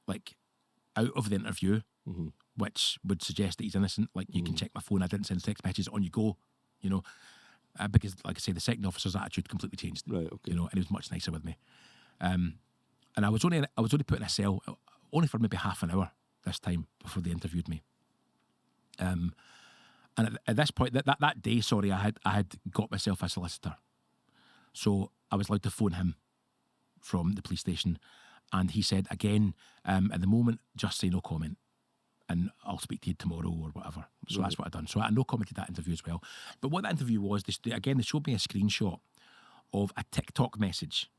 S3: like out of the interview, which would suggest that he's innocent. Like, you can check my phone, I didn't send text messages, on you go, you know. Because, like I say, the second officer's attitude completely changed.
S2: Right, okay.
S3: You know, and he was much nicer with me. And I was only put in a cell only for maybe half an hour this time before they interviewed me. And at this point, that day, sorry, I had got myself a solicitor, so I was allowed to phone him from the police station, and he said again, at the moment, just say no comment, and I'll speak to you tomorrow or whatever. So that's what I done. So I no commented that interview as well. But what that interview was, they showed me a screenshot of a TikTok message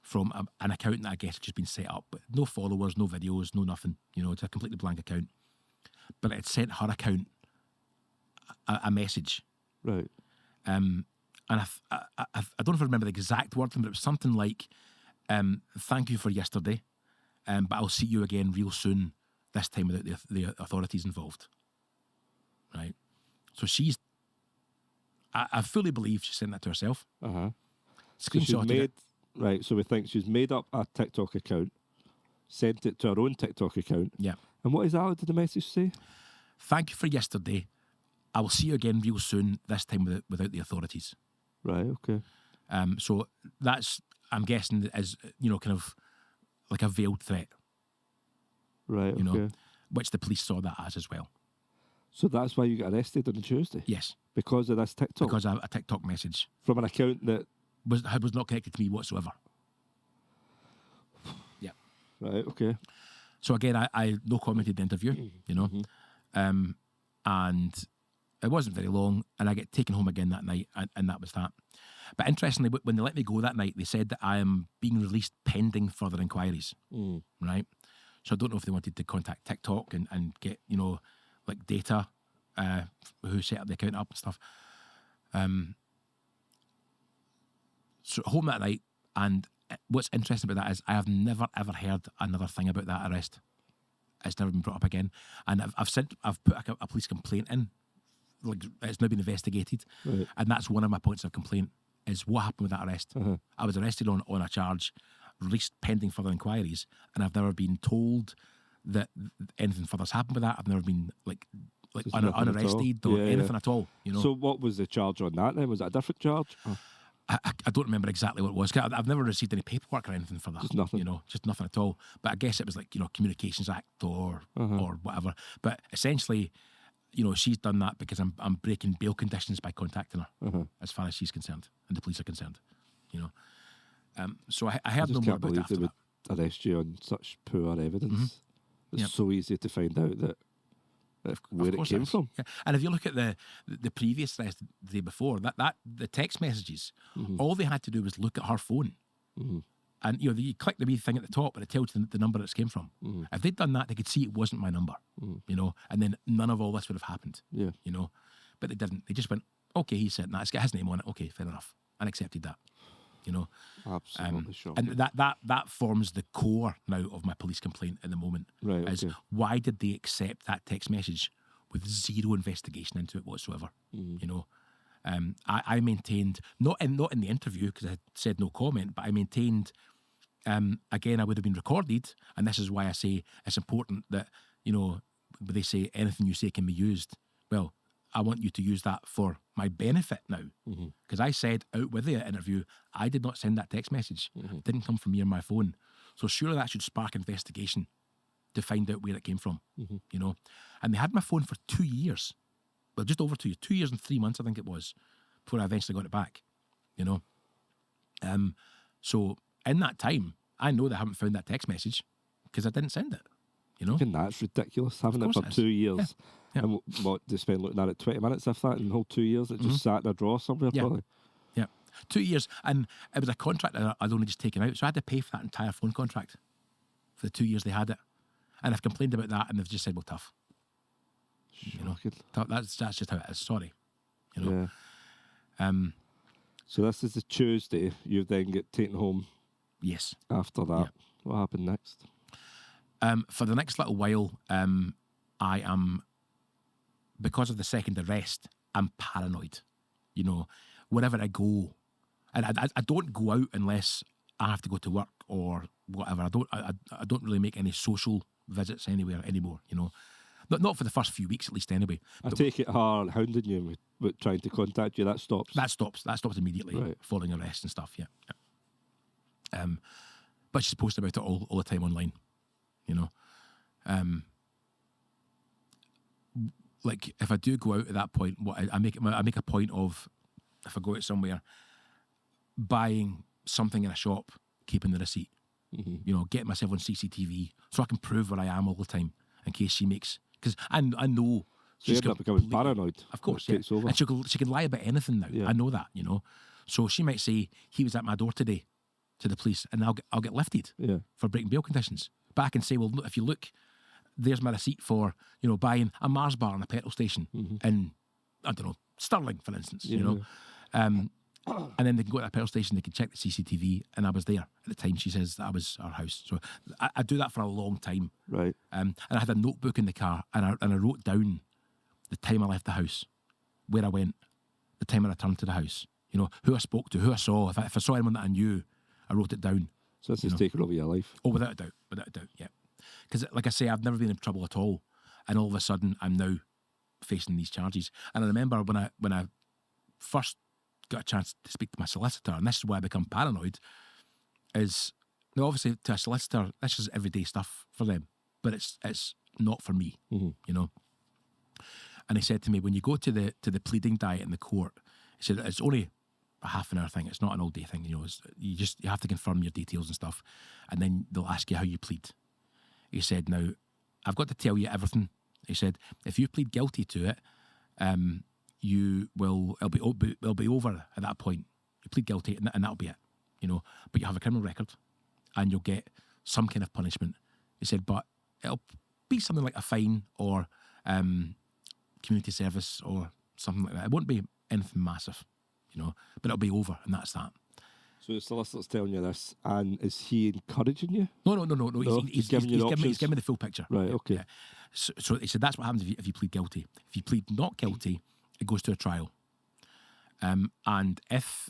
S3: from an account that I guess had just been set up, but no followers, no videos, no nothing. You know, it's a completely blank account. But it had sent her account a message.
S2: Right.
S3: And I don't know if I remember the exact wording, but it was something like, thank you for yesterday, but I'll see you again real soon, this time without the authorities involved. Right? So I fully believe she sent that to herself.
S2: Uh-huh.
S3: Screenshotted it.
S2: Right, so we think she's made up a TikTok account, sent it to her own TikTok account.
S3: Yeah.
S2: And what exactly did the message say?
S3: Thank you for yesterday. I will see you again real soon, this time without the authorities.
S2: Right, okay.
S3: So that's, I'm guessing, is, you know, kind of like a veiled threat.
S2: Right, okay.
S3: You know, which the police saw that as well.
S2: So that's why you got arrested on Tuesday?
S3: Yes.
S2: Because of this TikTok?
S3: Because of a TikTok message.
S2: From an account that...
S3: was not connected to me whatsoever. Yeah.
S2: Right, okay.
S3: So again, I no commented the interview, you know, and it wasn't very long, and I get taken home again that night, and that was that. But interestingly, when they let me go that night, they said that I am being released pending further inquiries, right? So I don't know if they wanted to contact TikTok and get, you know, like data, who set up the account up and stuff. So home that night, and what's interesting about that is I have never ever heard another thing about that arrest. It's never been brought up again, and I've put a police complaint in, like it's now been investigated, and that's one of my points of complaint is what happened with that arrest. I was arrested on a charge, released pending further inquiries, and I've never been told that anything further's happened with that. I've never been like unarrested or anything at all. You know.
S2: So what was the charge on that then? Was it a different charge?
S3: I don't remember exactly what it was. I've never received any paperwork or anything for that.
S2: Just nothing.
S3: You know, just nothing at all. But I guess it was like, you know, Communications Act or whatever. But essentially, you know, she's done that because I'm breaking bail conditions by contacting her, as far as she's concerned and the police are concerned. You know, so I heard no more about it after that.
S2: Would arrest you on such poor evidence. It's so easy to find out that where it came from.
S3: Yeah. And if you look at the previous arrest the day before, that the text messages, all they had to do was look at her phone. And, you know, you click the wee thing at the top and it tells you the number it came from. If they'd done that, they could see it wasn't my number, you know, and then none of all this would have happened, you know. But they didn't. They just went, okay, he said that. It's got his name on it. Okay, fair enough. And accepted that, you know.
S2: Absolutely shocking.
S3: And that forms the core now of my police complaint at the moment.
S2: Right,
S3: is why did they accept that text message with zero investigation into it whatsoever? You know, I maintained not in the interview because I had said no comment, but I maintained again I would have been recorded, and this is why I say it's important that, you know, they say anything you say can be used. Well, I want you to use that for my benefit now. Because I said out with the interview, I did not send that text message. It didn't come from me or my phone. So surely that should spark investigation to find out where it came from, you know. And they had my phone for 2 years. Well, just over 2 years. 2 years and 3 months, I think it was, before I eventually got it back, you know. So in that time, I know they haven't found that text message because I didn't send it, you know.
S2: Even that's ridiculous, having it for 2 years.
S3: Yeah.
S2: And what, they spend looking at it 20 minutes, if that, in the whole 2 years, it just sat in a drawer somewhere, probably.
S3: Yeah, 2 years. And it was a contract that I'd only just taken out, so I had to pay for that entire phone contract for the 2 years they had it. And I've complained about that, and they've just said, well, tough. That's just how it is. Sorry.
S2: Yeah. So this is the Tuesday. You then get taken home.
S3: Yes.
S2: After that, what happened next?
S3: For the next little while, I am, because of the second arrest, I'm paranoid. Wherever I go, and I don't go out unless I have to go to work or whatever. I don't really make any social visits anywhere anymore. Not for the first few weeks at least. Anyway,
S2: I take it her hounding you with trying to contact you. That stops.
S3: That stops immediately.
S2: Right.
S3: Following arrest and stuff. Yeah. But she's posting about it all the time online. Like if I do go out at that point, what I make a point of, if I go out somewhere, buying something in a shop, keeping the receipt. Getting myself on CCTV so I can prove where I am all the time in case she makes, because I know
S2: so you end up becoming paranoid.
S3: Of course,
S2: takes over.
S3: And she can lie about anything now.
S2: Yeah.
S3: I know that. So she might say he was at my door today to the police, and I'll get lifted for breaking bail conditions. But I can say, well, if you look, there's my receipt for buying a Mars bar in a petrol station in, I don't know, Stirling, for instance. And then they can go to that petrol station, they can check the CCTV, and I was there at the time she says that I was our house. So I do that for a long time.
S2: Right.
S3: And I had a notebook in the car, and I wrote down the time I left the house, where I went, the time I returned to the house, who I spoke to, who I saw. If I saw anyone that I knew, I wrote it down.
S2: So this is taking over your life?
S3: Oh, without a doubt, yeah. Because like I say, I've never been in trouble at all. And all of a sudden, I'm now facing these charges. And I remember when I first got a chance to speak to my solicitor, and this is why I become paranoid, is obviously to a solicitor, this is everyday stuff for them, but it's not for me, And he said to me, when you go to the pleading diet in the court, he said it's only a half an hour thing, it's not an all day thing, you have to confirm your details and stuff, and then they'll ask you how you plead. He said, now, I've got to tell you everything. He said, if you plead guilty to it, it'll be over at that point. You plead guilty and that'll be it, but you have a criminal record and you'll get some kind of punishment. He said, but it'll be something like a fine or community service or something like that. It won't be anything massive, but it'll be over, and that's that.
S2: So the solicitor's telling you this, and is he encouraging you?
S3: No. He's giving me the full picture.
S2: Right, okay.
S3: Yeah. So he said that's what happens if you plead guilty. If you plead not guilty, it goes to a trial. And if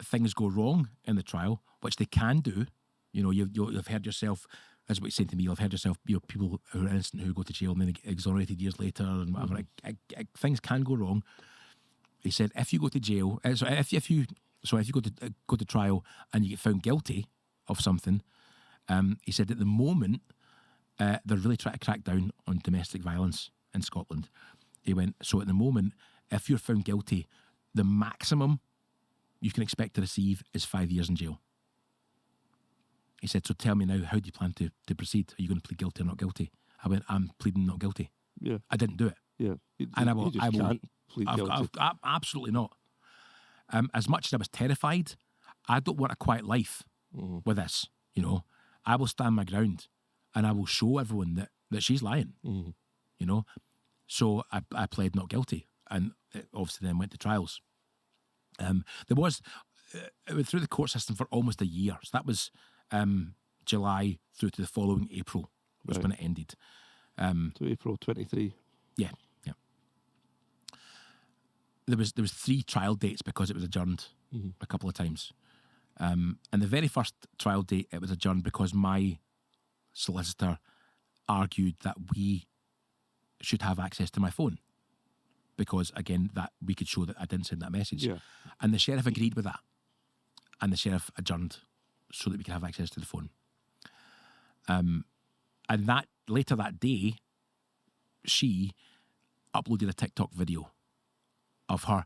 S3: things go wrong in the trial, which they can do, you've heard yourself, that's what you're saying to me, you've heard yourself, people who are innocent who go to jail and then get exonerated years later and whatever. Things can go wrong. He said if you go to jail, if you go to trial and you get found guilty of something, he said at the moment they're really trying to crack down on domestic violence in Scotland. He went, so at the moment, if you're found guilty, the maximum you can expect to receive is 5 years in jail. He said, so tell me now, how do you plan to proceed? Are you going to plead guilty or not guilty? I went, I'm pleading not guilty.
S2: Yeah.
S3: I didn't do it.
S2: Yeah.
S3: And I will
S2: can't plead guilty.
S3: Absolutely not. As much as I was terrified, I don't want a quiet life with this. I will stand my ground and I will show everyone that she's lying. So I pled not guilty, and it obviously then went to trials. It went through the court system for almost a year. So that was July through to the following April was when it ended.
S2: To April 23.
S3: Yeah. There was 3 trial dates because it was adjourned a couple of times. And the very first trial date, it was adjourned because my solicitor argued that we should have access to my phone because, again, that we could show that I didn't send that message.
S2: Yeah.
S3: And the sheriff agreed with that. And the sheriff adjourned so that we could have access to the phone. And that later that day, she uploaded a TikTok video of her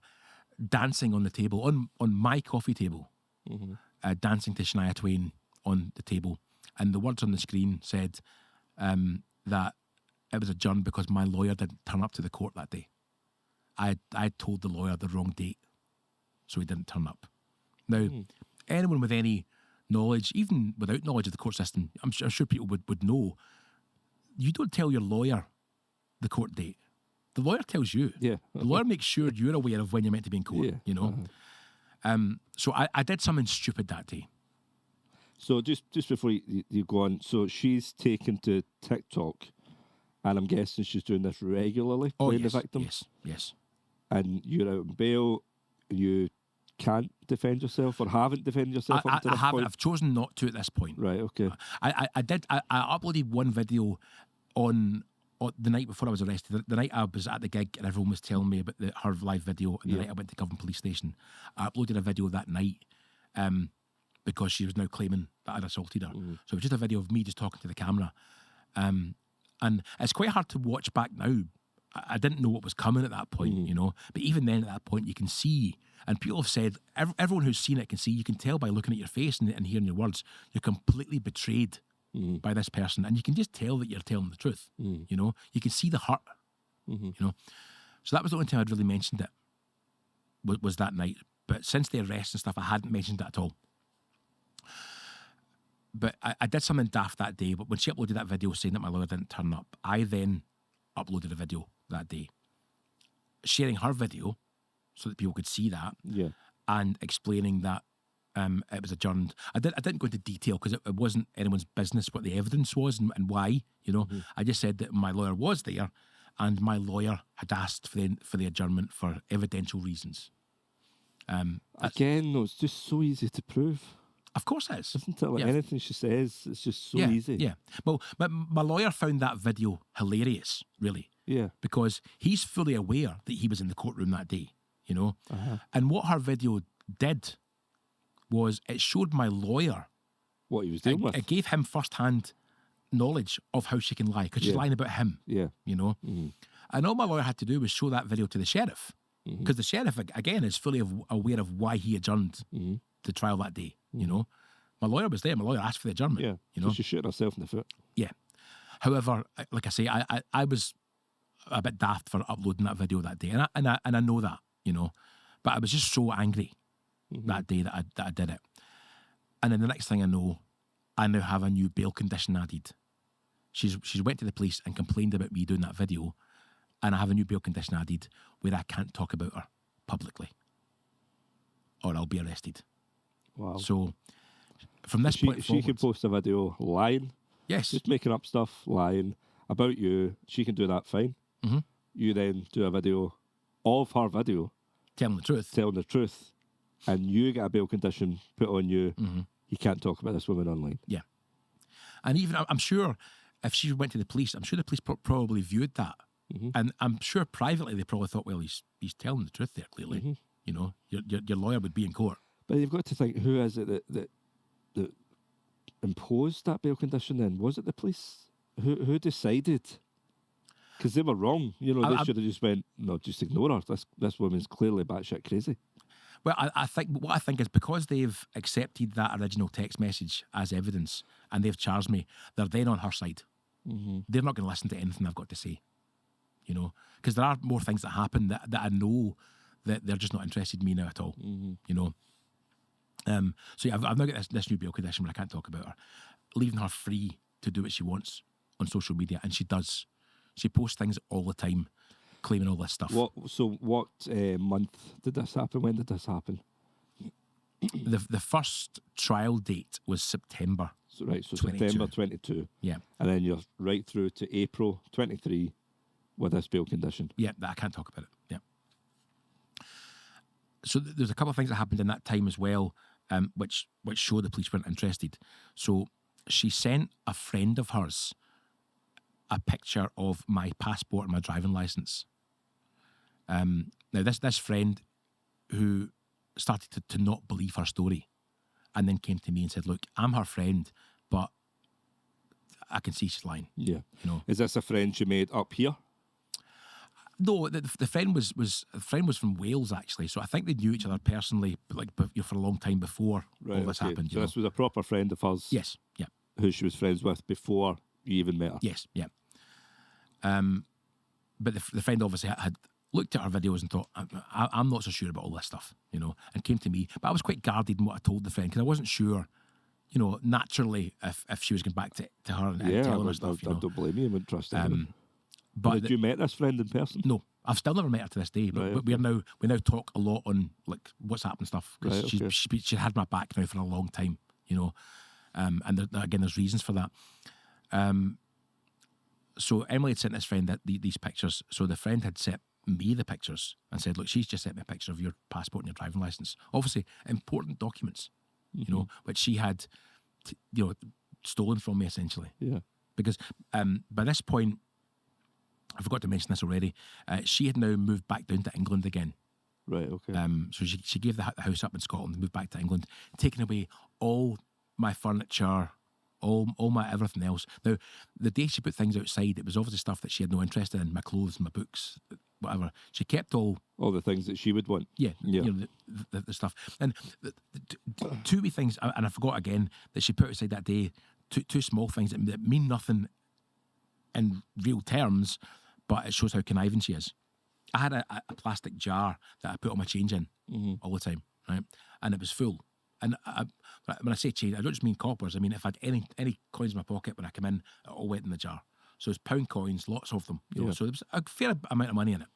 S3: dancing on the table, on my coffee table, dancing to Shania Twain on the table. And the words on the screen said that it was adjourned because my lawyer didn't turn up to the court that day. I told the lawyer the wrong date, so he didn't turn up. Now, anyone with any knowledge, even without knowledge of the court system, I'm sure people would know you don't tell your lawyer the court date. The lawyer tells you.
S2: Yeah.
S3: The lawyer makes sure you're aware of when you're meant to be in court,
S2: Yeah.
S3: you know. So I did something stupid that day.
S2: So just before you go on, so she's taken to TikTok, and I'm guessing she's doing this regularly, playing the victim.
S3: Yes.
S2: And you're out on bail, you can't defend yourself or haven't defended yourself up to this point?
S3: I've chosen not to at this point.
S2: Right, okay.
S3: I uploaded one video on the night before I was arrested. The night I was at the gig and everyone was telling me about her live video, and the night I went to Govan Police Station, I uploaded a video that night because she was now claiming that I'd assaulted her. So it was just a video of me just talking to the camera. And it's quite hard to watch back now. I didn't know what was coming at that point, you know. But even then, at that point, you can see, and people have said, everyone who's seen it can see, you can tell by looking at your face and hearing your words, you're completely betrayed by this person. And you can just tell that you're telling the truth, you know. You can see the hurt, you know. So that was the only time I'd really mentioned it, was that night. But since the arrest and stuff, I hadn't mentioned it at all. But I did something daft that day. But when she uploaded that video saying that my lawyer didn't turn up, I then uploaded a video that day, sharing her video so that people could see that, and explaining that it was adjourned. I didn't go into detail because it wasn't anyone's business what the evidence was and why, you know. I just said that my lawyer was there, and my lawyer had asked for the adjournment for evidential reasons.
S2: Again, though, it's just so easy to prove.
S3: Of course it is.
S2: Isn't it? Like anything she says, it's just so easy.
S3: Yeah. Well, my lawyer found that video hilarious, really.
S2: Yeah.
S3: Because he's fully aware that he was in the courtroom that day, you know. And what her video did was it showed my lawyer
S2: what he was dealing with.
S3: It gave him first-hand knowledge of how she can lie, because she's lying about him, you know. And all my lawyer had to do was show that video to the sheriff, because the sheriff, again, is fully aware of why he adjourned the trial that day, you know. My lawyer was there. My lawyer asked for the adjournment.
S2: Yeah,
S3: you know.
S2: So she's shooting herself in the foot.
S3: Yeah. However, like I say, I was a bit daft for uploading that video that day, and I know that, you know. But I was just so angry that day that I did it. And then the next thing I know, I now have a new bail condition added. She's went to the police and complained about me doing that video, and I have a new bail condition added where I can't talk about her publicly, or I'll be arrested. Wow. So from this point forward,
S2: she can post a video lying.
S3: Yes.
S2: Just making up stuff, lying about you. She can do that fine. You then do a video of her video.
S3: Telling the truth.
S2: And you get a bail condition put on you. You can't talk about this woman online.
S3: Yeah. And even, I'm sure, if she went to the police, I'm sure the police probably viewed that. And I'm sure privately they probably thought, well, he's telling the truth there, clearly. You know, your lawyer would be in court.
S2: But you've got to think, who is it that imposed that bail condition then? Was it the police? Who decided? Because they were wrong. You know, they should have just went, no, just ignore her. This woman's clearly batshit crazy.
S3: Well, I think is because they've accepted that original text message as evidence and they've charged me, they're then on her side. They're not going to listen to anything I've got to say, you know, because there are more things that happen that I know that they're just not interested in me now at all, you know. So yeah, I've now got this new bail condition where I can't talk about her, leaving her free to do what she wants on social media, and she does. She posts things all the time, claiming all this stuff.
S2: What month did this happen? When did this happen?
S3: The first trial date was September.
S2: So 22. September 22.
S3: Yeah.
S2: And then you're right through to April 23 with this bail condition.
S3: Yeah, I can't talk about it. Yeah. So there's a couple of things that happened in that time as well, which show the police weren't interested. So she sent a friend of hers a picture of my passport and my driving licence. Now, this friend who started to not believe her story and then came to me and said, look, I'm her friend, but I can see she's lying.
S2: Yeah.
S3: You know?
S2: Is this a friend you made up here?
S3: No, the friend was from Wales, actually. So I think they knew each other personally, like for a long time before all this happened.
S2: So this was a proper friend of hers?
S3: Yes, yeah.
S2: Who she was friends with before you even met her?
S3: Yes, yeah. But the friend obviously had looked at her videos and thought, I'm not so sure about all this stuff, you know, and came to me. But I was quite guarded in what I told the friend because I wasn't sure you know, naturally, if she was going back to her and
S2: Yeah,
S3: telling
S2: I,
S3: her stuff, you
S2: I
S3: know.
S2: don't blame you. I wouldn't trust anyone.
S3: But
S2: Had you met this friend in person?
S3: no, I've still never met her to this day. But,
S2: Right,
S3: but we now talk a lot on like WhatsApp and stuff because
S2: Right, okay.
S3: she had my back now for a long time, you know. And again, there's reasons for that. So Emily had sent this friend these pictures. So the friend had sent me the pictures and said, "Look, she's just sent me a picture of your passport and your driving license. Obviously, important documents, you know, which she had, you know, stolen from me essentially.
S2: Yeah.
S3: Because by this point, I forgot to mention this already. She had now moved back down to England again.
S2: Right, okay.
S3: So she gave the house up in Scotland, moved back to England, taking away all my furniture, all my everything else. Now, the day she put things outside, it was obviously stuff that she had no interest in, my clothes, my books, whatever. She kept all
S2: the things that she would want.
S3: Yeah,
S2: Yeah.
S3: you know, the stuff. And the two wee things, and I forgot again, that she put outside that day, two small things that mean nothing in real terms, but it shows how conniving she is. I had a plastic jar that I put all my change in all the time, right? And it was full. And when I say change, I don't just mean coppers. I mean, if I had any coins in my pocket when I come in, it all went in the jar. So it's pound coins, lots of them. You know, so there was a fair amount of money in it.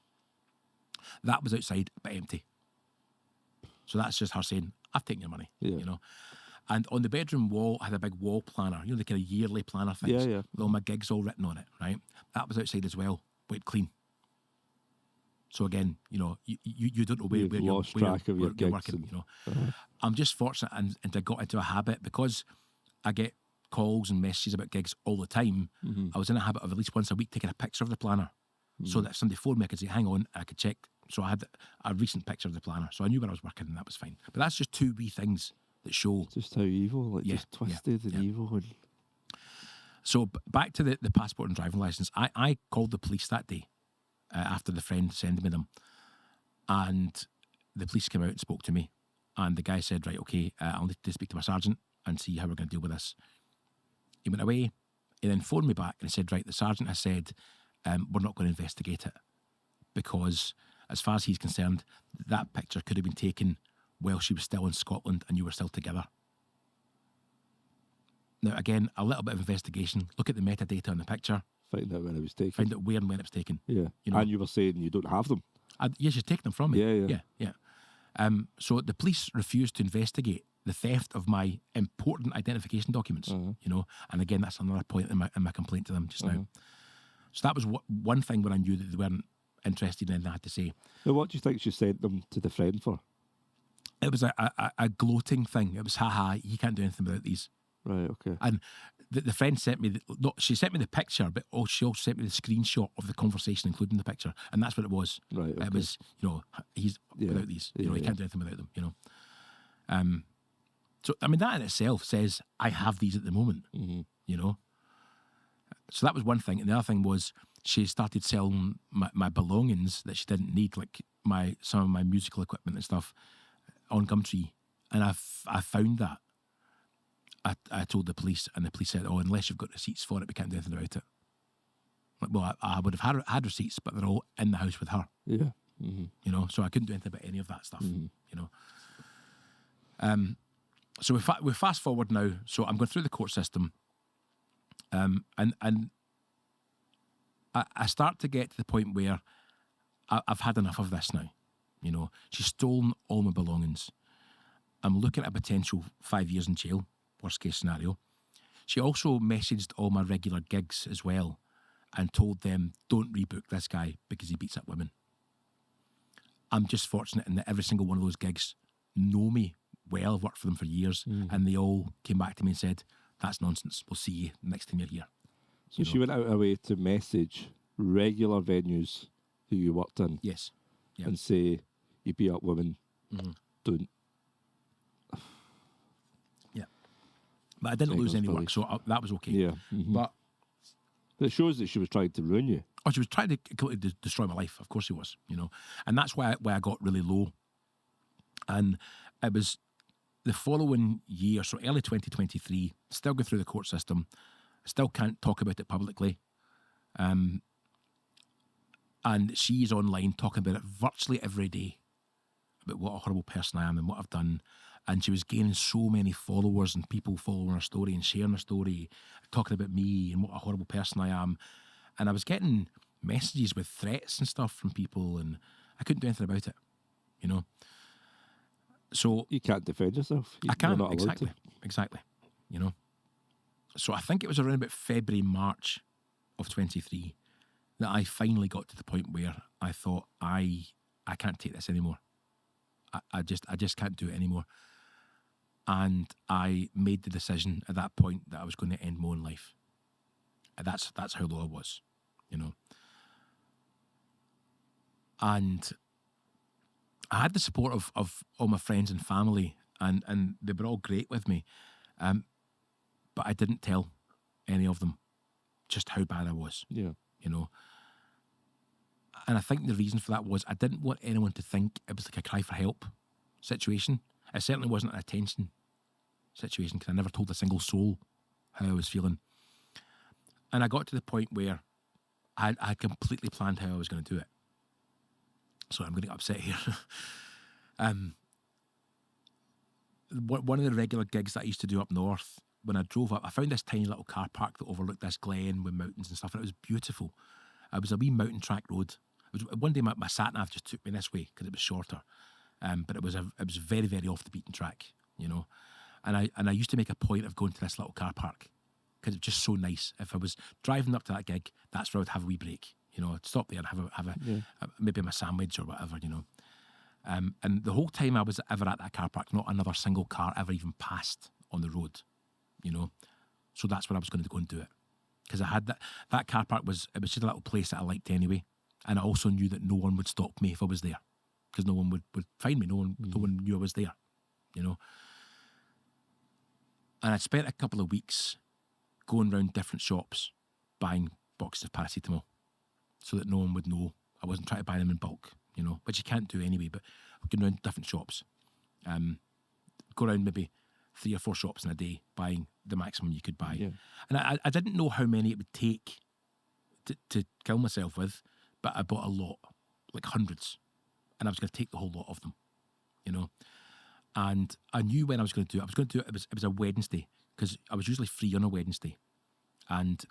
S3: That was outside, but empty. So that's just her saying, "I've taken your money."
S2: Yeah.
S3: You know. And on the bedroom wall, I had a big wall planner. You know, the kind of yearly planner things.
S2: Yeah.
S3: With all my gigs all written on it, right? That was outside as well, wiped clean. So again, you know, you don't know where
S2: You've
S3: you're,
S2: lost
S3: where
S2: track of your
S3: you're
S2: gigs
S3: working.
S2: and-
S3: You know, I'm just fortunate and I got into a habit because I get calls and messages about gigs all the time. I was in a habit of at least once a week taking a picture of the planner, so that if somebody phoned me, I could say, "Hang on," I could check. So I had a recent picture of the planner, so I knew where I was working, and that was fine. But that's just two wee things that show.
S2: Just how evil, like
S3: Yeah,
S2: just twisted and evil. And
S3: So back to the passport and driving license. I called the police that day after the friend sent me them, and the police came out and spoke to me, and the guy said, "Right, okay, I'll need to speak to my sergeant and see how we're going to deal with this." He went away, he then phoned me back and said, "Right, the sergeant has said we're not going to investigate it because as far as he's concerned, that picture could have been taken while she was still in Scotland and you were still together." Now, again, a little bit of investigation. Look at the metadata on the picture.
S2: find out when it was taken.
S3: Find out where and when it was taken.
S2: Yeah.
S3: You know.
S2: And you were saying you don't have them.
S3: Yes, you've taken them from me.
S2: Yeah.
S3: So the police refused to investigate the theft of my important identification documents. You know, and again, that's another point in my complaint to them just now. So that was one thing when I knew that they weren't interested in anything I had to say.
S2: Now, what do you think she sent them to the friend for?
S3: It was a gloating thing. It was, "Ha, you can't do anything without these."
S2: Right, okay.
S3: And the friend sent me, she sent me the picture, but she also sent me the screenshot of the conversation, including the picture. And that's what it was.
S2: Right, okay.
S3: It was, you know, he's without these. You know, he can't do anything without them, you know. So, I mean, that in itself says, I have these at the moment, you know. So that was one thing. And the other thing was she started selling my belongings that she didn't need, like some of my musical equipment and stuff on Gumtree. And I found that. I told the police, and the police said, "Oh, unless you've got receipts for it, we can't do anything about it." Like, well, I would have had receipts, but they're all in the house with her.
S2: Yeah.
S3: You know, so I couldn't do anything about any of that stuff. You know. So we fast forward now. So I'm going through the court system, and I start to get to the point where I've had enough of this now. You know, she's stolen all my belongings. I'm looking at a potential 5 years in jail. Worst case scenario. She also messaged all my regular gigs as well and told them, "Don't rebook this guy because he beats up women." I'm just fortunate in that every single one of those gigs know me well. I've worked for them for years, and they all came back to me and said, "That's nonsense. We'll see you next time you're here."
S2: So she went out of her way to message regular venues who you worked in.
S3: Yes. Yeah.
S2: And say, "You beat up women, don't."
S3: But I didn't lose
S2: Cycles
S3: any
S2: for
S3: work, so that was okay.
S2: Yeah.
S3: But
S2: It shows that she was trying to ruin you.
S3: she was trying to completely destroy my life. Of course she was, you know. And that's why I got really low. And it was the following year, so early 2023, still going through the court system, still can't talk about it publicly. And she's online talking about it virtually every day, about what a horrible person I am and what I've done. and she was gaining so many followers and people following her story and sharing her story, talking about me and what a horrible person I am. And I was getting messages with threats and stuff from people, and I couldn't do anything about it, you know. So
S2: You can't defend yourself.
S3: I can't,
S2: You're not allowed
S3: exactly, you know. So I think it was around about February, March of 23 that I finally got to the point where I thought, I can't take this anymore. I just can't do it anymore. And I made the decision at that point that I was going to end my own life. And that's how low I was, you know. And I had the support of all my friends and family, and they were all great with me. But I didn't tell any of them just how bad I was.
S2: Yeah.
S3: You know. And I think the reason for that was I didn't want anyone to think it was like a cry for help situation. It certainly wasn't an attention situation, because I never told a single soul how I was feeling. And I got to the point where I had completely planned how I was going to do it. So I'm going to get upset here. One of the regular gigs that I used to do up north, when I drove up, I found this tiny little car park that overlooked this glen with mountains and stuff, and it was beautiful. It was a wee mountain track road. One day my sat-nav just took me this way because it was shorter, but it was very, very off the beaten track, you know. And I used to make a point of going to this little car park because it was just so nice. If I was driving up to that gig, that's where I would have a wee break, you know. I'd stop there and have a maybe my sandwich or whatever, you know. And the whole time I was ever at that car park, not another single car ever even passed on the road, you know. So that's where I was going to go and do it, because I had that car park was just a little place that I liked anyway, and I also knew that no one would stop me if I was there, because no one would find me. No one knew I was there, you know. And I spent a couple of weeks going around different shops buying boxes of paracetamol so that no one would know I wasn't trying to buy them in bulk, you know, which you can't do anyway, but going around different shops. Go around maybe 3 or 4 shops in a day buying the maximum you could buy. Yeah. And I didn't know how many it would take to kill myself with, but I bought a lot, like hundreds, and I was going to take the whole lot of them, you know. And I knew when I was going to do it. I was going to do it. It was a Wednesday, because I was usually free on a Wednesday. And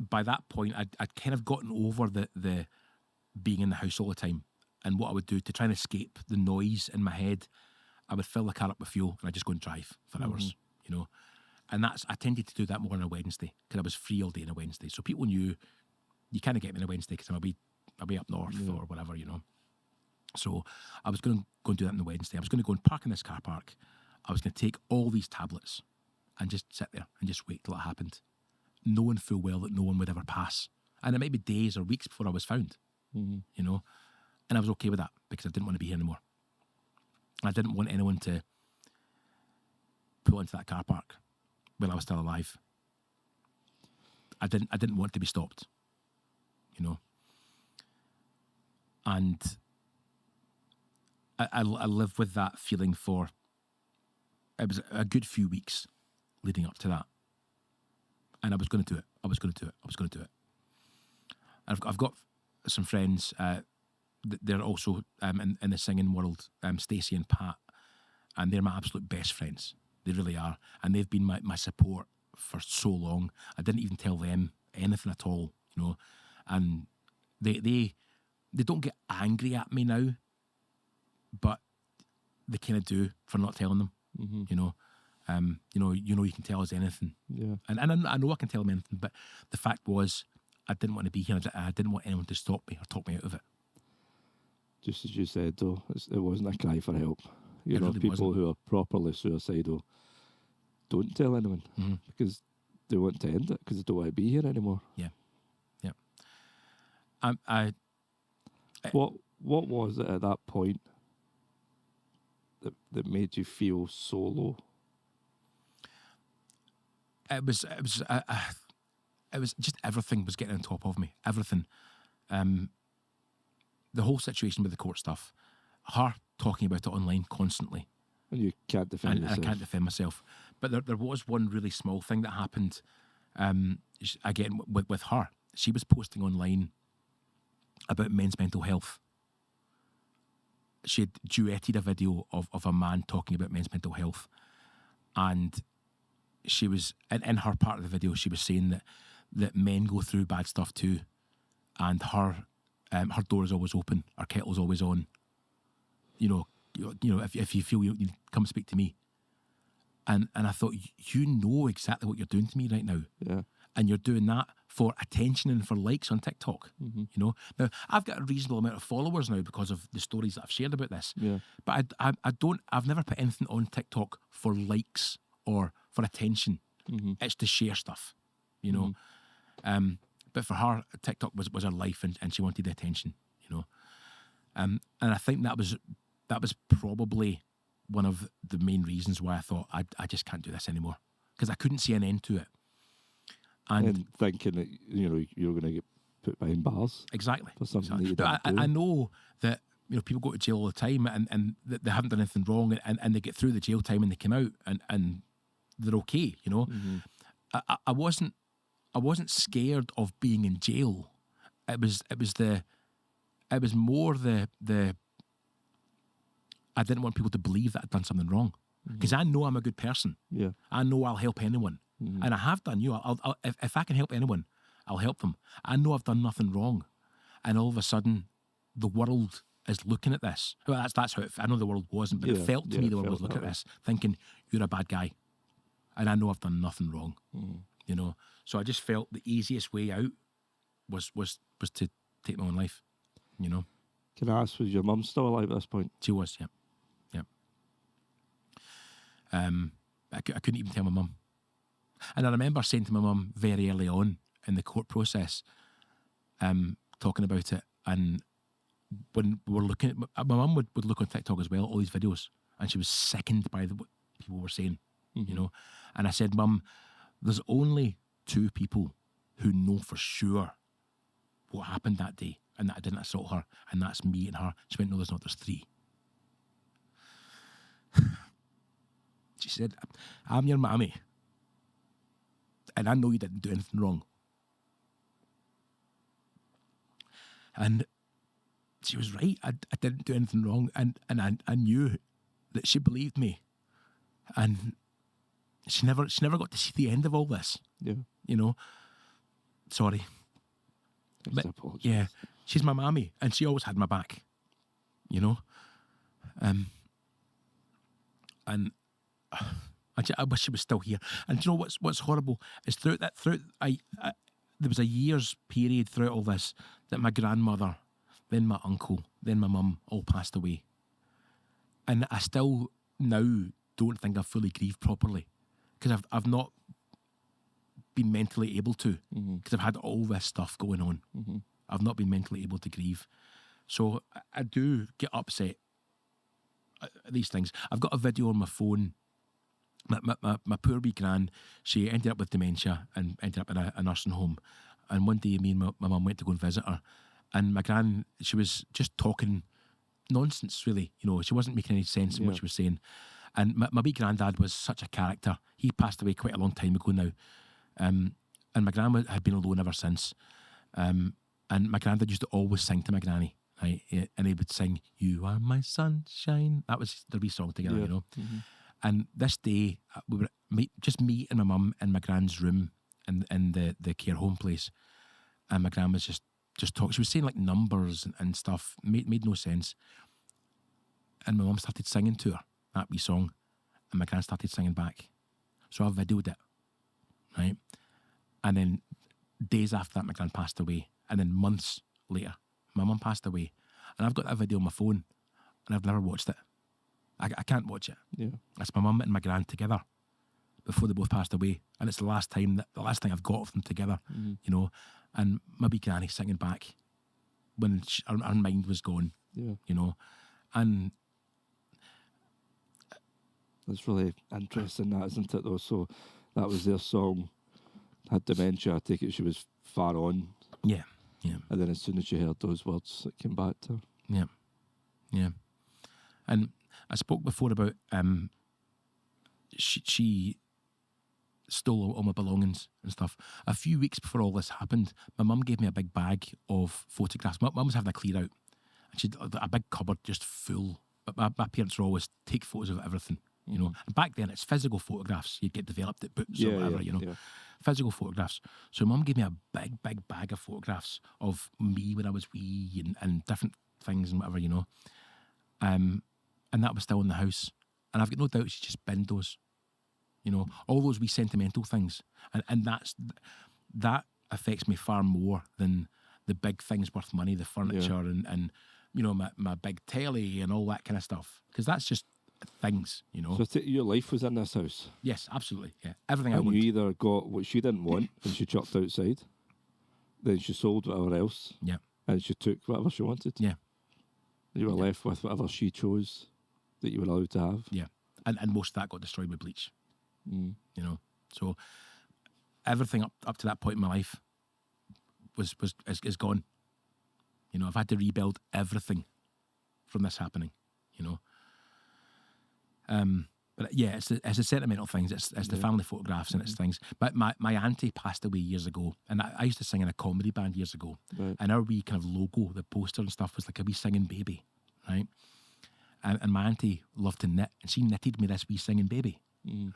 S3: by that point, I'd kind of gotten over the being in the house all the time. And what I would do to try and escape the noise in my head, I would fill the car up with fuel and I'd just go and drive for hours, you know. And I tended to do that more on a Wednesday, because I was free all day on a Wednesday. So people knew you kind of get me on a Wednesday because I'm a wee up north or whatever, you know. So I was going to go and do that on the Wednesday. I was going to go and park in this car park. I was going to take all these tablets and just sit there and just wait till it happened, knowing full well that no one would ever pass. And it might be days or weeks before I was found, you know. And I was okay with that, because I didn't want to be here anymore. I didn't want anyone to pull into that car park while I was still alive. I didn't want to be stopped, you know. And I lived with that feeling for, it was a good few weeks leading up to that. And I was going to do it. I was going to do it. I've got some friends, they're also in the singing world, Stacey and Pat, and they're my absolute best friends. They really are. And they've been my support for so long. I didn't even tell them anything at all, you know. And they don't get angry at me now, but they kind of do for not telling them, you know. You can tell us anything. Yeah. And I know I can tell them anything, but the fact was, I didn't want to be here. I didn't want anyone to stop me or talk me out of it.
S2: Just as you said, though, it wasn't a cry for help. You know,
S3: really
S2: people
S3: wasn't. Who
S2: are properly suicidal don't tell anyone because they want to end it, because they don't want to be here anymore.
S3: Yeah.
S2: What was it at that point that made you feel so low?
S3: It was just everything was getting on top of me. Everything. The whole situation with the court stuff, her talking about it online constantly.
S2: And you can't defend yourself.
S3: I can't defend myself. But there was one really small thing that happened, again, with her. She was posting online about men's mental health. she had duetted a video of a man talking about men's mental health, and she was in her part of the video. She was saying that men go through bad stuff too, and her door is always open, her kettle's always on. You know, if you feel you come speak to me. And I thought, you know exactly what you're doing to me right now.
S2: Yeah.
S3: And you're doing that for attention and for likes on TikTok.
S2: Mm-hmm.
S3: You know, now I've got a reasonable amount of followers now because of the stories that I've shared about this.
S2: Yeah.
S3: But I've never put anything on TikTok for likes or for attention.
S2: Mm-hmm.
S3: It's to share stuff, you know. But for her, TikTok was her life, and she wanted the attention, you know. And I think that was probably one of the main reasons why I thought I just can't do this anymore, because I couldn't see an end to it. And
S2: thinking that you're going to get put behind bars.
S3: Exactly.
S2: For something that you
S3: But
S2: didn't do.
S3: I know that people go to jail all the time, and they haven't done anything wrong, and they get through the jail time and they come out and they're okay. You know, I wasn't scared of being in jail. It was more the I didn't want people to believe that I'd done something wrong, because I know I'm a good person.
S2: Yeah.
S3: I know I'll help anyone, and I have done. I'll if I can help anyone, I'll help them. I know I've done nothing wrong, and all of a sudden, the world is looking at this. Well, that's how I know the world wasn't, but it felt to me the world was looking at this, thinking you're a bad guy, and I know I've done nothing wrong. You know, so I just felt the easiest way out was to take my own life. You know.
S2: Can I ask, was your mum still alive at this point?
S3: She was, yeah. I couldn't even tell my mum. And I remember saying to my mum very early on in the court process, talking about it, and when we were looking at, my mum would look on TikTok as well, all these videos, and she was sickened by what people were saying, you know. And I said, Mum, there's only 2 people who know for sure what happened that day and that I didn't assault her, and that's me and her. She went, no, there's not, there's 3. She said, I'm your mammy, and I know you didn't do anything wrong. And she was right. I didn't do anything wrong, and I knew that she believed me, and she never got to see the end of all this.
S2: Yeah.
S3: You know. Sorry. But, yeah, she's my mammy, and she always had my back. You know. And I wish she was still here. And do you know what's horrible is there was a year's period throughout all this that my grandmother, then my uncle, then my mum all passed away, and I still now don't think I've fully grieved properly, because I've not been mentally able to, because I've had all this stuff going on. I've not been mentally able to grieve, so I do get upset at these things. I've got a video on my phone. My poor wee gran, she ended up with dementia and ended up in a nursing home. And one day, me and my mum went to go and visit her. And my gran, she was just talking nonsense, really. You know, she wasn't making any sense in what she was saying. And my wee granddad was such a character. He passed away quite a long time ago now. And my gran had been alone ever since. And my granddad used to always sing to my granny. Right? And he would sing, "You are my sunshine." That was their wee song together, you know. And this day, we were just me and my mum in my gran's room in the care home place. And my gran was just talking. She was saying like numbers and stuff. Made no sense. And my mum started singing to her that wee song. And my gran started singing back. So I videoed it. Right? And then days after that, my gran passed away. And then months later, my mum passed away. And I've got that video on my phone. And I've never watched it. I can't watch it. Yeah, it's my mum and my gran together before they both passed away, and it's the last thing I've got of them together. You know, and my wee granny singing back when her mind was gone. Yeah, you know, and
S2: it's really interesting, that, isn't it? Though, so that was their song. Had dementia. I take it she was far on.
S3: Yeah, yeah.
S2: And then as soon as she heard those words, it came back to her.
S3: Yeah, yeah, and I spoke before about she stole all my belongings and stuff. A few weeks before all this happened, my mum gave me a big bag of photographs. Mum was having a clear out, And she'd a big cupboard just full. But my parents were always take photos of everything, you know. And back then, it's physical photographs. You'd get developed at books or whatever, you know. Yeah. Physical photographs. So Mum gave me a big bag of photographs of me when I was wee and different things and whatever, you know. And that was still in the house. And I've got no doubt she just binned those, you know, all those wee sentimental things. And that affects me far more than the big things worth money, the furniture and you know, my big telly and all that kind of stuff. Because that's just things, you know.
S2: So your life was in this house?
S3: Yes, absolutely. Yeah, everything
S2: and
S3: I want.
S2: You either got what she didn't want and she chucked outside, then she sold whatever else, and she took whatever she wanted.
S3: Yeah.
S2: You were left with whatever she chose that you were allowed to have. Yeah.
S3: And most of that got destroyed with bleach. You know. So everything up to that point in my life is gone. You know, I've had to rebuild everything from this happening, you know. But yeah, it's the sentimental things. It's the family photographs and it's things. But my auntie passed away years ago, and I used to sing in a comedy band years ago. Right. And our wee kind of logo, the poster and stuff, was like a wee singing baby, right? And my auntie loved to knit, and she knitted me this wee singing baby,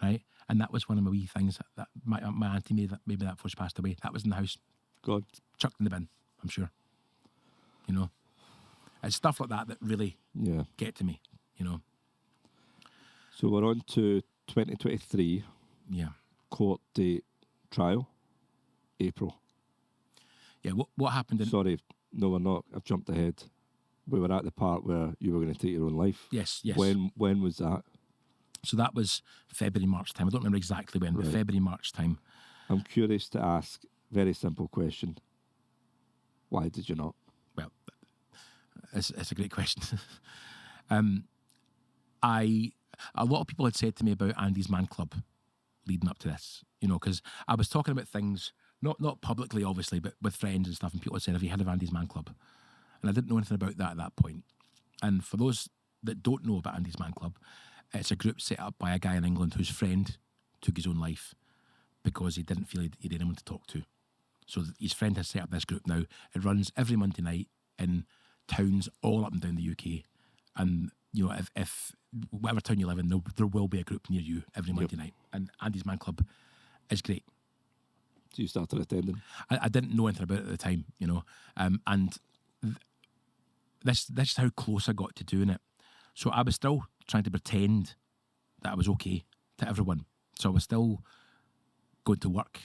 S3: right? And that was one of my wee things that my auntie made that before she passed away. That was in the house.
S2: God.
S3: Chucked in the bin, I'm sure. You know, it's stuff like that really get to me, you know.
S2: So we're on to 2023.
S3: Yeah.
S2: Court date trial, April.
S3: Yeah, what happened?
S2: Sorry, no, we're not. I've jumped ahead. We were at the part where you were going to take your own life.
S3: Yes.
S2: When was that?
S3: So that was February, March time. I don't remember exactly when, but February, March time. I'm
S2: curious to ask, very simple question. Why did you not?
S3: Well, it's a great question. A lot of people had said to me about Andy's Man Club leading up to this, you know, because I was talking about things, not publicly, obviously, but with friends and stuff, and people had said, have you heard of Andy's Man Club? And I didn't know anything about that at that point. And for those that don't know about Andy's Man Club, it's a group set up by a guy in England whose friend took his own life because he didn't feel he had anyone to talk to. So his friend has set up this group now. It runs every Monday night in towns all up and down the UK. And, you know, if whatever town you live in, there will be a group near you every Monday night. And Andy's Man Club is great.
S2: So you started attending?
S3: I didn't know anything about it at the time, you know. And this is how close I got to doing it. So I was still trying to pretend that I was okay to everyone. So I was still going to work,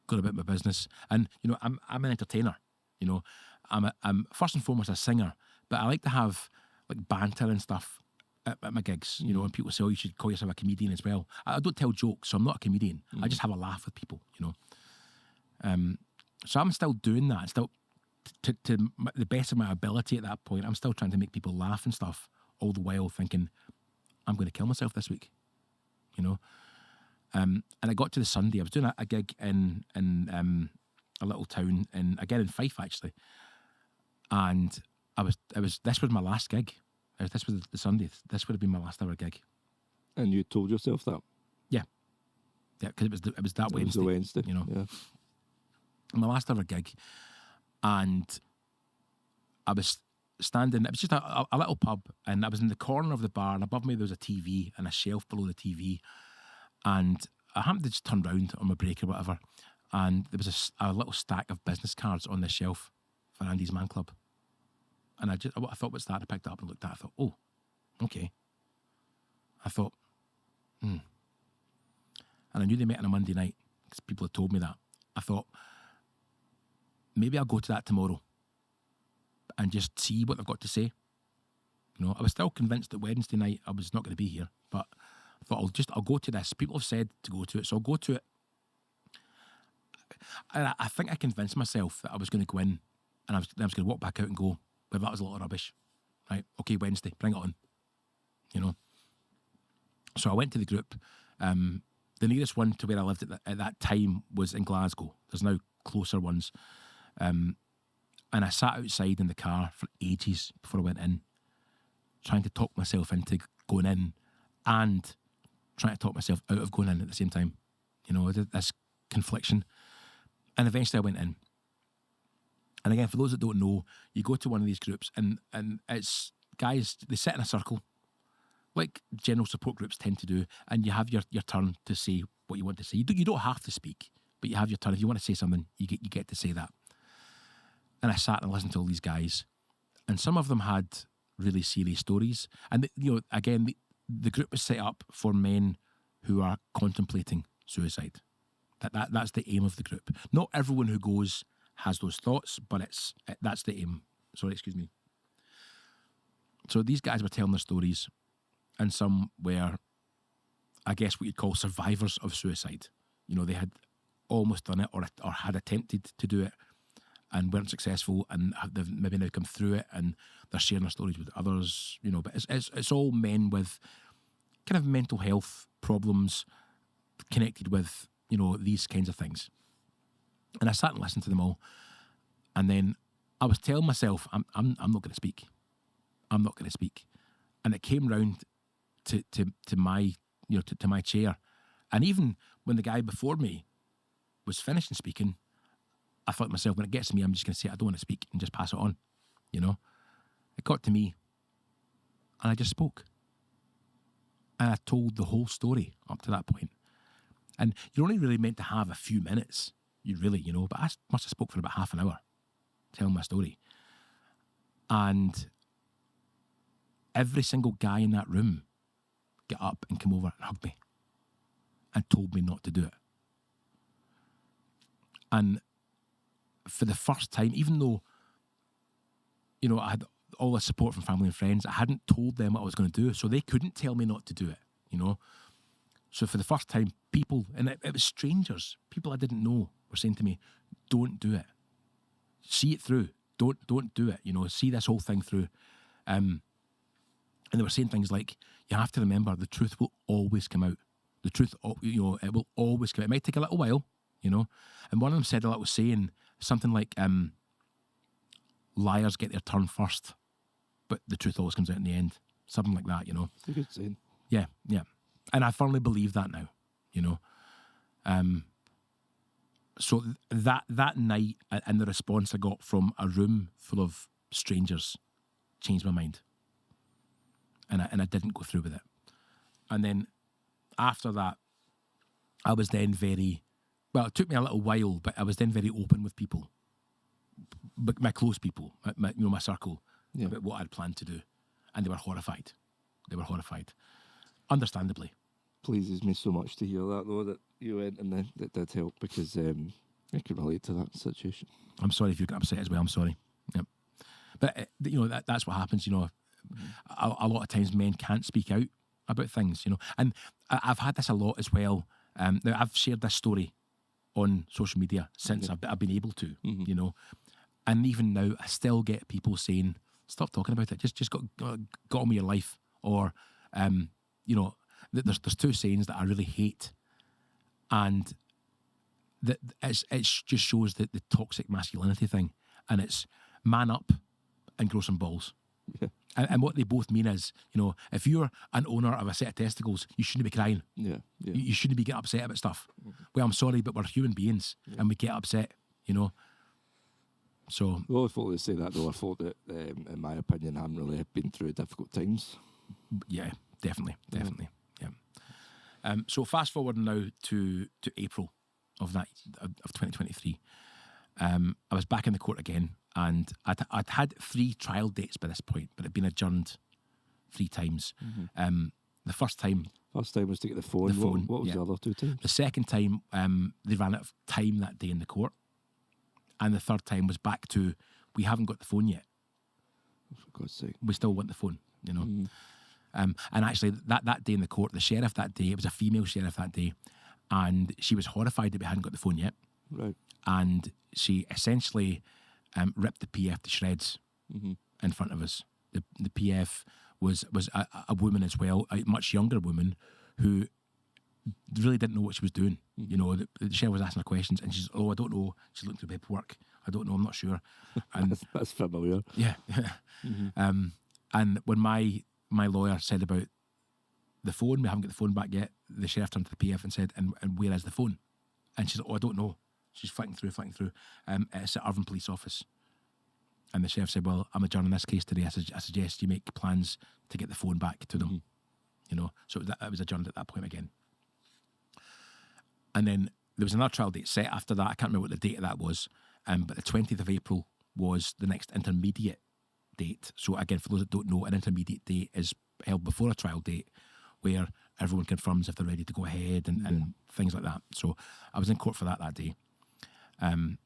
S3: going about my business. And, you know, I'm an entertainer, you know. I'm first and foremost a singer, but I like to have like banter and stuff at my gigs, you know, and people say, oh, you should call yourself a comedian as well. I don't tell jokes, so I'm not a comedian. I just have a laugh with people, you know. So I'm still doing that, still to the best of my ability at that point. I'm still trying to make people laugh and stuff, all the while thinking, I'm going to kill myself this week, you know. And I got to the Sunday. I was doing a gig in a little town again in Fife actually, and this was my last gig. This was the Sunday. This would have been my last ever gig.
S2: And you told yourself that? Yeah,
S3: because it was that Wednesday. It was the Wednesday, you know. Yeah. My last ever gig, and I was standing. It was just a little pub, and I was in the corner of the bar, and above me there was a TV and a shelf below the TV. And I happened to just turn round on my break or whatever, and there was a little stack of business cards on this shelf for Andy's Man Club. And I thought, what's that? I picked it up and looked at it. I thought, oh, okay. I thought, And I knew they met on a Monday night because people had told me that. I thought, maybe I'll go to that tomorrow and just see what they've got to say. You know, I was still convinced that Wednesday night I was not going to be here, but I thought I'll go to this. People have said to go to it, so I'll go to it. And I think I convinced myself that I was going to go in and I was going to walk back out and go, well, that was a lot of rubbish. Right, okay, Wednesday, bring it on. You know. So I went to the group. The nearest one to where I lived at that time was in Glasgow. There's now closer ones. And I sat outside in the car for ages before I went in, trying to talk myself into going in and trying to talk myself out of going in at the same time. You know, this confliction. And eventually I went in. And again, for those that don't know, you go to one of these groups and it's guys, they sit in a circle, like general support groups tend to do, and you have your turn to say what you want to say. You don't have to speak, but you have your turn. If you want to say something, you get to say that. And I sat and listened to all these guys, and some of them had really serious stories. And again, the group was set up for men who are contemplating suicide. That's the aim of the group. Not everyone who goes has those thoughts, but that's the aim. Sorry, excuse me. So these guys were telling their stories, and some were, I guess, what you'd call survivors of suicide. They had almost done it or had attempted to do it and weren't successful, and they've maybe now come through it, and they're sharing their stories with others. But it's all men with kind of mental health problems connected with these kinds of things. And I sat and listened to them all, and then I was telling myself, I'm not going to speak. I'm not going to speak. And it came round to my to my chair, and even when the guy before me was finishing speaking, I thought to myself, when it gets to me, I'm just going to say I don't want to speak and just pass it on. It got to me, and I just spoke, and I told the whole story up to that point. And you're only really meant to have a few minutes. You really, but I must have spoke for about half an hour telling my story. And every single guy in that room got up and came over and hugged me and told me not to do it. And for the first time, even though, I had all the support from family and friends, I hadn't told them what I was going to do, so they couldn't tell me not to do it, So for the first time, people, and it was strangers, people I didn't know, were saying to me, don't do it. See it through. Don't do it. See this whole thing through. And they were saying things like, you have to remember the truth will always come out. The truth, it will always come out. It might take a little while, And one of them said, I was saying something like, liars get their turn first, but the truth always comes out in the end. Something like that,
S2: It's a good saying.
S3: Yeah. And I firmly believe that now, So that night and the response I got from a room full of strangers changed my mind. And I didn't go through with it. And then after that, I was then it took me a little while, but I was then very open with people, my close people, my circle, about what I'd planned to do. And they were horrified. Understandably.
S2: Pleases me so much to hear that, though, that you went and that did help, because I can relate to that situation.
S3: I'm sorry if you got upset as well. I'm sorry. Yep. But that's what happens. A lot of times men can't speak out about things. And I've had this a lot as well. Now I've shared this story on social media since I've been able to. And even now I still get people saying, "Stop talking about it. Just got on with your life." Or there's two sayings that I really hate, and that it just shows the toxic masculinity thing, and it's man up and grow some balls.
S2: Yeah.
S3: And what they both mean is, if you're an owner of a set of testicles, you shouldn't be crying.
S2: Yeah.
S3: You shouldn't be getting upset about stuff. Well, I'm sorry, but we're human beings, and we get upset. So
S2: the only folk that say that, though, are folk that, in my opinion, haven't really been through difficult times.
S3: Yeah, definitely. Yeah. So fast forward now to April of 2023. I was back in the court again, and I'd had 3 trial dates by this point, but it had been adjourned 3 times. The first time
S2: was to get the phone. What was the other 2 times?
S3: The second time, they ran out of time that day in the court, and the third time was back to, we haven't got the phone yet.
S2: For God's sake.
S3: We still want the phone, And actually, that day in the court, the sheriff that day, it was a female sheriff that day, and she was horrified that we hadn't got the phone yet.
S2: Right.
S3: And she essentially ripped the PF to shreds in front of us. The PF was a woman as well, a much younger woman who really didn't know what she was doing. The sheriff was asking her questions, and she's, I don't know. She's looking through paperwork. I don't know. I'm not sure. And
S2: that's familiar.
S3: Yeah. And when my lawyer said about the phone, we haven't got the phone back yet, the sheriff turned to the PF and said, and where is the phone? And she said, I don't know. She's flicking through. It's at Irvine Police Office. And the sheriff said, well, I'm adjourning this case today. I suggest you make plans to get the phone back to them. You know, so it was adjourned at that point again. And then there was another trial date set after that. I can't remember what the date of that was. But the 20th of April was the next intermediate date. So again, for those that don't know, an intermediate date is held before a trial date where everyone confirms if they're ready to go ahead and things like that. So I was in court for that day. And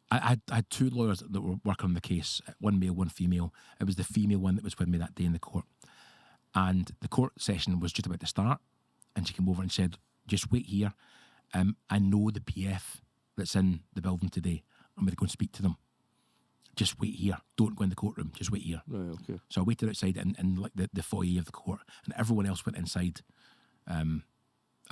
S3: I had two lawyers that were working on the case, one male, one female. It was the female one that was with me that day in the court. And the court session was just about to start. And she came over and said, just wait here. I know the PF that's in the building today. I'm going to go and speak to them. Just wait here. Don't go in the courtroom. Just wait here. Right, okay. So I waited outside in like the foyer of the court, and everyone else went inside. I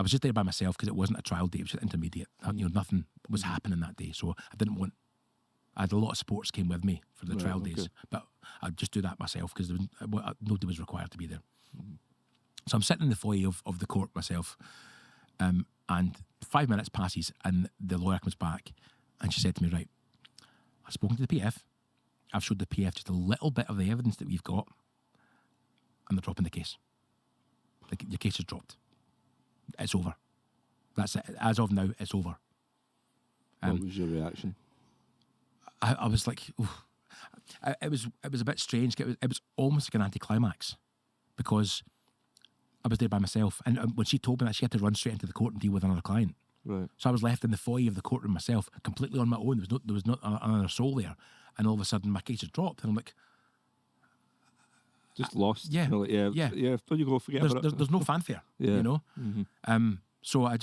S3: was just there by myself because it wasn't a trial day. It was just intermediate. You know, nothing was happening that day. So I had a lot of supports came with me for the trial days, but I'd just do that myself because nobody was required to be there. So I'm sitting in the foyer of the court myself, and 5 minutes passes, and the lawyer comes back, and she said to me, right, I've spoken to the PF. I've showed the PF just a little bit of the evidence that we've got, and they're dropping the case. Your case is dropped. It's over. That's it. As of now, it's over.
S2: What was your reaction?
S3: I was like, oof. It was a bit strange. It was almost like an anticlimax because I was there by myself, and when she told me that, she had to run straight into the court and deal with another client. Right. So I was left in the foyer of the courtroom myself, completely on my own. There was not another soul there, and all of a sudden my case is dropped, and I'm like,
S2: just lost.
S3: Yeah,
S2: you know, like, yeah. There you go. Forget about it.
S3: There's no fanfare. Yeah. You know. So I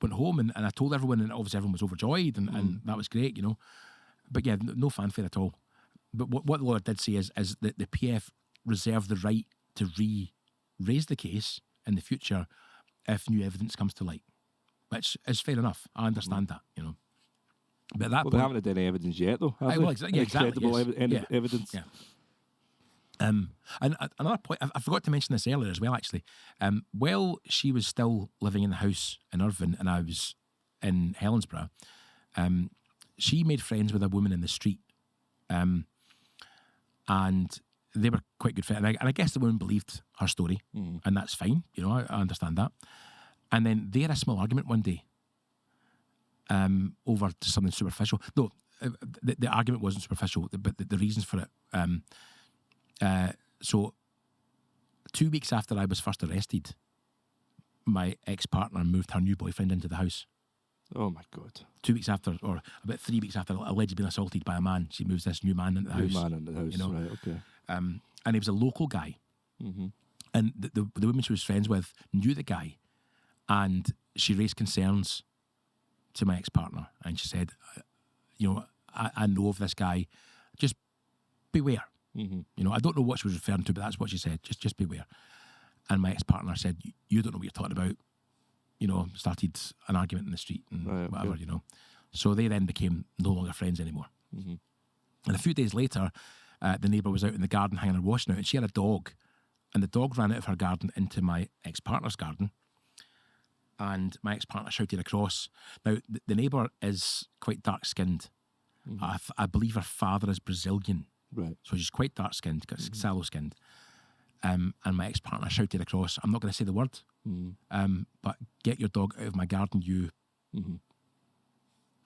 S3: went home and I told everyone, and obviously everyone was overjoyed, and that was great, you know. But yeah, no fanfare at all. But what the lawyer did say is that the PF reserve the right to raise the case in the future if new evidence comes to light, which is fair enough. I understand that, you know. But at that point,
S2: they haven't had any evidence yet, though. Have they?
S3: Exactly.
S2: Credible evidence.
S3: Yeah. And another point, I forgot to mention this earlier as well, actually. While she was still living in the house in Irvine and I was in Helensburgh, she made friends with a woman in the street. And they were quite good friends. And I guess the woman believed her story, and that's fine. You know, I understand that. And then they had a small argument one day over to something superficial. No, the argument wasn't superficial, but the reasons for it. So 2 weeks after I was first arrested, my ex-partner moved her new boyfriend into the house.
S2: Oh my God.
S3: 2 weeks after, or about 3 weeks after allegedly being assaulted by a man, she moves this new man into the house.
S2: New man into the house, you know? Right, okay.
S3: And he was a local guy. And the woman she was friends with knew the guy, and she raised concerns to my ex-partner, and she said, you know, I know of this guy, just beware. You know, I don't know what she was referring to, but that's what she said. Just beware. And my ex-partner said, you don't know what you're talking about. You know, started an argument in the street and whatever, you know. So they then became no longer friends anymore. And a few days later, the neighbour was out in the garden hanging her washing out, and she had a dog. And the dog ran out of her garden into my ex-partner's garden. And my ex-partner shouted across. Now, the neighbour is quite dark-skinned. I believe her father is Brazilian. Right. So she's quite dark-skinned, sallow-skinned. And my ex-partner shouted across, I'm not going to say the word, but get your dog out of my garden, you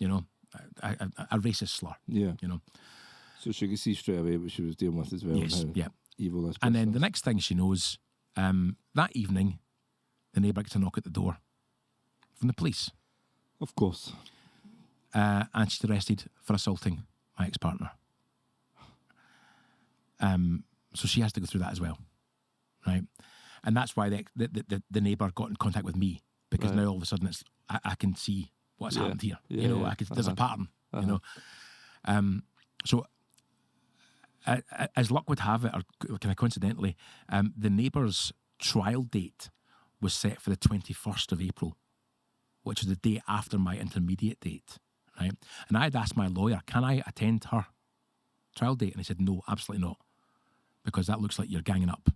S3: know, a racist slur. Yeah. You know.
S2: So she could see straight away what she was dealing with as well.
S3: Yes, yeah.
S2: Evil this
S3: and then the next thing she knows, that evening, the neighbour gets a knock at the door from the police.
S2: Of course.
S3: And she's arrested for assaulting my ex-partner. So she has to go through that as well, right? And that's why the neighbour got in contact with me, because now all of a sudden I can see what's happened here. You know, there's a pattern. You know, so as luck would have it, or kind of coincidentally, the neighbour's trial date was set for the 21st of April, which is the day after my intermediate date, right? And I had asked my lawyer, can I attend her trial date? And he said, no, absolutely not, because that looks like you're ganging up,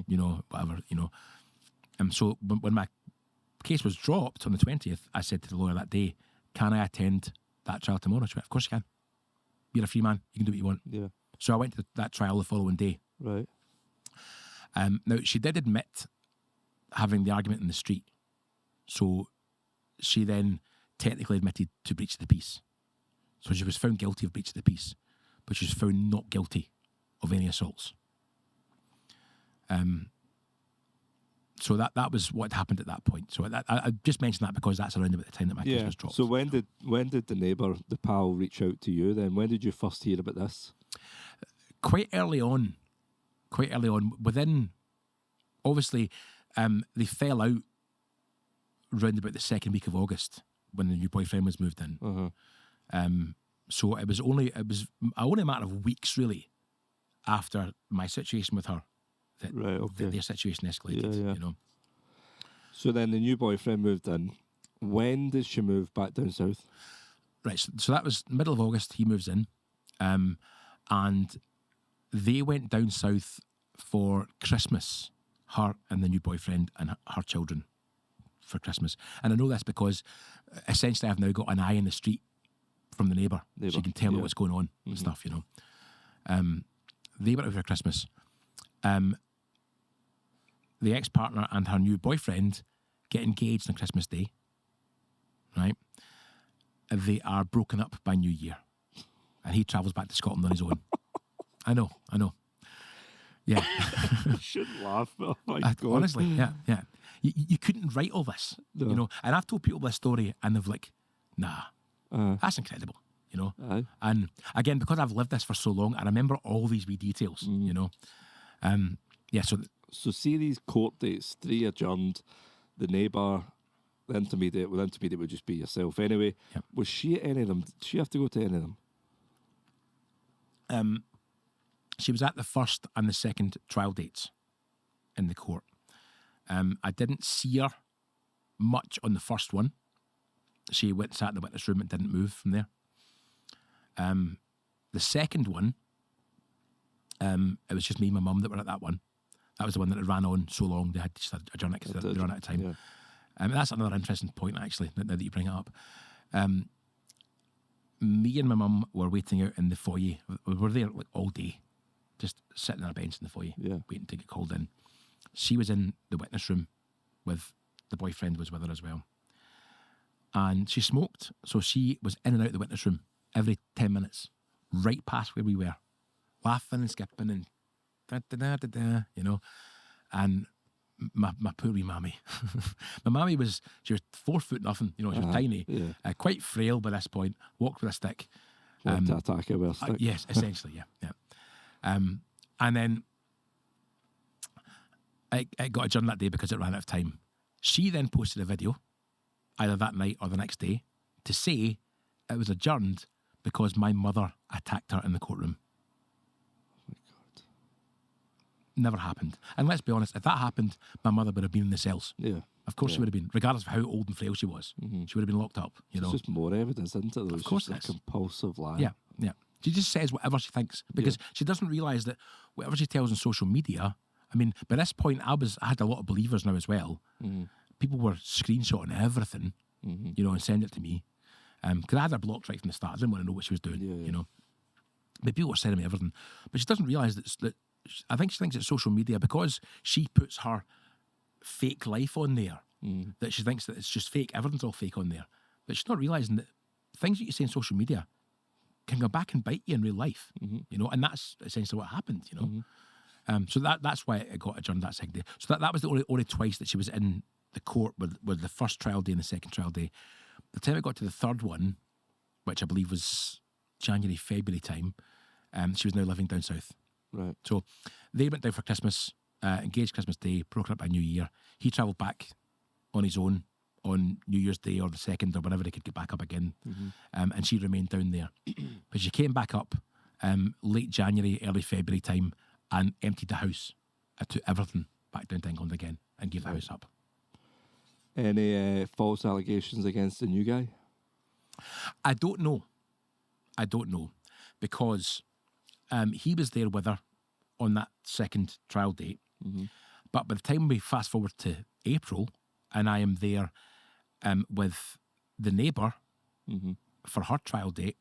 S3: you know, whatever, you know. And so when my case was dropped on the 20th, I said to the lawyer that day, can I attend that trial tomorrow? She went, of course you can. you're a free man. You can do what you want.
S2: Yeah.
S3: So I went to that trial the following day.
S2: Right.
S3: Now, she did admit having the argument in the street. So she then technically admitted to breach of the peace. So she was found guilty of breach of the peace, but she was found not guilty of any assaults. So that was what happened at that point. So I just mentioned that because that's around about the time that my case was dropped.
S2: So when did the neighbour, the pal, reach out to you then? When did you first hear about this?
S3: Quite early on. Within, obviously, they fell out round about the second week of August when the new boyfriend was moved in.
S2: Uh-huh.
S3: So it was only a matter of weeks really after my situation with her that,
S2: Right, okay.
S3: that their situation escalated.
S2: Yeah.
S3: You know.
S2: So then the new boyfriend moved in. When did she move back down south?
S3: Right, so that was middle of August. He moves in, and they went down south for Christmas. Her and the new boyfriend and her children for Christmas. And I know this because essentially I've now got an eye in the street from the neighbour. She can tell me what's going on and stuff, you know. They went over for Christmas. The ex-partner and her new boyfriend get engaged on Christmas Day, right? They are broken up by New Year. And he travels back to Scotland on his own. I know. Yeah.
S2: I shouldn't laugh, but oh my God.
S3: Honestly, yeah. You couldn't write all this,
S2: No.
S3: you know. And I've told people this story and they've like, nah, that's incredible, you know.
S2: Aye.
S3: And again, because I've lived this for so long, I remember all these wee details, you know. Yeah,
S2: So see these court dates, 3 adjourned, the neighbour, the intermediate would just be yourself anyway.
S3: Yep.
S2: Was she at any of them? Did she have to go to any of them?
S3: she was at the first and the second trial dates in the court. I didn't see her much on the first one. She went and sat in the witness room and didn't move from there. The second one, it was just me and my mum that were at that one. That was the one that had ran on so long they had to adjourn it because they ran out of time.
S2: Yeah.
S3: That's another interesting point, actually, now that you bring it up. Me and my mum were waiting out in the foyer. We were there like all day, just sitting on a bench in the foyer, waiting to get called in. She was in the witness room with the boyfriend was with her as well. And she smoked, so she was in and out of the witness room every 10 minutes, right past where we were, laughing and skipping and da-da-da-da-da, you know. And my poor wee mammy. My mammy she was 4 foot nothing, you know, she was tiny, quite frail by this point, walked with a stick.
S2: To attack her with a stick.
S3: Yes, essentially, yeah. And then it got adjourned that day because it ran out of time. She then posted a video, either that night or the next day, to say it was adjourned because my mother attacked her in the courtroom.
S2: Oh my God.
S3: Never happened. And let's be honest, if that happened, my mother would have been in the cells.
S2: Yeah.
S3: Of course she would have been, regardless of how old and frail she was. She would have been locked up, you know.
S2: It's just more evidence, isn't it?
S3: Of course
S2: it's a compulsive lie.
S3: Yeah. She just says whatever she thinks because she doesn't realise that whatever she tells on social media, I mean, by this point, I had a lot of believers now as well. People were screenshotting everything, you know, and sending it to me. Because I had her blocked right from the start. I didn't want to know what she was doing, you know. But people were sending me everything. But she doesn't realise that I think she thinks it's social media because she puts her fake life on there, that she thinks that it's just fake. Everything's all fake on there. But she's not realising that things that you say on social media can go back and bite you in real life, you know, and that's essentially what happened, you know. So that's why it got adjourned that second day. So that was the only twice that she was in the court with the first trial day and the second trial day. The time it got to the third one, which I believe was January, February time, she was now living down south.
S2: Right.
S3: So they went down for Christmas, engaged Christmas Day, broken up by New Year. He travelled back on his own on New Year's Day or the 2nd or whenever they could get back up again. And she remained down there. But she came back up late January, early February time and emptied the house. I took everything back down to England again and gave the house up.
S2: Any false allegations against the new guy?
S3: I don't know because he was there with her on that second trial date. But by the time we fast forward to April and I am there with the neighbour for her trial date,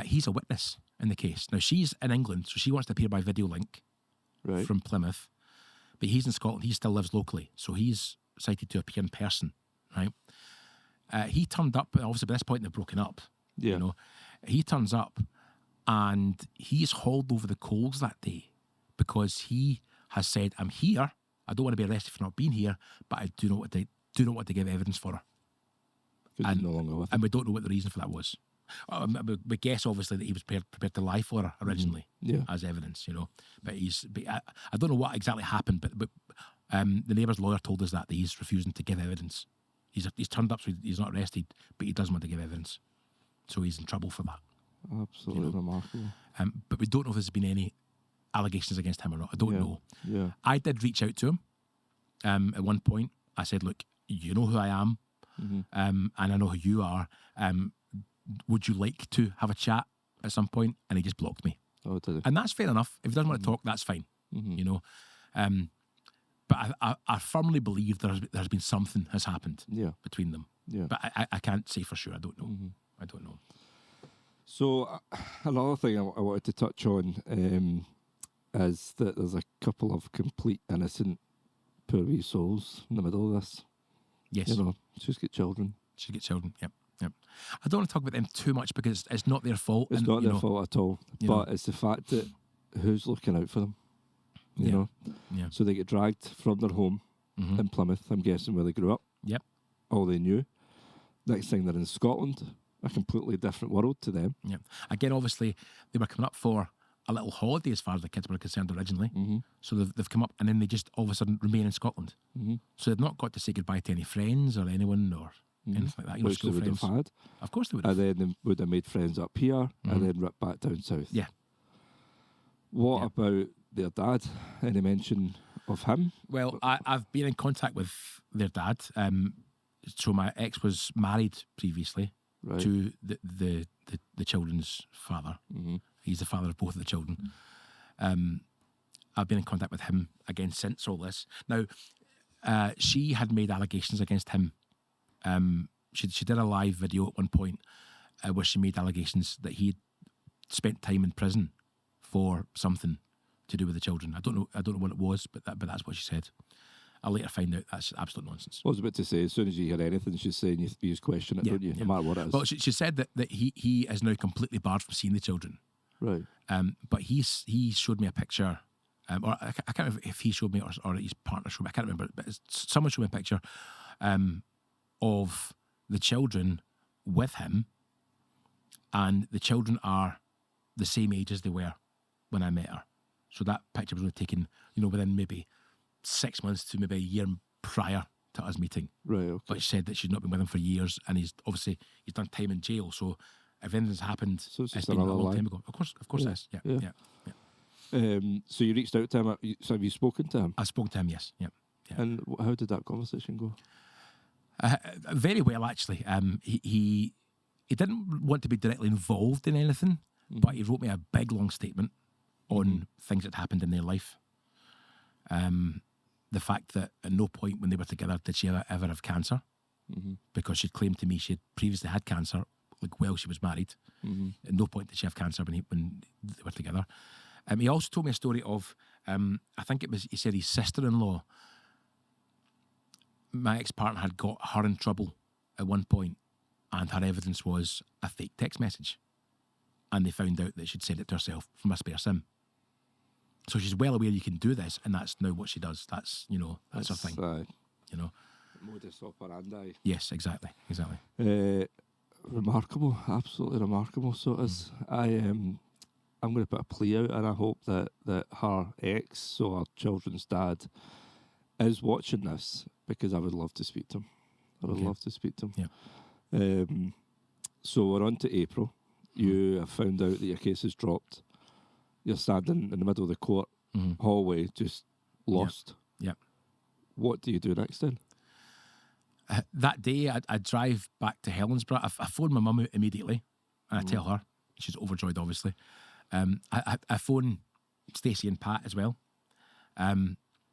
S3: he's a witness in the case. Now, she's in England, so she wants to appear by video link from Plymouth, but he's in Scotland. He still lives locally, so he's cited to appear in person, right? He turned up, obviously by this point they've broken up.
S2: Yeah.
S3: You know, he turns up and he's hauled over the coals that day because he has said, "I'm here. I don't want to be arrested for not being here, but I do not want to give evidence for her."
S2: And no longer with
S3: and we don't know what the reason for that was. We guess obviously that he was prepared to lie for her originally as evidence, you know. But I don't know what exactly happened, but the neighbour's lawyer told us that he's refusing to give evidence. He's turned up, so he's not arrested, but he doesn't want to give evidence. So he's in trouble for that.
S2: Absolutely remarkable.
S3: But we don't know if there's been any allegations against him or not. I don't know.
S2: Yeah.
S3: I did reach out to him at one point. I said, "Look, you know who I am, and I know who you are. Would you like to have a chat at some point?" And he just blocked me.
S2: Oh, did he?
S3: And that's fair enough. If he doesn't want to talk, that's fine. You know. But I firmly believe there's been something has happened between them.
S2: Yeah.
S3: But I can't say for sure. I don't know. I don't know.
S2: So another thing I wanted to touch on is that there's a couple of complete innocent poor wee souls in the middle of this.
S3: Yes.
S2: You know, she's got children.
S3: She gets children. Yep. I don't want to talk about them too much because it's not their fault.
S2: It's not their fault at all. But it's the fact that who's looking out for them. You know?
S3: Yeah.
S2: So they get dragged from their home in Plymouth, I'm guessing, where they grew up.
S3: Yep.
S2: All they knew. Next thing they're in Scotland, a completely different world to them.
S3: Yeah. Again, obviously, they were coming up for a little holiday as far as the kids were concerned originally. So they've come up and then they just all of a sudden remain in Scotland. So they've not got to say goodbye to any friends or anyone or anything like that. You know,
S2: Which
S3: school
S2: they would
S3: friends.
S2: have had.
S3: Of course they would have.
S2: And then they would have made friends up here and then ripped back down south.
S3: Yeah.
S2: What about their dad? Any mention of him?
S3: Well, I've been in contact with their dad. So my ex was married previously to the children's father. He's the father of both of the children. I've been in contact with him again since all this. Now, she had made allegations against him. She did a live video at one point where she made allegations that he had spent time in prison for something to do with the children. I don't know what it was, but that's what she said. I later find out that's absolute nonsense.
S2: I was about to say, as soon as you hear anything she's saying, you just question it, don't you? No matter what it is.
S3: Well, she said that he is now completely barred from seeing the children.
S2: Right.
S3: But he showed me a picture, or I can't remember if he showed me or his partner showed me. I can't remember, but someone showed me a picture of the children with him, and the children are the same age as they were when I met her. So that picture was only taken, within maybe 6 months to maybe a year prior to us meeting.
S2: Right, okay.
S3: But she said that she's not been with him for years, and he's done time in jail. So if anything's happened,
S2: So it's
S3: it's
S2: just
S3: been a
S2: another
S3: long
S2: lie.
S3: time ago. Of course it is. Yeah.
S2: So you reached out to him. So have you spoken to him?
S3: I spoke to him, yes. Yeah.
S2: And how did that conversation go?
S3: Very well, actually. He didn't want to be directly involved in anything, but he wrote me a big, long statement on things that happened in their life. The fact that at no point when they were together did she ever have cancer, because she claimed to me she had previously had cancer, while she was married. At no point did she have cancer when they were together. He also told me a story of, I think he said his sister-in-law, my ex-partner had got her in trouble at one point, and her evidence was a fake text message. And they found out that she'd sent it to herself from a spare SIM. So she's well aware you can do this, and that's now what she does. That's her thing.
S2: Modus operandi.
S3: Yes, exactly.
S2: Remarkable, absolutely remarkable. So it is. I'm going to put a plea out, and I hope that her ex, so her children's dad, is watching this, because I would love to speak to him. I would love to speak to him.
S3: Yeah.
S2: So we're on to April. You have found out that your case is dropped. You're standing in the middle of the court hallway, just lost.
S3: Yeah.
S2: What do you do next then?
S3: That day, I drive back to Helensburgh. I phone my mum immediately, and I tell her. She's overjoyed, obviously. I phone Stacey and Pat as well.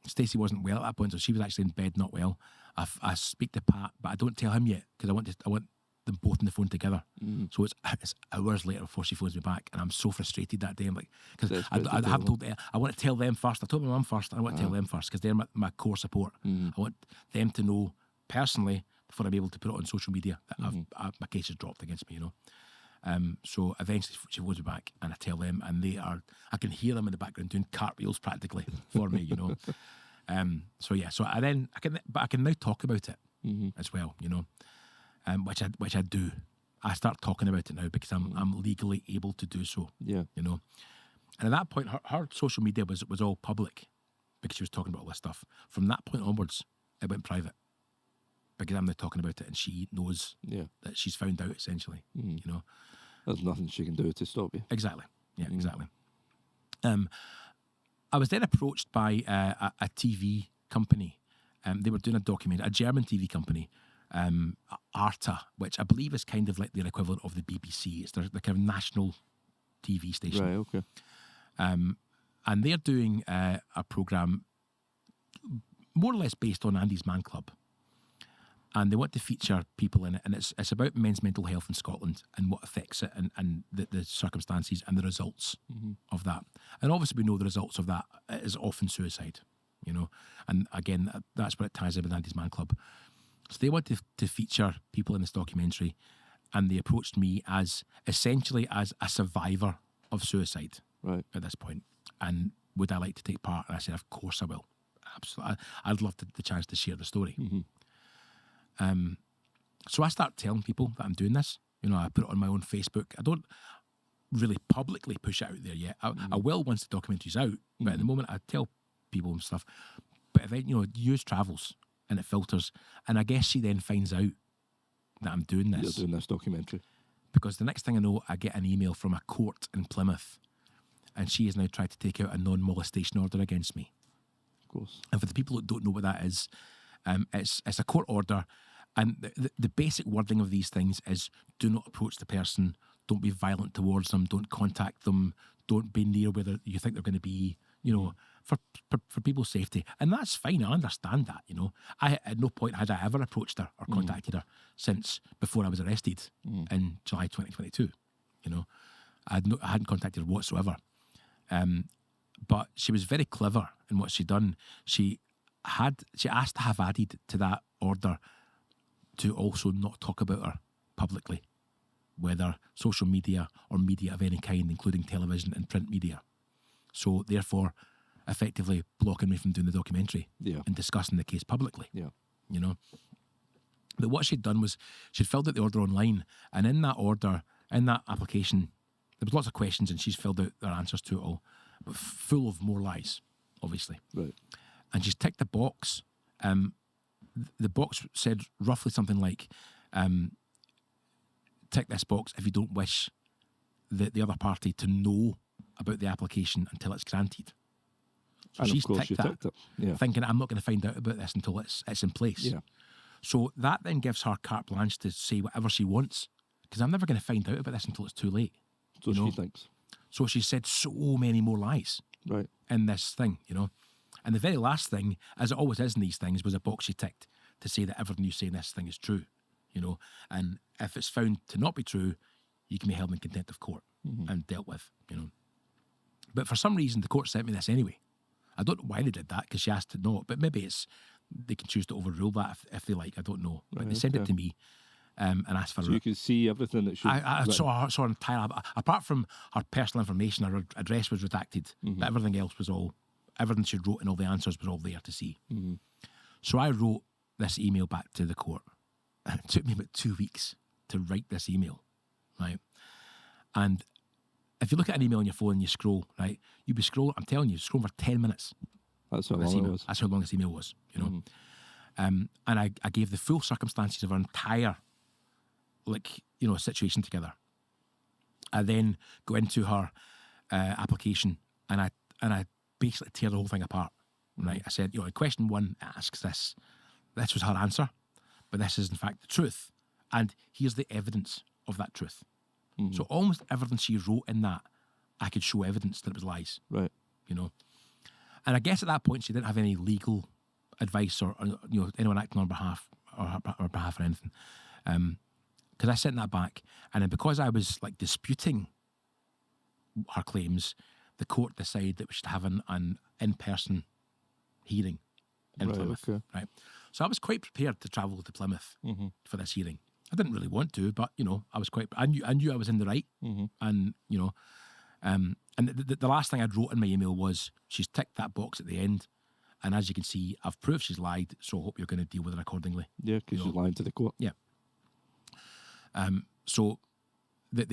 S3: Stacey wasn't well at that point, so she was actually in bed, not well. I speak to Pat, but I don't tell him yet, because I want them both on the phone together. So it's hours later before she phones me back, and I'm so frustrated that day. I'm like, because I haven't told them. I want to tell them first. I told my mum first. I want to tell them first because they're my core support. I want them to know personally before I'm able to put it on social media that my case is dropped against me. You know. So eventually she phones me back, and I tell them, and I can hear them in the background doing cartwheels practically for me. You know. So I can now talk about it as well. You know. Which I do. I start talking about it now because I'm legally able to do so.
S2: Yeah.
S3: You know. And at that point, her social media was all public because she was talking about all this stuff. From that point onwards, it went private because I'm now talking about it, and she knows that she's found out essentially. You know.
S2: There's nothing she can do to stop you.
S3: Exactly. Yeah. Exactly. I was then approached by a TV company. They were doing a German TV company. Arta, which I believe is kind of like their equivalent of the BBC. It's their kind of national TV station.
S2: Right, okay.
S3: And they're doing a programme more or less based on Andy's Man Club. And they want to feature people in it, and it's about men's mental health in Scotland and what affects it, and the circumstances and the results of that. And obviously we know the results of that is often suicide, you know. And again, that's what it ties in with Andy's Man Club. So they wanted to feature people in this documentary, and they approached me as essentially as a survivor of suicide at this point. And would I like to take part? And I said, of course I will. Absolutely. I'd love the chance to share the story. So I start telling people that I'm doing this. You know, I put it on my own Facebook. I don't really publicly push it out there yet. I will once the documentary's out, but at the moment I tell people and stuff. But if news travels, and it filters. And I guess she then finds out that I'm doing this.
S2: You're doing this documentary.
S3: Because the next thing I know, I get an email from a court in Plymouth, and she has now tried to take out a non-molestation order against me.
S2: Of course.
S3: And for the people who don't know what that is, it's a court order, and the basic wording of these things is: do not approach the person, don't be violent towards them, don't contact them, don't be near where you think they're going to be, you know, for people's safety. And that's fine, I understand that, you know. At no point had I ever approached her or contacted her since before I was arrested in July 2022, you know. I hadn't contacted her whatsoever. But she was very clever in what she'd done. She asked to have added to that order to also not talk about her publicly, whether social media or media of any kind, including television and print media. So therefore, effectively blocking me from doing the documentary and discussing the case publicly. Yeah. You know. But what she'd done was she'd filled out the order online, and in that order, in that application, there was lots of questions, and she's filled out their answers to it all, but full of more lies, obviously.
S2: Right.
S3: And she's ticked the box. The box said roughly something like, tick this box if you don't wish the other party to know about the application until it's granted. So
S2: and
S3: she's
S2: of course
S3: ticked
S2: you ticked it.
S3: thinking I'm not going to find out about this until it's in place.
S2: Yeah.
S3: So that then gives her carte blanche to say whatever she wants, because I'm never going to find out about this until it's too late.
S2: So she thinks.
S3: So she said so many more lies in this thing, you know. And the very last thing, as it always is in these things, was a box she ticked to say that everything you say in this thing is true, you know. And if it's found to not be true, you can be held in contempt of court and dealt with, you know. But for some reason, the court sent me this anyway. I don't know why they did that, because she asked to know it, but maybe they can choose to overrule that if they like. I don't know. But they sent it to me and asked for
S2: so you can see everything that she...
S3: I saw her entire... Apart from her personal information, her address was redacted, but everything else was all... Everything she wrote and all the answers was all there to see. So I wrote this email back to the court. And it took me about 2 weeks to write this email, right? And if you look at an email on your phone and you scroll, right, you'd be scrolling, I'm telling you, scrolling for 10 minutes.
S2: That's how long it was.
S3: That's how long this email was, you know. And I gave the full circumstances of our entire, situation together. I then go into her application and I basically tear the whole thing apart, right? I said, question 1 asks this. This was her answer, but this is in fact the truth. And here's the evidence of that truth. So almost everything she wrote in that, I could show evidence that it was lies.
S2: Right.
S3: You know. And I guess at that point she didn't have any legal advice or anyone acting on behalf or anything. because I sent that back, and then because I was like disputing her claims, the court decided that we should have an in-person hearing in Plymouth.
S2: Okay.
S3: Right. So I was quite prepared to travel to Plymouth for this hearing. I didn't really want to, but I was quite. I knew I was in the right, and and the last thing I'd wrote in my email was, she's ticked that box at the end, and as you can see, I've proved she's lied. So I hope you're going to deal with her accordingly.
S2: Yeah, because she's lying to the court.
S3: Yeah. So the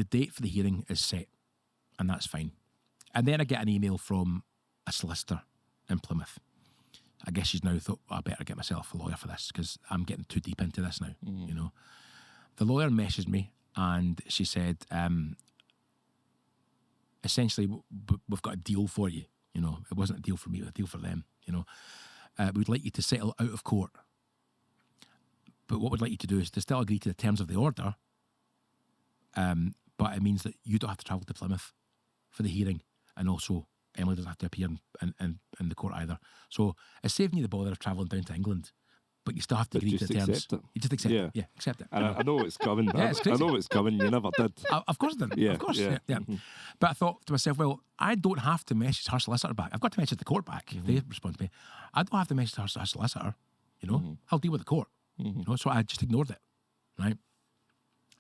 S3: date for the hearing is set, and that's fine. And then I get an email from a solicitor in Plymouth. I guess she's now thought, I better get myself a lawyer for this because I'm getting too deep into this now. The lawyer messaged me and she said, essentially, we've got a deal for you. It wasn't a deal for me, it was a deal for them. We'd like you to settle out of court. But what we'd like you to do is to still agree to the terms of the order, but it means that you don't have to travel to Plymouth for the hearing, and also Emily doesn't have to appear in the court either. So it's saving you the bother of travelling down to England, but you still have to agree to the terms.
S2: Accept it.
S3: You just accept it. Yeah, accept it.
S2: And I know it's coming.
S3: Yeah, it's crazy.
S2: I know it's coming. You never did.
S3: Of course I didn't.
S2: Yeah,
S3: of course.
S2: yeah.
S3: But I thought to myself, well, I don't have to message her solicitor back. I've got to message the court back if they respond to me. I don't have to message her solicitor. I'll deal with the court. So I just ignored it, right?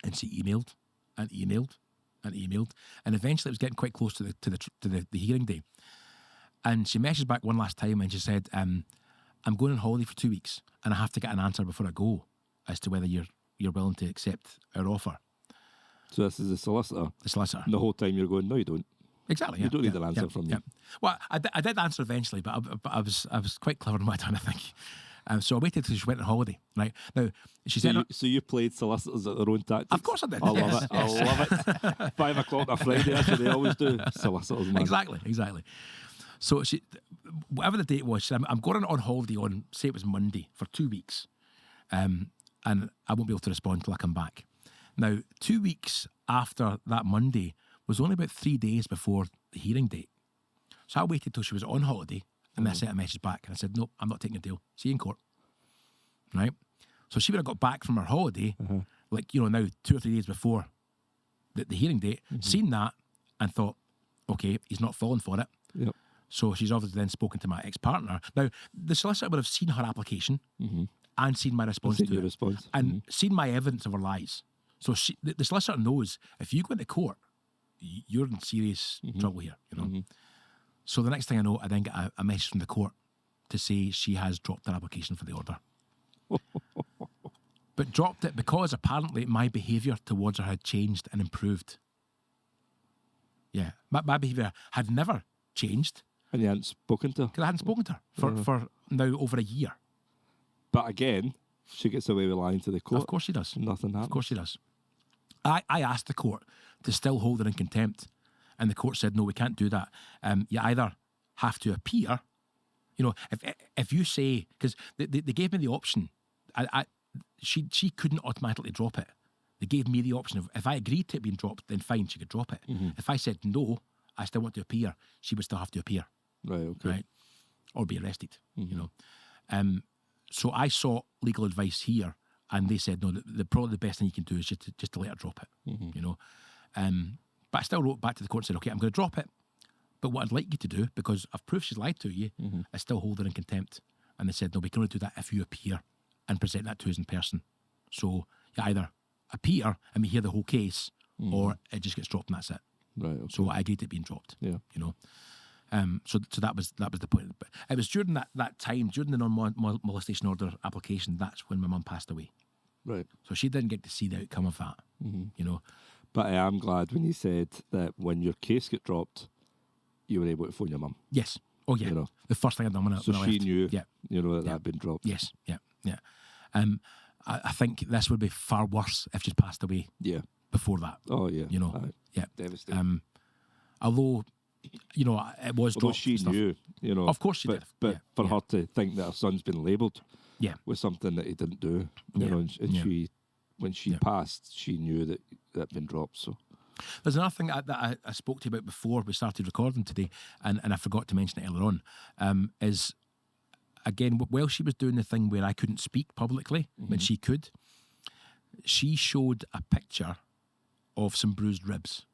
S3: And she emailed and emailed and emailed, and eventually it was getting quite close to the hearing day. And she messaged back one last time and she said, I'm going on holiday for 2 weeks and I have to get an answer before I go as to whether you're willing to accept our offer.
S2: So this is the solicitor.
S3: The solicitor.
S2: And the whole time you're going, no, you don't.
S3: Exactly.
S2: You don't need an answer from me.
S3: Well, I did answer eventually, but I was quite clever in my time, I think. So I waited till she went on holiday. Right now, she said.
S2: So you played solicitors at their own tactics.
S3: Of course I did.
S2: I love it. I love it. 5 o'clock on a Friday. That's what they always do. Solicitors, man.
S3: Exactly. So she, whatever the date was, she said, I'm going on holiday on, say it was Monday, for 2 weeks, and I won't be able to respond till I come back. Now, 2 weeks after that Monday was only about 3 days before the hearing date. So I waited till she was on holiday, and I sent a message back, and I said, no, I'm not taking a deal. See you in court. Right? So she would have got back from her holiday, now 2 or 3 days before the hearing date, seen that, and thought, okay, he's not falling for it.
S2: Yep.
S3: So she's obviously then spoken to my ex-partner. Now, the solicitor would have seen her application and seen my response to it. And seen my evidence of her lies. So the solicitor knows if you go into court, you're in serious trouble here, So the next thing I know, I then get a message from the court to say she has dropped her application for the order. But dropped it because apparently my behaviour towards her had changed and improved. Yeah, my behaviour had never changed.
S2: And you hadn't spoken to her?
S3: Because I hadn't spoken to her for now over a year.
S2: But again, she gets away with lying to the court.
S3: Of course she does.
S2: Nothing happens.
S3: Of course she does. I asked the court to still hold her in contempt, and the court said, no, we can't do that. You either have to appear, if you say, because they gave me the option, she couldn't automatically drop it. They gave me the option of, if I agreed to it being dropped, then fine, she could drop it. If I said no, I still want to appear, she would still have to appear.
S2: Right, okay.
S3: Right? Or be arrested, So I sought legal advice here, and they said, no, probably the best thing you can do is just to let her drop it, But I still wrote back to the court and said, okay, I'm going to drop it, but what I'd like you to do, because I've proved she's lied to you, I still hold her in contempt. And they said, no, we can only do that if you appear and present that to us in person. So you either appear and we hear the whole case, or it just gets dropped and that's it.
S2: Right. Okay.
S3: So I agreed to it being dropped.
S2: Yeah.
S3: So that was the point. But it was during that time, during the non-molestation order application, that's when my mum passed away.
S2: Right.
S3: So she didn't get to see the outcome of that.
S2: But I am glad when you said that when your case got dropped, you were able to phone your mum.
S3: Yes. Oh yeah. The first thing I'd done when I left.
S2: So she knew.
S3: Yeah.
S2: That had been dropped.
S3: Yes. Yeah. I think this would be far worse if she'd passed away.
S2: Yeah.
S3: Before that.
S2: Oh yeah.
S3: Yeah.
S2: Devastating.
S3: Although, it was
S2: Although
S3: dropped.
S2: she knew,
S3: Of course she did.
S2: But for her to think that her son's been labelled
S3: with
S2: something that he didn't do, and she, when she passed, she knew that had been dropped. So
S3: there's another thing that I spoke to you about before we started recording today, and I forgot to mention it earlier on, is, again, while she was doing the thing where I couldn't speak publicly, when she could, she showed a picture of some bruised ribs.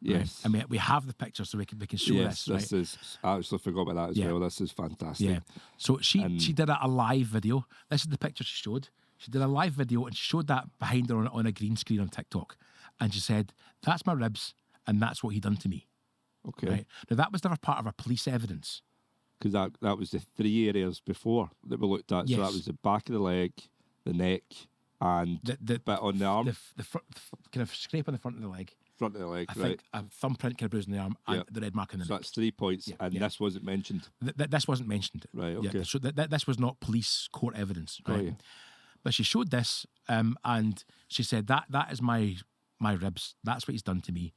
S2: Yes.
S3: Right? I mean, we have the picture, so we can show
S2: Yes,
S3: this.
S2: this is. I actually forgot about that as
S3: Yeah.
S2: well. This is fantastic.
S3: Yeah. So she did a live video. This is the picture she showed. She did a live video and she showed that behind her on a green screen on TikTok. And she said, "That's my ribs, and that's what he done to me."
S2: Okay.
S3: Right? Now, that was never part of our police evidence.
S2: Because that was the 3 areas before that we looked at. So
S3: Yes.
S2: that was the back of the leg, the neck, and
S3: The
S2: bit on the arm,
S3: the kind of scrape on the front of the leg.
S2: front of the leg,
S3: I
S2: right?
S3: think a thumbprint kind of bruised in the arm and
S2: Yeah.
S3: the red mark in the
S2: So
S3: neck.
S2: that's 3 points,
S3: Yeah,
S2: and
S3: yeah.
S2: this wasn't mentioned.
S3: This wasn't mentioned.
S2: Right,
S3: Yeah,
S2: okay.
S3: so this was not police court evidence.
S2: Got
S3: Right?
S2: you.
S3: But she showed this, and she said that is my ribs. That's what he's done to me.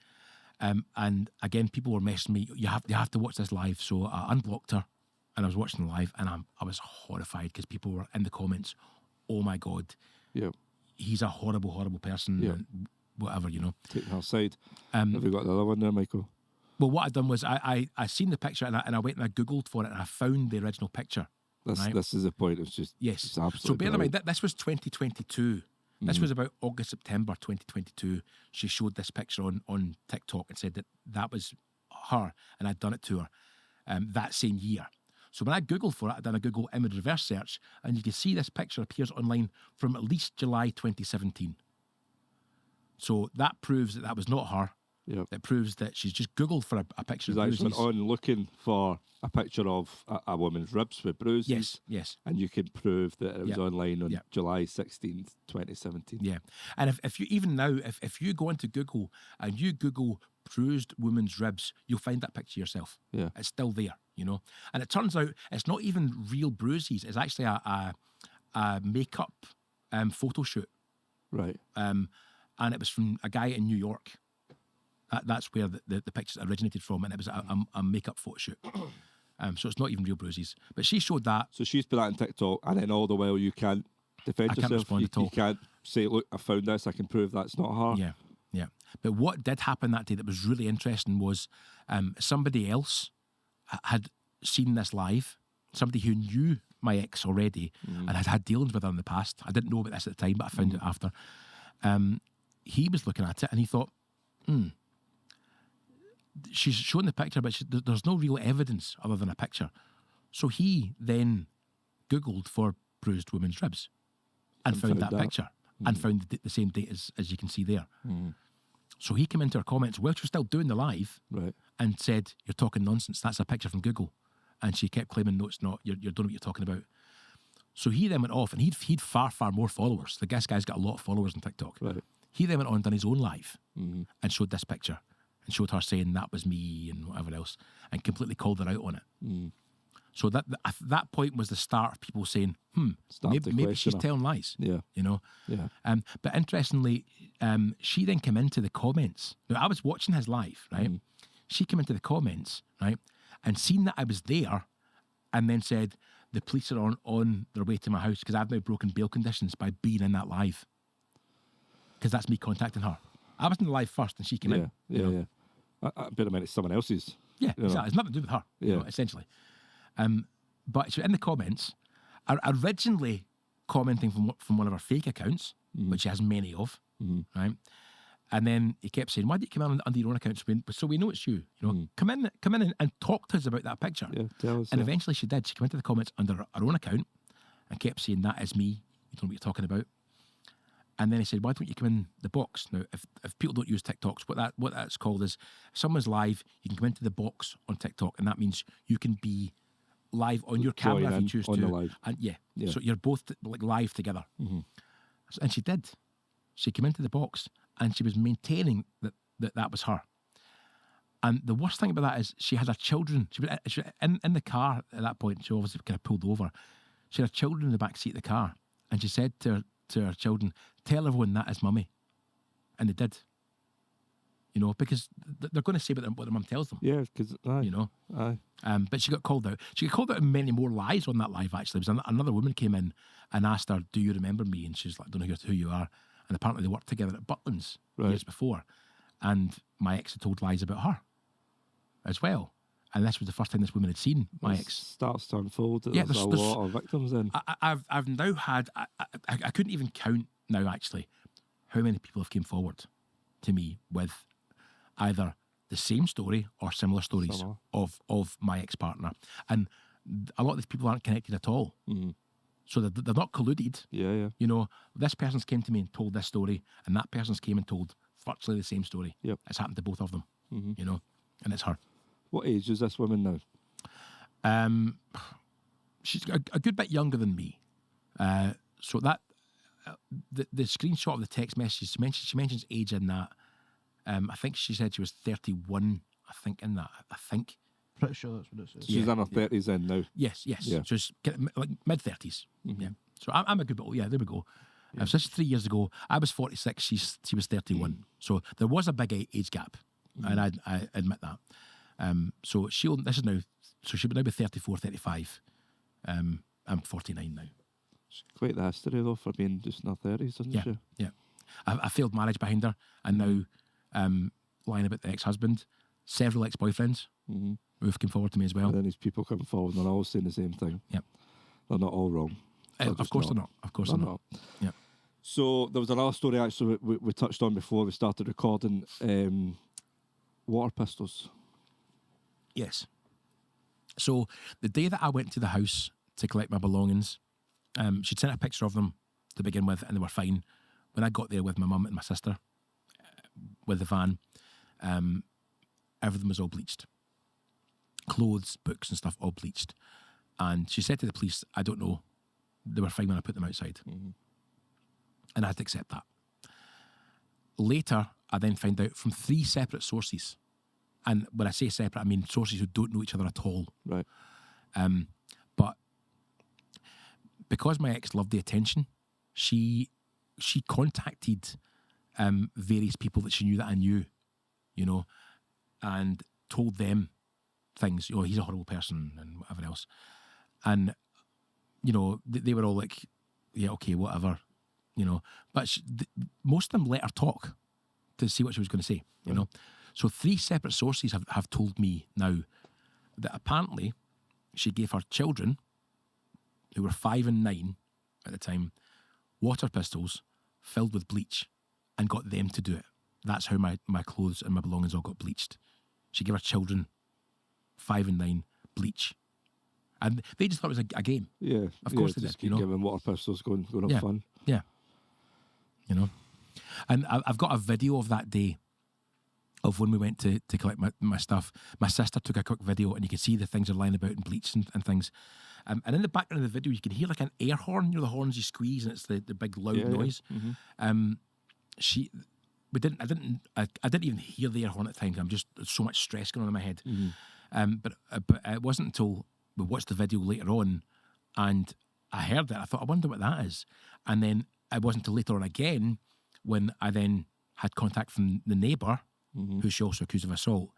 S3: And again, people were messaging me. You have to watch this live. So I unblocked her, and I was watching the live, and I was horrified because people were in the comments. "Oh my God,
S2: Yeah.
S3: he's a horrible, horrible person."
S2: Yeah.
S3: And whatever, you know.
S2: Taking her side. Have you got the other one there, Michael?
S3: Well, what I'd done was I seen the picture and I went and I Googled for it and I found the original picture. Right?
S2: This is the point. It's just
S3: Yes.
S2: It's
S3: So
S2: absolutely
S3: bear in mind
S2: brilliant.
S3: that this was 2022. This was about August, September 2022. She showed this picture on TikTok and said that was her and I'd done it to her that same year. So when I Googled for it, I done a Google image reverse search and you can see this picture appears online from at least July 2017. So that proves that was not her.
S2: Yeah.
S3: It proves that she's just Googled for a picture
S2: She's
S3: of
S2: actually
S3: bruises.
S2: on looking for a picture of a woman's ribs with bruises.
S3: Yes, yes.
S2: And you can prove that it was
S3: Yeah.
S2: online on
S3: Yeah.
S2: July 16th, 2017.
S3: Yeah. And if you even now, if you go into Google and you Google bruised woman's ribs, you'll find that picture yourself.
S2: Yeah.
S3: It's still there, you know. And it turns out it's not even real bruises. It's actually a makeup photo shoot.
S2: Right.
S3: And it was from a guy in New York. That's where the pictures originated from, and it was a makeup photo shoot. So it's not even real bruises. But she showed that.
S2: So she's put that on TikTok, and then all the while you can't defend
S3: I can't
S2: yourself.
S3: respond at all.
S2: You can't say, "Look, I found this. I can prove that's not her."
S3: Yeah, yeah. But what did happen that day that was really interesting was somebody else had seen this live, somebody who knew my ex already and had had dealings with her in the past. I didn't know about this at the time, but I found it after. He was looking at it and he thought, she's showing the picture, but there's no real evidence other than a picture. So he then Googled for bruised women's ribs and found that picture and found the same date as you can see there. So he came into her comments while she was still doing the live
S2: Right.
S3: and said, "You're talking nonsense. That's a picture from Google." And she kept claiming, "No, it's not. You don't know what you're talking about." So he then went off, and he'd far more followers. This guy's got a lot of followers on TikTok.
S2: Right.
S3: He then went on and done his own live and showed this picture and showed her saying that was me and whatever else and completely called her out on it. So that point was the start of people saying,
S2: Start to
S3: maybe
S2: question
S3: she's
S2: her.
S3: telling lies.
S2: Yeah.
S3: You know?
S2: Yeah.
S3: But interestingly, she then came into the comments. Now, I was watching his live, right? She came into the comments, right? And seen that I was there and then said, "The police are on their way to my house because I've now broken bail conditions by being in that live." Because that's me contacting her. I was in the live first and she came in.
S2: Yeah.
S3: you know?
S2: Yeah. I bet it's someone else's.
S3: Yeah,
S2: you know.
S3: exactly. It's nothing to do with her,
S2: Yeah.
S3: essentially. But she was in the comments, originally commenting from one of her fake accounts, which she has many of, right? And then he kept saying, "Why did you come in under your own account so we know it's you? You know, come in and talk to us about that picture."
S2: Yeah. Tell us.
S3: And
S2: that.
S3: eventually she did. She came into the comments under her own account and kept saying, "That is me. You don't know what you're talking about." And then he said, "Why don't you come in the box?" Now, if people don't use TikToks, what that's called is if someone's live, you can come into the box on TikTok, and that means you can be live on your camera
S2: Join
S3: if you
S2: in
S3: choose
S2: on
S3: to.
S2: the live.
S3: And yeah,
S2: Yeah.
S3: so you're both like live together. And she did. She came into the box and she was maintaining that was her. And the worst thing about that is she had her children. She was in the car at that point. She obviously kind of pulled over. She had her children in the back seat of the car, and she said to her children, "Tell everyone that is mummy," and they did. You know, because they're going to say what their mum tells them.
S2: Yeah, because
S3: You know.
S2: aye.
S3: But she got called out. She got called out in many more lies on that live, actually. It was another woman came in and asked her, "Do you remember me?" And she's like, "I don't know who you are." And apparently they worked together at Butlins years before. And my ex had told lies about her as well. And this was the first time this woman had seen my
S2: It
S3: ex.
S2: starts to unfold.
S3: Yeah,
S2: There's a
S3: there's-
S2: lot of victims in.
S3: I've now had, I couldn't even count now, actually, how many people have came forward to me with either the same story or similar stories of my ex-partner. And a lot of these people aren't connected at all.
S2: Mm-hmm.
S3: So they're not colluded.
S2: Yeah.
S3: You know, this person's came to me and told this story, and that person's came and told virtually the same story.
S2: Yep.
S3: It's happened to both of them,
S2: Mm-hmm.
S3: you know, and it's her.
S2: What age is this woman now?
S3: She's a good bit younger than me. So that the screenshot of the text message, she mentions age in that. I think she said she was 31, I think, in that. I think.
S4: Pretty sure that's what it says.
S2: She's in her 30s then now.
S3: Yes.
S2: Yeah.
S3: So it's like mid-30s.
S2: Mm-hmm.
S3: Yeah. So I'm a good bit old. Yeah, there we go.
S4: Yeah.
S3: So this is 3 years ago. I was 46. She was 31. So there was a big age gap, and I admit that. So she would now be 34, 35. I'm 49 now.
S2: She's quite the history though for being just in her 30s, isn't she?
S3: Yeah. I failed marriage behind her, and now lying about the ex-husband. Several ex-boyfriends who have come forward to me as well.
S2: And then these people come forward and they're all saying the same thing.
S3: Yep.
S2: They're not all wrong.
S3: Of course they're not. Of course they're not. Yeah.
S2: So there was another story actually we touched on before we started recording. Water pistols.
S3: Yes. So the day that I went to the house to collect my belongings, she'd sent a picture of them to begin with, and they were fine. When I got there with my mum and my sister, with the van, everything was all bleached. Clothes, books and stuff all bleached. And she said to the police, I don't know, they were fine when I put them outside. Mm-hmm. And I had to accept that. Later, I then found out from 3 separate sources. And when I say separate, I mean sources who don't know each other at all.
S2: Right.
S3: But because my ex loved the attention, she contacted various people that she knew that I knew, you know, and told them things, you know, he's a horrible person and whatever else. And, you know, they were all like, yeah, okay, whatever, you know. But most of them let her talk to see what she was going to say, you know. So 3 separate sources have told me now that apparently she gave her children, who were 5 and 9 at the time, water pistols filled with bleach and got them to do it. That's how my clothes and my belongings all got bleached. She gave her children, 5 and 9, bleach. And they just thought it was a game.
S2: Yeah.
S3: Of course they
S2: just
S3: did, you
S2: keep
S3: know.
S2: giving water pistols, going have fun.
S3: Yeah. You know. And I've got a video of that day of when we went to collect my stuff. My sister took a quick video, and you can see the things are lying about in bleach and things. And in the background of the video, you can hear like an air horn. You know, the horns you squeeze, and it's the big loud noise. Yeah. Mm-hmm. I didn't even hear the air horn at the time. I'm just so much stress going on in my head. Mm-hmm. But it wasn't until we watched the video later on, and I heard it. I thought, I wonder what that is. And then it wasn't until later on again when I then had contact from the neighbour, who she also accused of assault.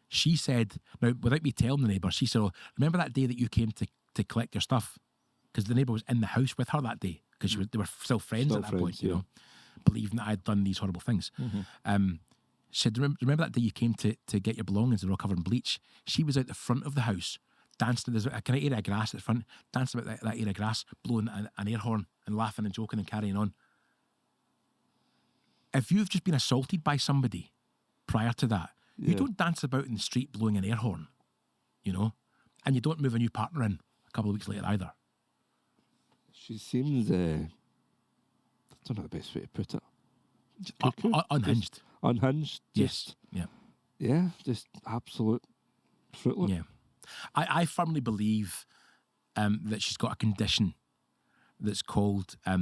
S3: She said, now without me telling the neighbour, she said, "Oh, remember that day that you came to collect your stuff?" Because the neighbour was in the house with her that day, because they were still friends at that point, you know, believing that I'd done these horrible things. She said, remember that day you came to get your belongings, they were all covered in bleach? She was out the front of the house, dancing, there's a kind of area of grass at the front, dancing about that area of grass, blowing an air horn and laughing and joking and carrying on. If you've just been assaulted by somebody prior to that, you don't dance about in the street blowing an air horn, you know, and you don't move a new partner in a couple of weeks later either.
S2: She seems, I don't know the best way to put it.
S3: Unhinged.
S2: Just unhinged.
S3: Yes. Yeah.
S2: Yeah, just absolute fruitless.
S3: Yeah. I firmly believe that she's got a condition that's called, I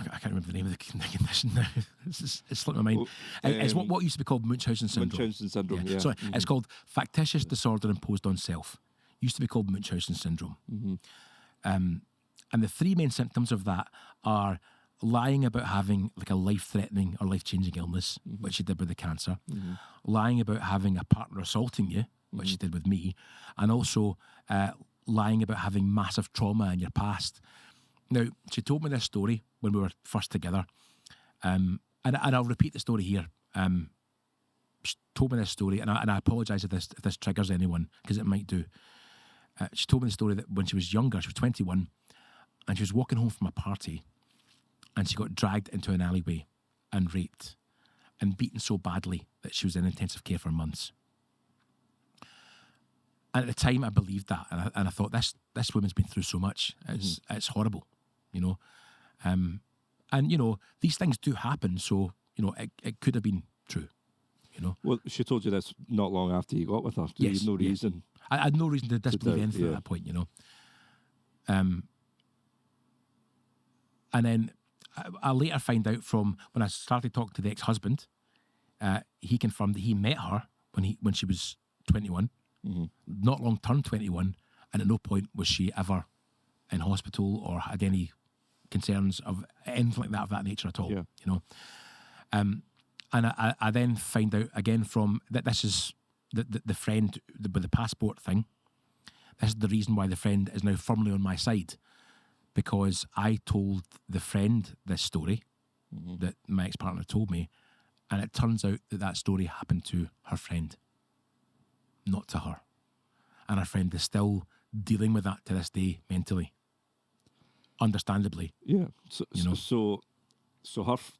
S3: can't remember the name of the condition now. It's slipped my mind. It's what used to be called Munchausen syndrome.
S2: Munchausen syndrome, yeah.
S3: Sorry, it's called factitious disorder imposed on self. Used to be called Munchausen syndrome. And the 3 main symptoms of that are lying about having like a life-threatening or life-changing illness, which she did with the cancer, lying about having a partner assaulting you, which she did with me, and also lying about having massive trauma in your past. Now, she told me this story when we were first together, and I'll repeat the story here. She told me this story, and I apologise if this triggers anyone, because it might do. She told me the story that when she was younger, she was 21, and she was walking home from a party, and she got dragged into an alleyway and raped and beaten so badly that she was in intensive care for months. And at the time, I believed that, and I thought, this woman's been through so much. It's horrible, you know. And, you know, these things do happen, so, you know, it could have been true, you know.
S2: Well, she told you this not long after you got with her. You had no reason.
S3: I had no reason to disbelieve anything
S2: yeah.
S3: at that point, you know. And then I later find out from when I started talking to the ex-husband, he confirmed that he met her when she was 21, not long turned 21, and at no point was she ever in hospital or had any concerns of anything like that of that nature at all. You know, and I then find out again from that this is the friend with the passport thing. This is the reason why the friend is now firmly on my side, because I told the friend this story that my ex-partner told me, and it turns out that story happened to her friend, not to her. And her friend is still dealing with that to this day mentally, understandably.
S2: Yeah.
S3: You know?
S2: So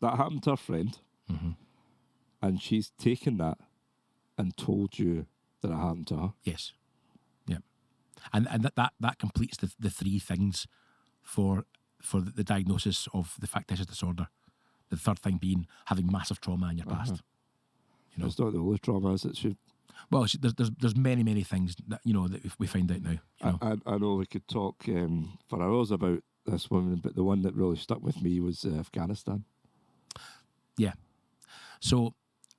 S2: that happened to her friend, and she's taken that and told you that it happened to her.
S3: Yes. Yeah. And that completes the three things for the diagnosis of the factitious disorder. The third thing being having massive trauma in your past. You know,
S2: it's not the only trauma, is it?
S3: Well, there's many things that, you know, that we find out now. You know?
S2: I know we could talk for hours about this woman, but the one that really stuck with me was Afghanistan.
S3: Yeah. So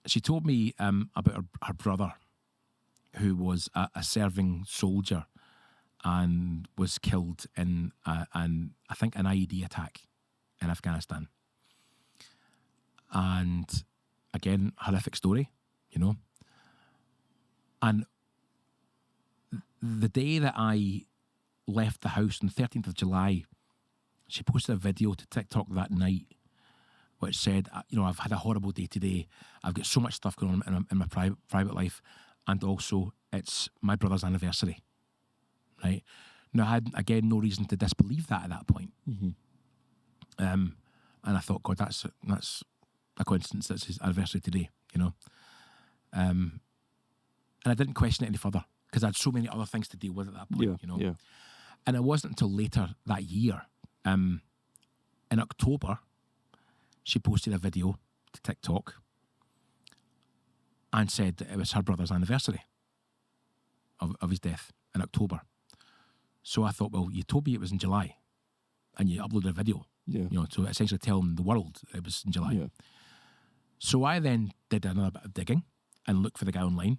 S3: she told me about her brother, who was a serving soldier and was killed in an IED attack in Afghanistan. And again, horrific story, you know. And the day that I left the house on the 13th of July, she posted a video to TikTok that night which said, you know, I've had a horrible day today. I've got so much stuff going on in my private life, and also it's my brother's anniversary, right? Now, I had, again, no reason to disbelieve that at that point. And I thought, God, that's a coincidence. That's his anniversary today, you know. And I didn't question it any further because I had so many other things to deal with at that point, you know.
S2: Yeah.
S3: And it wasn't until later that year, in October, she posted a video to TikTok and said that it was her brother's anniversary of his death in October. So I thought, well, you told me it was in July and you uploaded a video.
S2: Yeah.
S3: You know, so essentially telling the world it was in July.
S2: Yeah.
S3: So I then did another bit of digging and looked for the guy online.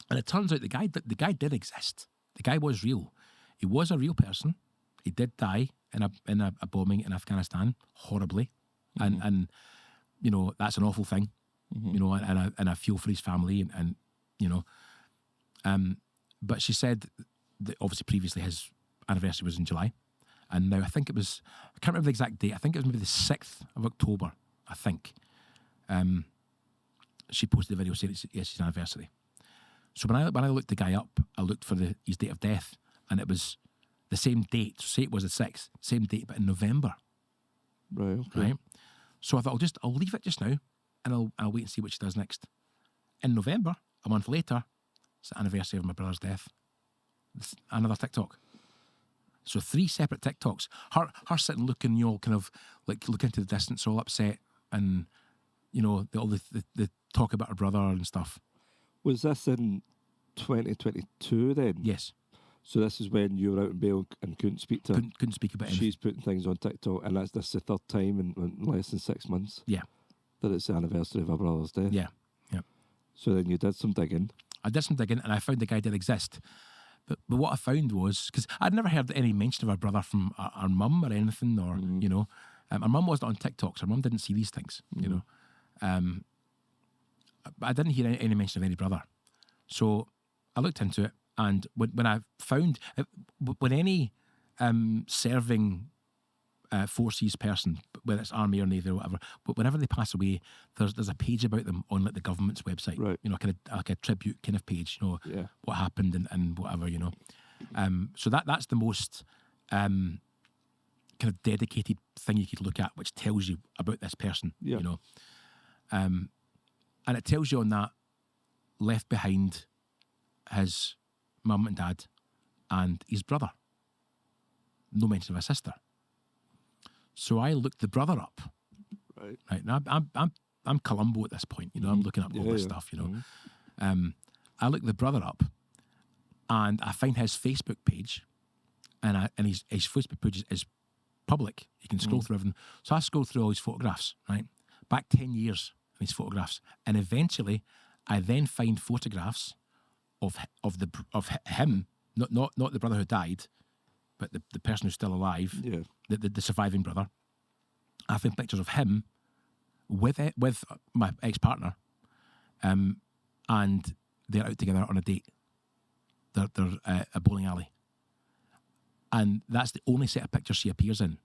S3: And it turns out the guy did exist. The guy was real. He was a real person. He did die in a bombing in Afghanistan, horribly. And you know, that's an awful thing. You know, and I feel for his family and you know. But she said that obviously previously his anniversary was in July. And now I think it was, I can't remember the exact date. I think it was maybe the 6th of October, I think. She posted a video saying it's his anniversary. So when I looked the guy up, I looked for his date of death, and it was the same date. So say it was the 6th, same date, but in November.
S2: Right, okay.
S3: Right? So I thought, I'll leave it just now, and I'll wait and see what she does next. In November, a month later, it's the anniversary of my brother's death. It's another TikTok. So 3 separate TikToks. Her sitting looking, you know, kind of like looking into the distance, all upset, and you know, all the talk about her brother and stuff.
S2: Was this in 2022 then?
S3: Yes.
S2: So this is when you were out in bail and couldn't speak to her?
S3: Couldn't speak about anything.
S2: She's putting things on TikTok, and this is the third time in less than 6 months.
S3: Yeah.
S2: That it's the anniversary of her brother's death.
S3: Yeah. Yeah.
S2: So then you did some digging.
S3: I did some digging, and I found the guy did exist. But what I found was, because I'd never heard any mention of her brother from our mum or anything, or, you know, our mum wasn't on TikTok, so our mum didn't see these things, you know. I didn't hear any mention of any brother. So I looked into it, and when I found, when any serving forces person, whether it's army or navy or whatever, but whenever they pass away, there's a page about them on like the government's website,
S2: right?
S3: You know, kind of like a tribute kind of page, you know, what happened and whatever, you know. So that's the most kind of dedicated thing you could look at, which tells you about this person. You know, and it tells you on that left behind his mum and dad and his brother. No mention of a sister. So I looked the brother up. Right. Now I'm Columbo at this point. You know, I'm looking up all this stuff. You know, I looked the brother up, and I find his Facebook page, and his Facebook page is public. You can scroll through everything. So I scroll through all his photographs, right, back 10 years in his photographs, and eventually I then find photographs of him, not the brother who died, but the person who's still alive, the surviving brother. I find pictures of him with my ex-partner, and they're out together on a date. They're a bowling alley, and that's the only set of pictures she appears in.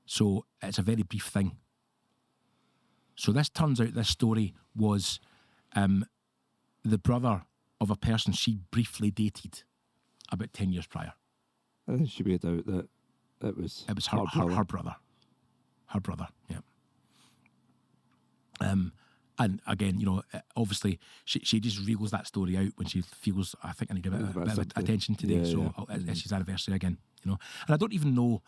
S3: So it's a very brief thing. So this turns out this story was the brother of a person she briefly dated about 10 years prior.
S2: And then she made out that it was
S3: her brother. Her brother, yeah. And again, you know, obviously she just reels that story out when she feels, I think I need a bit of attention today. It's his anniversary again, you know. And I don't even know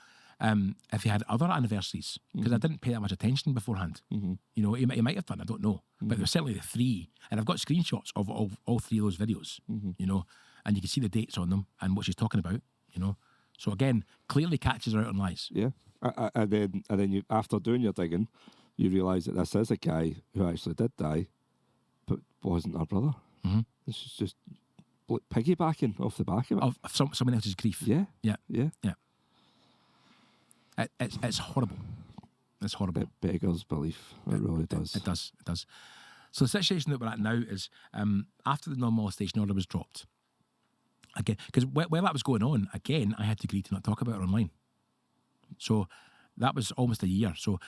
S3: if he had other anniversaries, because I didn't pay that much attention beforehand. You know, he might have done, I don't know. But there were certainly the 3, and I've got screenshots of all 3 of those videos, you know, and you can see the dates on them and what she's talking about, you know. So again, clearly catches her out on lies. Yeah.
S2: And then you, after doing your digging, you realise that this is a guy who actually did die, but wasn't her brother. This is just piggybacking off the back of it.
S3: Of someone else's grief.
S2: Yeah.
S3: It's horrible. It's horrible.
S2: It beggars belief. It really does.
S3: It does. So the situation that we're at now is after the non-molestation order was dropped, again, because while that was going on, again, I had to agree to not talk about it online. So that was almost a year. So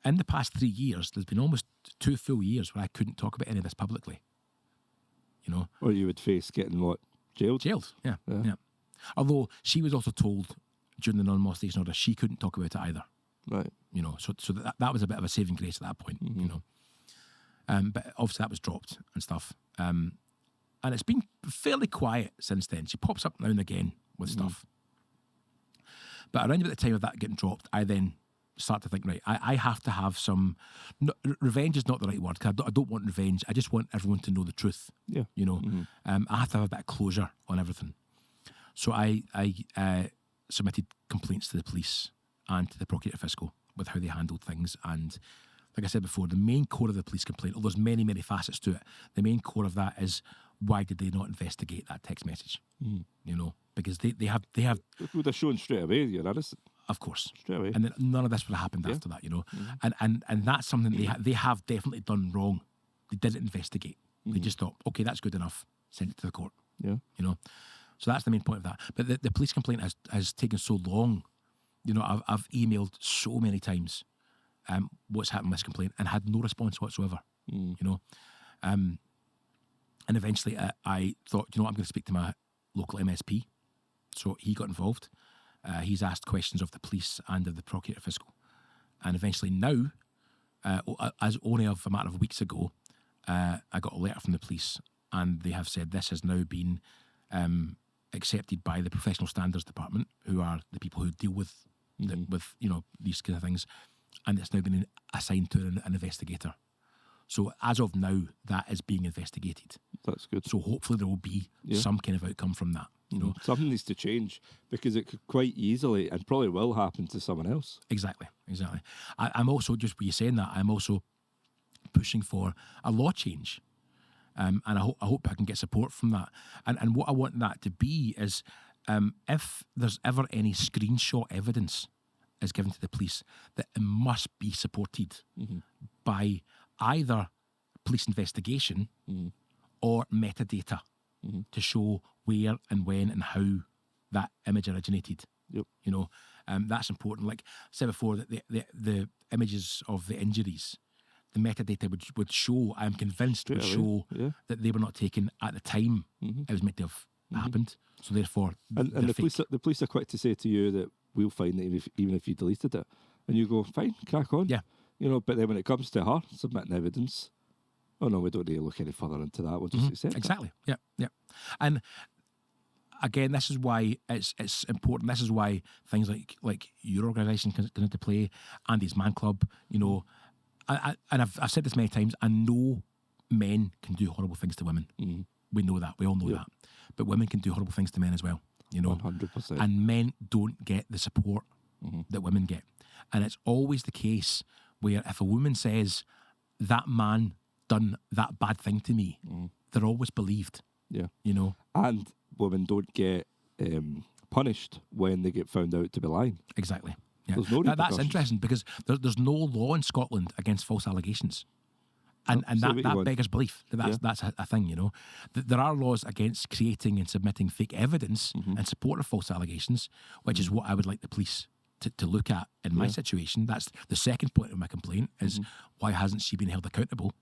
S3: in the past 3 years, there's been almost 2 full years where I couldn't talk about any of this publicly. You know?
S2: Or you would face getting what? Jailed?
S3: Jailed, yeah. Although she was also told during the non-molestation order she couldn't talk about it either.
S2: Right.
S3: You know, so that was a bit of a saving grace at that point, you know. But obviously that was dropped and stuff. And it's been fairly quiet since then. She pops up now and again with stuff. But around about the time of that getting dropped, I then start to think, right, I have to have some... revenge is not the right word, because I don't want revenge. I just want everyone to know the truth. Yeah. You know? I have to have a bit of closure on everything. So I submitted complaints to the police and to the Procurator Fiscal with how they handled things. And like I said before, the main core of the police complaint, although there's many, many facets to it, the main core of that is, why did they not investigate that text message? You know, because they have...
S2: It would have shown straight away you're innocent.
S3: Of course.
S2: Straight away.
S3: And then none of this would have happened after that, you know. And that's something they have definitely done wrong. They didn't investigate. They just thought, okay, that's good enough, send it to the court.
S2: Yeah.
S3: You know. So that's the main point of that. But the police complaint has taken so long. You know, I've emailed so many times what's happened with this complaint and had no response whatsoever. You know. And eventually I thought, you know what, I'm going to speak to my local MSP. So he got involved. He's asked questions of the police and of the Procurator Fiscal. And eventually now, as only of a matter of weeks ago, I got a letter from the police, and they have said this has now been accepted by the Professional Standards Department, who are the people who deal with you know, these kind of things, and it's now been assigned to an investigator. So as of now, that is being investigated.
S2: That's good.
S3: So hopefully there will be some kind of outcome from that. You know,
S2: something needs to change, because it could quite easily and probably will happen to someone else.
S3: Exactly. I'm also, just when you're saying that, I'm also pushing for a law change, and I hope I can get support from that. And what I want that to be is, if there's ever any screenshot evidence is given to the police, that it must be supported by either police investigation or metadata to show where and when and how that image originated. You know, that's important. Like I said before, that the images of the injuries, the metadata would show, I'm convinced, would show that they were not taken at the time it was meant to have happened. So therefore,
S2: and the police are quick to say to you that we'll find it even if you deleted it. And you go, fine, crack on.
S3: Yeah.
S2: You know, but then when it comes to her submitting evidence, oh no, we don't need to look any further into that. We'll just accept it.
S3: Exactly. Yeah. And again, this is why it's important. This is why things like your organisation can into play, Andy's Man Club. You know, and I've said this many times. I know men can do horrible things to women. Mm-hmm. We know that. We all know that. But women can do horrible things to men as well. You know,
S2: 100%.
S3: And men don't get the support that women get. And it's always the case where if a woman says that man done that bad thing to me, they're always believed.
S2: Yeah.
S3: You know,
S2: and women don't get punished when they get found out to be lying.
S3: Exactly. Yeah.
S2: There's no
S3: that's interesting because there's no law in Scotland against false allegations. And that beggars belief. That's a thing, you know. There are laws against creating and submitting fake evidence in support of false allegations, which is what I would like the police to look at in my situation. That's the second point of my complaint is why hasn't she been held accountable?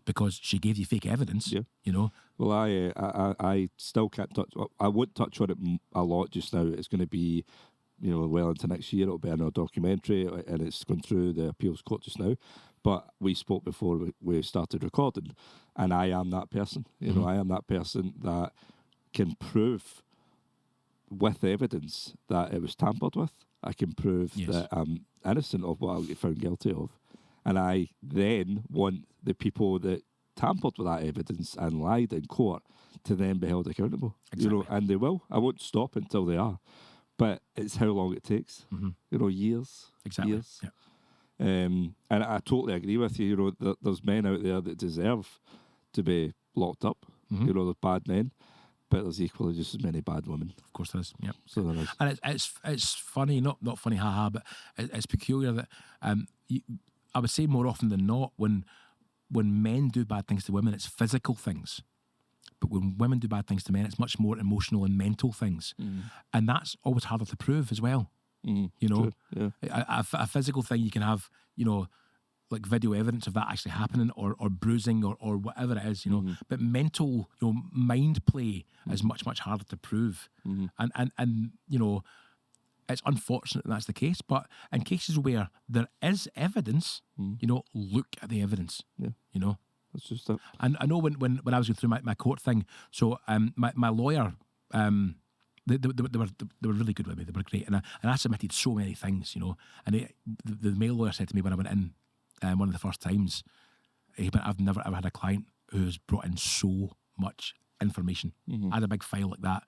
S3: Because she gave you fake evidence, you know.
S2: Well, I still can't touch. I won't touch on it a lot just now. It's going to be, you know, well into next year. It'll be in our documentary, and it's going through the appeals court just now. But we spoke before we started recording, and I am that person. You know, I am that person that can prove with evidence that it was tampered with. I can prove that I'm innocent of what I'll get found guilty of. And I then want the people that tampered with that evidence and lied in court to then be held accountable.
S3: Exactly.
S2: You know, and they will. I won't stop until they are. But it's how long it takes. You know, years.
S3: Exactly.
S2: Years.
S3: Yeah.
S2: And I totally agree with you. You know, there's men out there that deserve to be locked up. You know, there's bad men, but there's equally just as many bad women.
S3: Of course there is. Yeah.
S2: So there is.
S3: And it's funny, not funny, haha, but it's peculiar that I would say more often than not when men do bad things to women, it's physical things. But when women do bad things to men, it's much more emotional and mental things. And that's always harder to prove as well. You know, a physical thing you can have, you know, like video evidence of that actually happening or bruising or whatever it is, you know. But mental, you know, mind play is much harder to prove. And you know, it's unfortunate that's the case. But in cases where there is evidence, you know, look at the evidence. Yeah. You know.
S2: That's just it.
S3: And I know when I was going through my court thing, so my lawyer, they were really good with me. They were great, and I submitted so many things, you know. And the male lawyer said to me when I went in, one of the first times, he went, "I've never ever had a client who's brought in so much information." I had a big file like that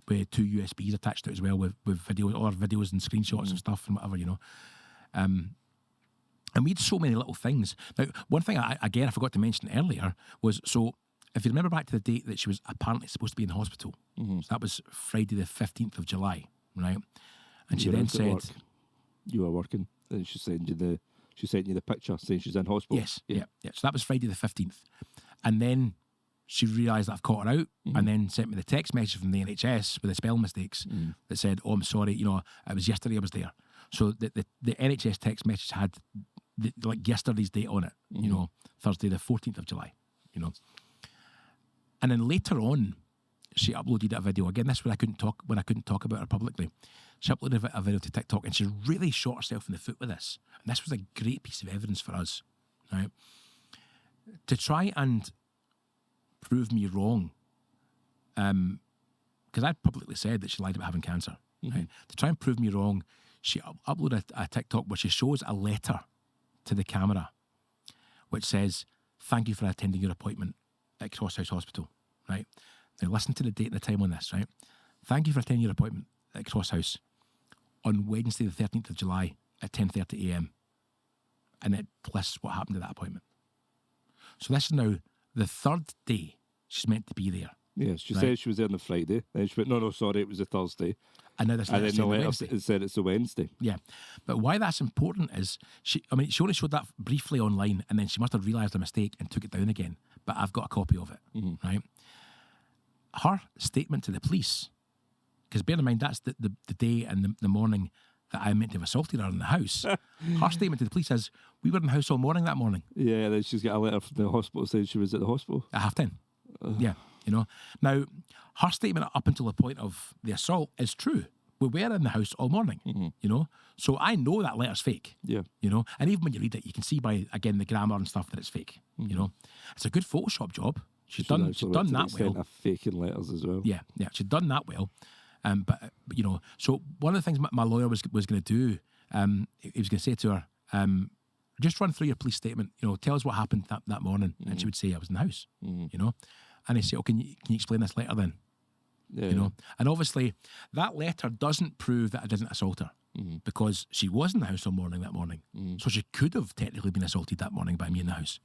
S3: with 2 USBs attached to it as well, with videos and screenshots and stuff and whatever, you know. And we had so many little things. Now, one thing I forgot to mention earlier was, so if you remember back to the date that she was apparently supposed to be in the hospital, so that was Friday the 15th of July, right? And she then said...
S2: You were working, and she sent you the picture saying she's in hospital.
S3: Yes, yeah. So that was Friday the 15th. And then she realised that I've caught her out, and then sent me the text message from the NHS with the spelling mistakes that said, "Oh, I'm sorry, you know, it was yesterday I was there." So the NHS text message had like yesterday's date on it, you know, Thursday the 14th of July, you know. And then later on, she uploaded a video. Again, this is when I couldn't talk about her publicly. She uploaded a video to TikTok, and she really shot herself in the foot with this. And this was a great piece of evidence for us, right? To try and prove me wrong, because I publicly said that she lied about having cancer. Right? To try and prove me wrong, she uploaded a TikTok where she shows a letter to the camera which says, "Thank you for attending your appointment at Crosshouse Hospital." Right? Now listen to the date and the time on this, right? "Thank you for attending your appointment at Crosshouse on Wednesday the 13th of July at 10:30 a.m. And it lists what happened at that appointment. So this is now the third day she's meant to be there.
S2: Yes, she said she was there on the Friday. Then she went, no, sorry, it was a Thursday.
S3: And now this
S2: and then the letter
S3: Wednesday.
S2: said it's a Wednesday.
S3: Yeah. But why that's important is, she only showed that briefly online, and then she must have realised a mistake and took it down again. But I've got a copy of it, right? Her statement to the police, because bear in mind, that's the day and the morning that I meant to have assaulted her in the house. Her statement to the police is, "We were in the house all morning that morning."
S2: Yeah, then she's got a letter from the hospital saying she was at the hospital.
S3: At 10:30. Yeah, you know. Now, her statement up until the point of the assault is true. We were in the house all morning, you know. So I know that letter's fake.
S2: Yeah.
S3: You know, and even when you read it, you can see by, again, the grammar and stuff that it's fake. You know, it's a good Photoshop job. She's done that well.
S2: Of faking letters as well.
S3: Yeah, she'd done that well. But you know, so one of the things my lawyer was going to do, he was going to say to her, just run through your police statement. You know, tell us what happened that morning. And she would say, I was in the house. You know, and he'd say, oh, can you explain this letter then?
S2: Yeah,
S3: you know, and obviously that letter doesn't prove that I didn't assault her because she was in the house all morning that morning. So she could have technically been assaulted that morning by me in the house.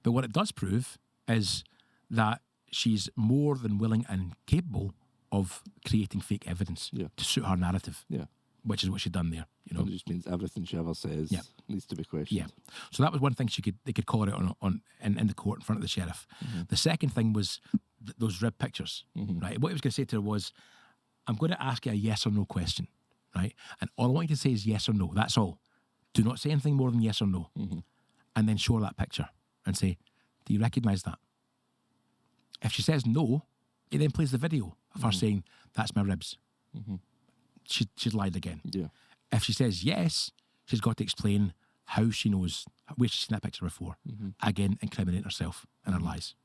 S3: But what it does prove is that she's more than willing and capable of creating fake evidence to suit her narrative. Yeah. Which is what she'd done there, you know.
S2: It just means everything she ever says needs to be questioned.
S3: Yeah. So that was one thing they could call her out on in the court in front of the sheriff. The second thing was those rib pictures, right? What he was going to say to her was, I'm going to ask you a yes or no question, right? And all I want you to say is yes or no. That's all. Do not say anything more than yes or no. And then show her that picture and say, do you recognise that? If she says no, he then plays the video of her saying, that's my ribs. She's lied again. Yeah. If she says yes, she's got to explain how she knows, where she's seen that picture before. Again, incriminating herself and her lies.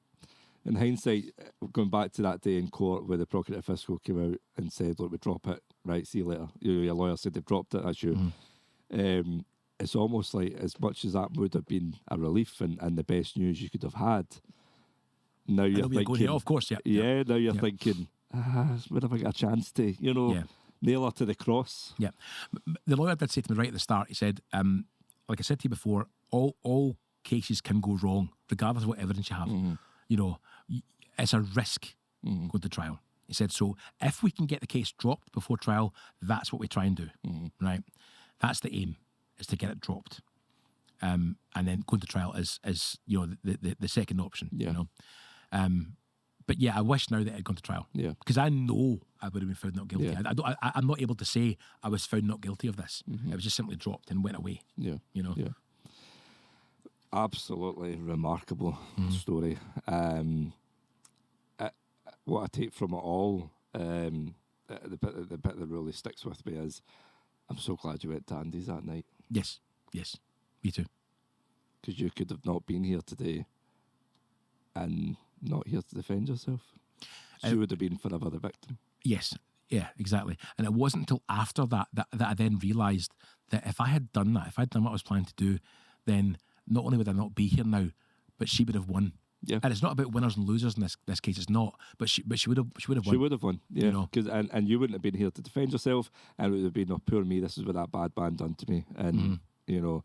S2: In hindsight, going back to that day in court where the Procurator Fiscal came out and said, look, we drop it, right, see you later. Your lawyer said they've dropped it, that's you. It's almost like, as much as that would have been a relief and the best news you could have had, now you're thinking,
S3: of course,
S2: now you're thinking, when have I got a chance to, you know, nail her to the cross? Yeah.
S3: The lawyer did say to me right at the start, he said, like I said to you before, all cases can go wrong, regardless of what evidence you have. You know, it's a risk going to trial. He said, so if we can get the case dropped before trial, that's what we try and do, right? That's the aim, is to get it dropped. And then going to trial is you know, the second option, you know. But yeah, I wish now that it had gone to trial. Yeah. Because I know I would have been found not guilty. Yeah. I'm not able to say I was found not guilty of this. It was just simply dropped and went away. Yeah. You know? Yeah.
S2: Absolutely remarkable story. What I take from it all, the bit that really sticks with me is, I'm so glad you went to Andy's that night.
S3: Yes, me too.
S2: Because you could have not been here today and not here to defend yourself. She would have been forever the victim.
S3: Yes, yeah, exactly. And it wasn't until after that I then realised that if I had done that, if I'd done what I was planning to do, then not only would I not be here now, but she would have won. Yeah. And it's not about winners and losers in this case. It's not. But she would have won.
S2: She would have won. Yeah.
S3: You know?
S2: And you wouldn't have been here to defend yourself, and it would have been, oh, poor me, this is what that bad man done to me. And you know,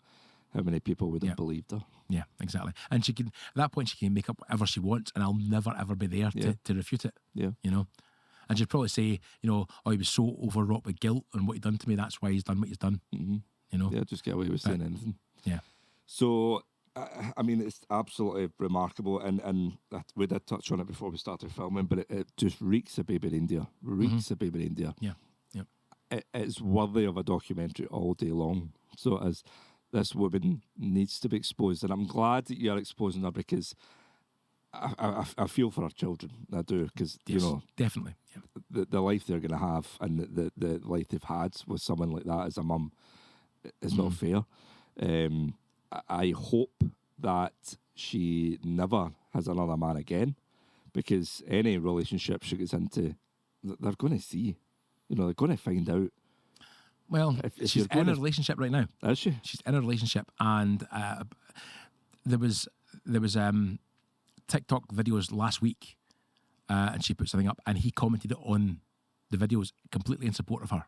S2: how many people would have believed her? Yeah, exactly. And she can, at that point, she can make up whatever she wants, and I'll never ever be there to refute it. Yeah. You know? And she'd probably say, you know, oh, he was so overwrought with guilt and what he'd done to me, that's why he's done what he's done. You know? Yeah, just get away with saying anything.
S3: Yeah.
S2: So, I mean, it's absolutely remarkable, and we did touch on it before we started filming, but it just reeks of Baby Reindeer. Reeks of Baby Reindeer.
S3: Yeah, yeah.
S2: It's worthy of a documentary all day long. So as this woman needs to be exposed, and I'm glad that you're exposing her, because I feel for her children. I do, because you know,
S3: definitely,
S2: the life they're going to have, and the life they've had with someone like that as a mum is not fair. I hope that she never has another man again, because any relationship she gets into, they're going to see. You know, they're going to find out.
S3: Well, she's in a relationship right now.
S2: Is she?
S3: She's in a relationship, and there was TikTok videos last week, and she put something up, and he commented on the videos completely in support of her.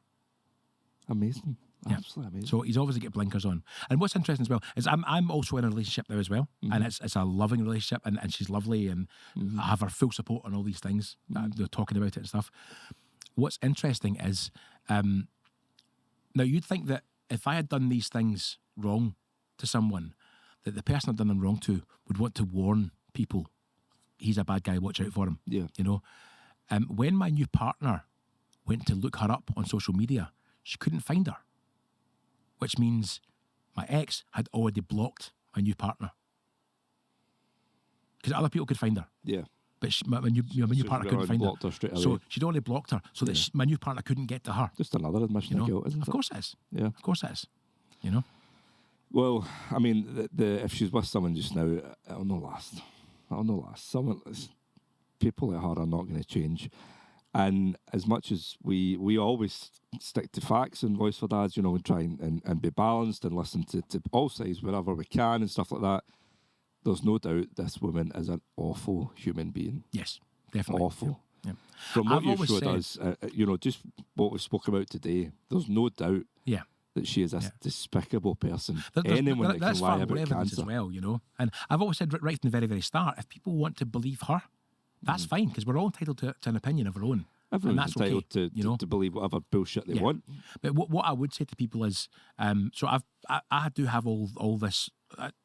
S2: Amazing.
S3: Yeah.
S2: Absolutely amazing.
S3: So he's obviously got blinkers on. And what's interesting as well is I'm also in a relationship now as well, and it's a loving relationship, and she's lovely, and I have her full support on all these things. They're talking about it and stuff. What's interesting is, now you'd think that if I had done these things wrong to someone, that the person I'd done them wrong to would want to warn people, he's a bad guy, watch out for him.
S2: Yeah.
S3: You know? When my new partner went to look her up on social media, she couldn't find her, which means my ex had already blocked my new partner. Because other people could find her.
S2: Yeah.
S3: but my new partner couldn't find
S2: blocked her straight away.
S3: So she'd already blocked her, so that my new partner couldn't get to her.
S2: Just another admission of guilt, isn't it?
S3: Of course it is.
S2: Yeah.
S3: Of course it is. You know?
S2: Well, I mean, if she's with someone just now, it'll not last. People like her are not going to change. And as much as we always stick to facts in Voice for Dads, you know, and try and be balanced and listen to all sides wherever we can and stuff like that, there's no doubt this woman is an awful human being.
S3: Yes, definitely.
S2: Awful.
S3: Yeah.
S2: From what
S3: I've
S2: you showed
S3: always
S2: us, you know, just what we spoke about today, there's no doubt
S3: Yeah.
S2: that she is a despicable person.
S3: There's-
S2: Anyone that
S3: that's
S2: can lie
S3: far more
S2: about
S3: evidence
S2: cancer.
S3: as well, you know. And I've always said right from the very, very start, if people want to believe her, that's fine, because we're all entitled to an opinion of our own.
S2: Everyone's
S3: and that's
S2: entitled
S3: okay, you know?
S2: to believe whatever bullshit they want.
S3: But what I would say to people is, so I do have all this.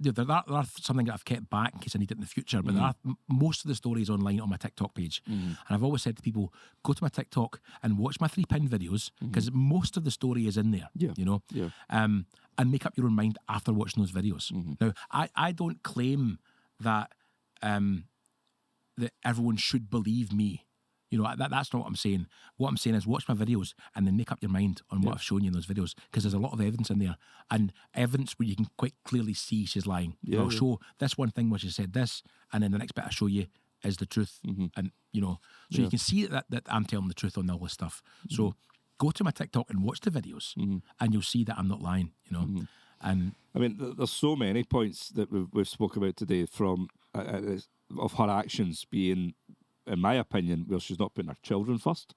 S3: There are something that I've kept back in case I need it in the future. But there are most of the stories online on my TikTok page, and I've always said to people, go to my TikTok and watch my 3-pin videos because most of the story is in there. You know, and make up your own mind after watching those videos. Now, I don't claim that that everyone should believe me. You know, that's not what I'm saying. What I'm saying is watch my videos and then make up your mind on what I've shown you in those videos, because there's a lot of evidence in there, and evidence where you can quite clearly see she's lying. I'll show this one thing where she said this, and then the next bit I show you is the truth. And, you know, so you can see that I'm telling the truth on all this stuff. So go to my TikTok and watch the videos, and you'll see that I'm not lying, you know. And
S2: I mean, there's so many points that we've spoke about today from of her actions being, in my opinion, where she's not putting her children first.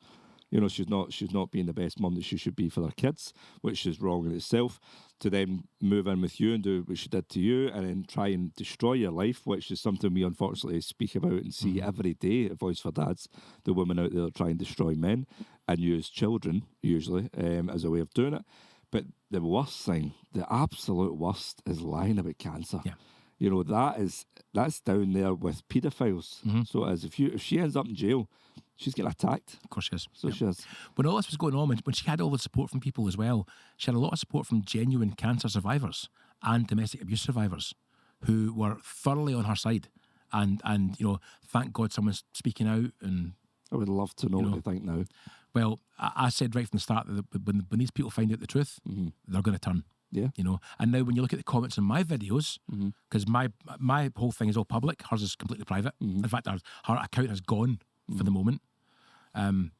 S2: You know, she's not being the best mum that she should be for their kids, which is wrong in itself. To then move in with you and do what she did to you, and then try and destroy your life, which is something we unfortunately speak about and see every day at Voice for Dads. The women out there that try and destroy men and use children usually as a way of doing it. But the worst thing, the absolute worst, is lying about cancer.
S3: Yeah.
S2: You know, that's down there with paedophiles. So as if she ends up in jail, she's getting attacked.
S3: of course she is.
S2: So she is.
S3: When all this was going on, when she had all the support from people as well, she had a lot of support from genuine cancer survivors and domestic abuse survivors who were thoroughly on her side. And you know, thank God someone's speaking out. And
S2: I would love to know what they think now.
S3: well, I said right from the start that when these people find out the truth, they're going to turn.
S2: Yeah.
S3: You know, and now when you look at the comments on my videos, because my whole thing is all public, hers is completely private. In fact, her account has gone for the moment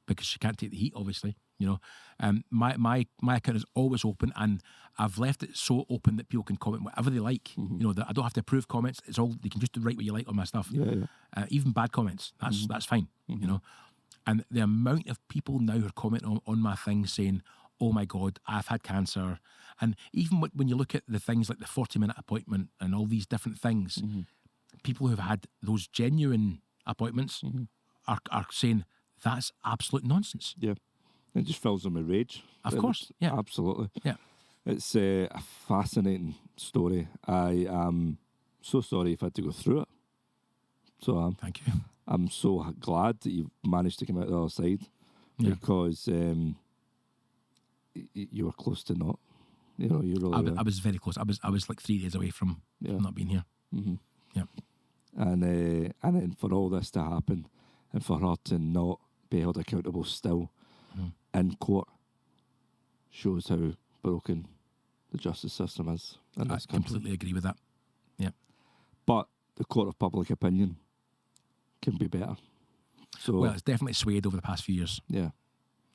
S3: because she can't take the heat, obviously. You know, my account is always open, and I've left it so open that people can comment whatever they like. You know, that I don't have to approve comments. It's all, you can just write what you like on my stuff. Even bad comments, that's fine. You know, and the amount of people now who are commenting on my thing saying, oh my God, I've had cancer. And even when you look at the things like the 40-minute appointment and all these different things, people who've had those genuine appointments are saying that's absolute nonsense.
S2: Yeah. It just fills them with rage.
S3: Of course, yeah.
S2: Absolutely.
S3: Yeah.
S2: It's a fascinating story. I am so sorry if I had to go through it. So
S3: Thank you.
S2: I'm so glad that you've managed to come out the other side because you were close to not. You know, you really were.
S3: I was very close. I was like 3 days away from not being here. Yeah.
S2: And then for all this to happen and for her to not be held accountable still in court shows how broken the justice system is in this country.
S3: Completely agree with that. Yeah.
S2: But the court of public opinion can be better. So
S3: Well, it's definitely swayed over the past few years.
S2: yeah.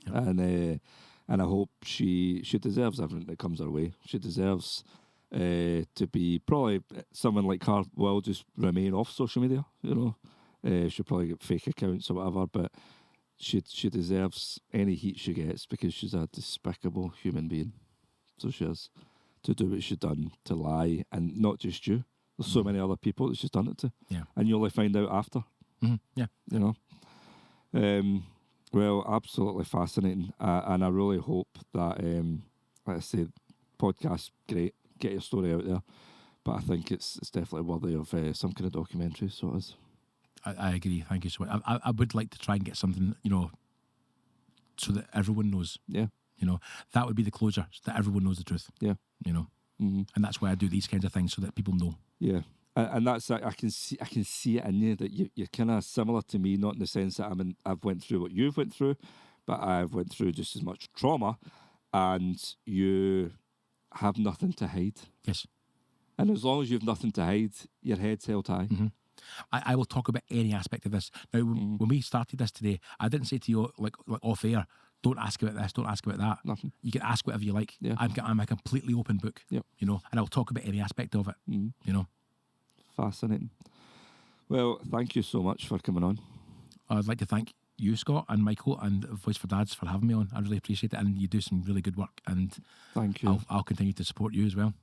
S2: And I hope she deserves everything that comes her way. She deserves to be, probably someone like her will just remain off social media, you know. She'll probably get fake accounts or whatever, but she deserves any heat she gets because she's a despicable human being. So she has to do what she's done, to lie, and not just you. There's so many other people that she's done it to.
S3: Yeah.
S2: And you only find out after.
S3: Yeah.
S2: You know. Well, absolutely fascinating, and I really hope that, like I said, podcast great, get your story out there, but I think it's definitely worthy of some kind of documentary. So it is.
S3: I agree. Thank you so much. I would like to try and get something, you know, so that everyone knows.
S2: Yeah.
S3: You know, that would be the closure, so that everyone knows the truth.
S2: Yeah.
S3: You know, and that's why I do these kinds of things, so that people know.
S2: Yeah. And that's I can see it in you that you're kind of similar to me, not in the sense that I've went through what you've went through, but I've went through just as much trauma, and you have nothing to hide.
S3: Yes.
S2: And as long as you've nothing to hide, your head's held high.
S3: Mm-hmm. I will talk about any aspect of this. Now, when we started this today, I didn't say to you, like off air, don't ask about this, don't ask about that.
S2: Nothing.
S3: You can ask whatever you like.
S2: Yeah.
S3: I'm a completely open book,
S2: Yep.
S3: you know, and I'll talk about any aspect of it, you know.
S2: Fascinating. Well, thank you so much for coming on.
S3: I'd like to thank you, Scott, and Michael, and Voice for Dads for having me on. I really appreciate it, and you do some really good work, and
S2: Thank you.
S3: I'll continue to support you as well.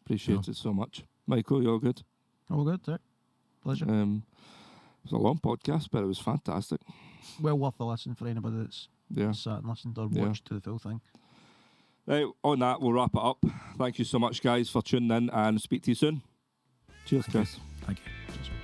S2: Appreciate it so much. Michael, you all good?
S4: All good, Dick. Pleasure.
S2: It was a long podcast, but it was fantastic.
S4: Well worth the listen for anybody that's
S2: Yeah.
S4: sat and listened or
S2: Yeah.
S4: watched to the full thing.
S2: Right, on that, we'll wrap it up. Thank you so much, guys, for tuning in, and speak to you soon. Cheers, Kris.
S3: Thank you.
S4: Cheers.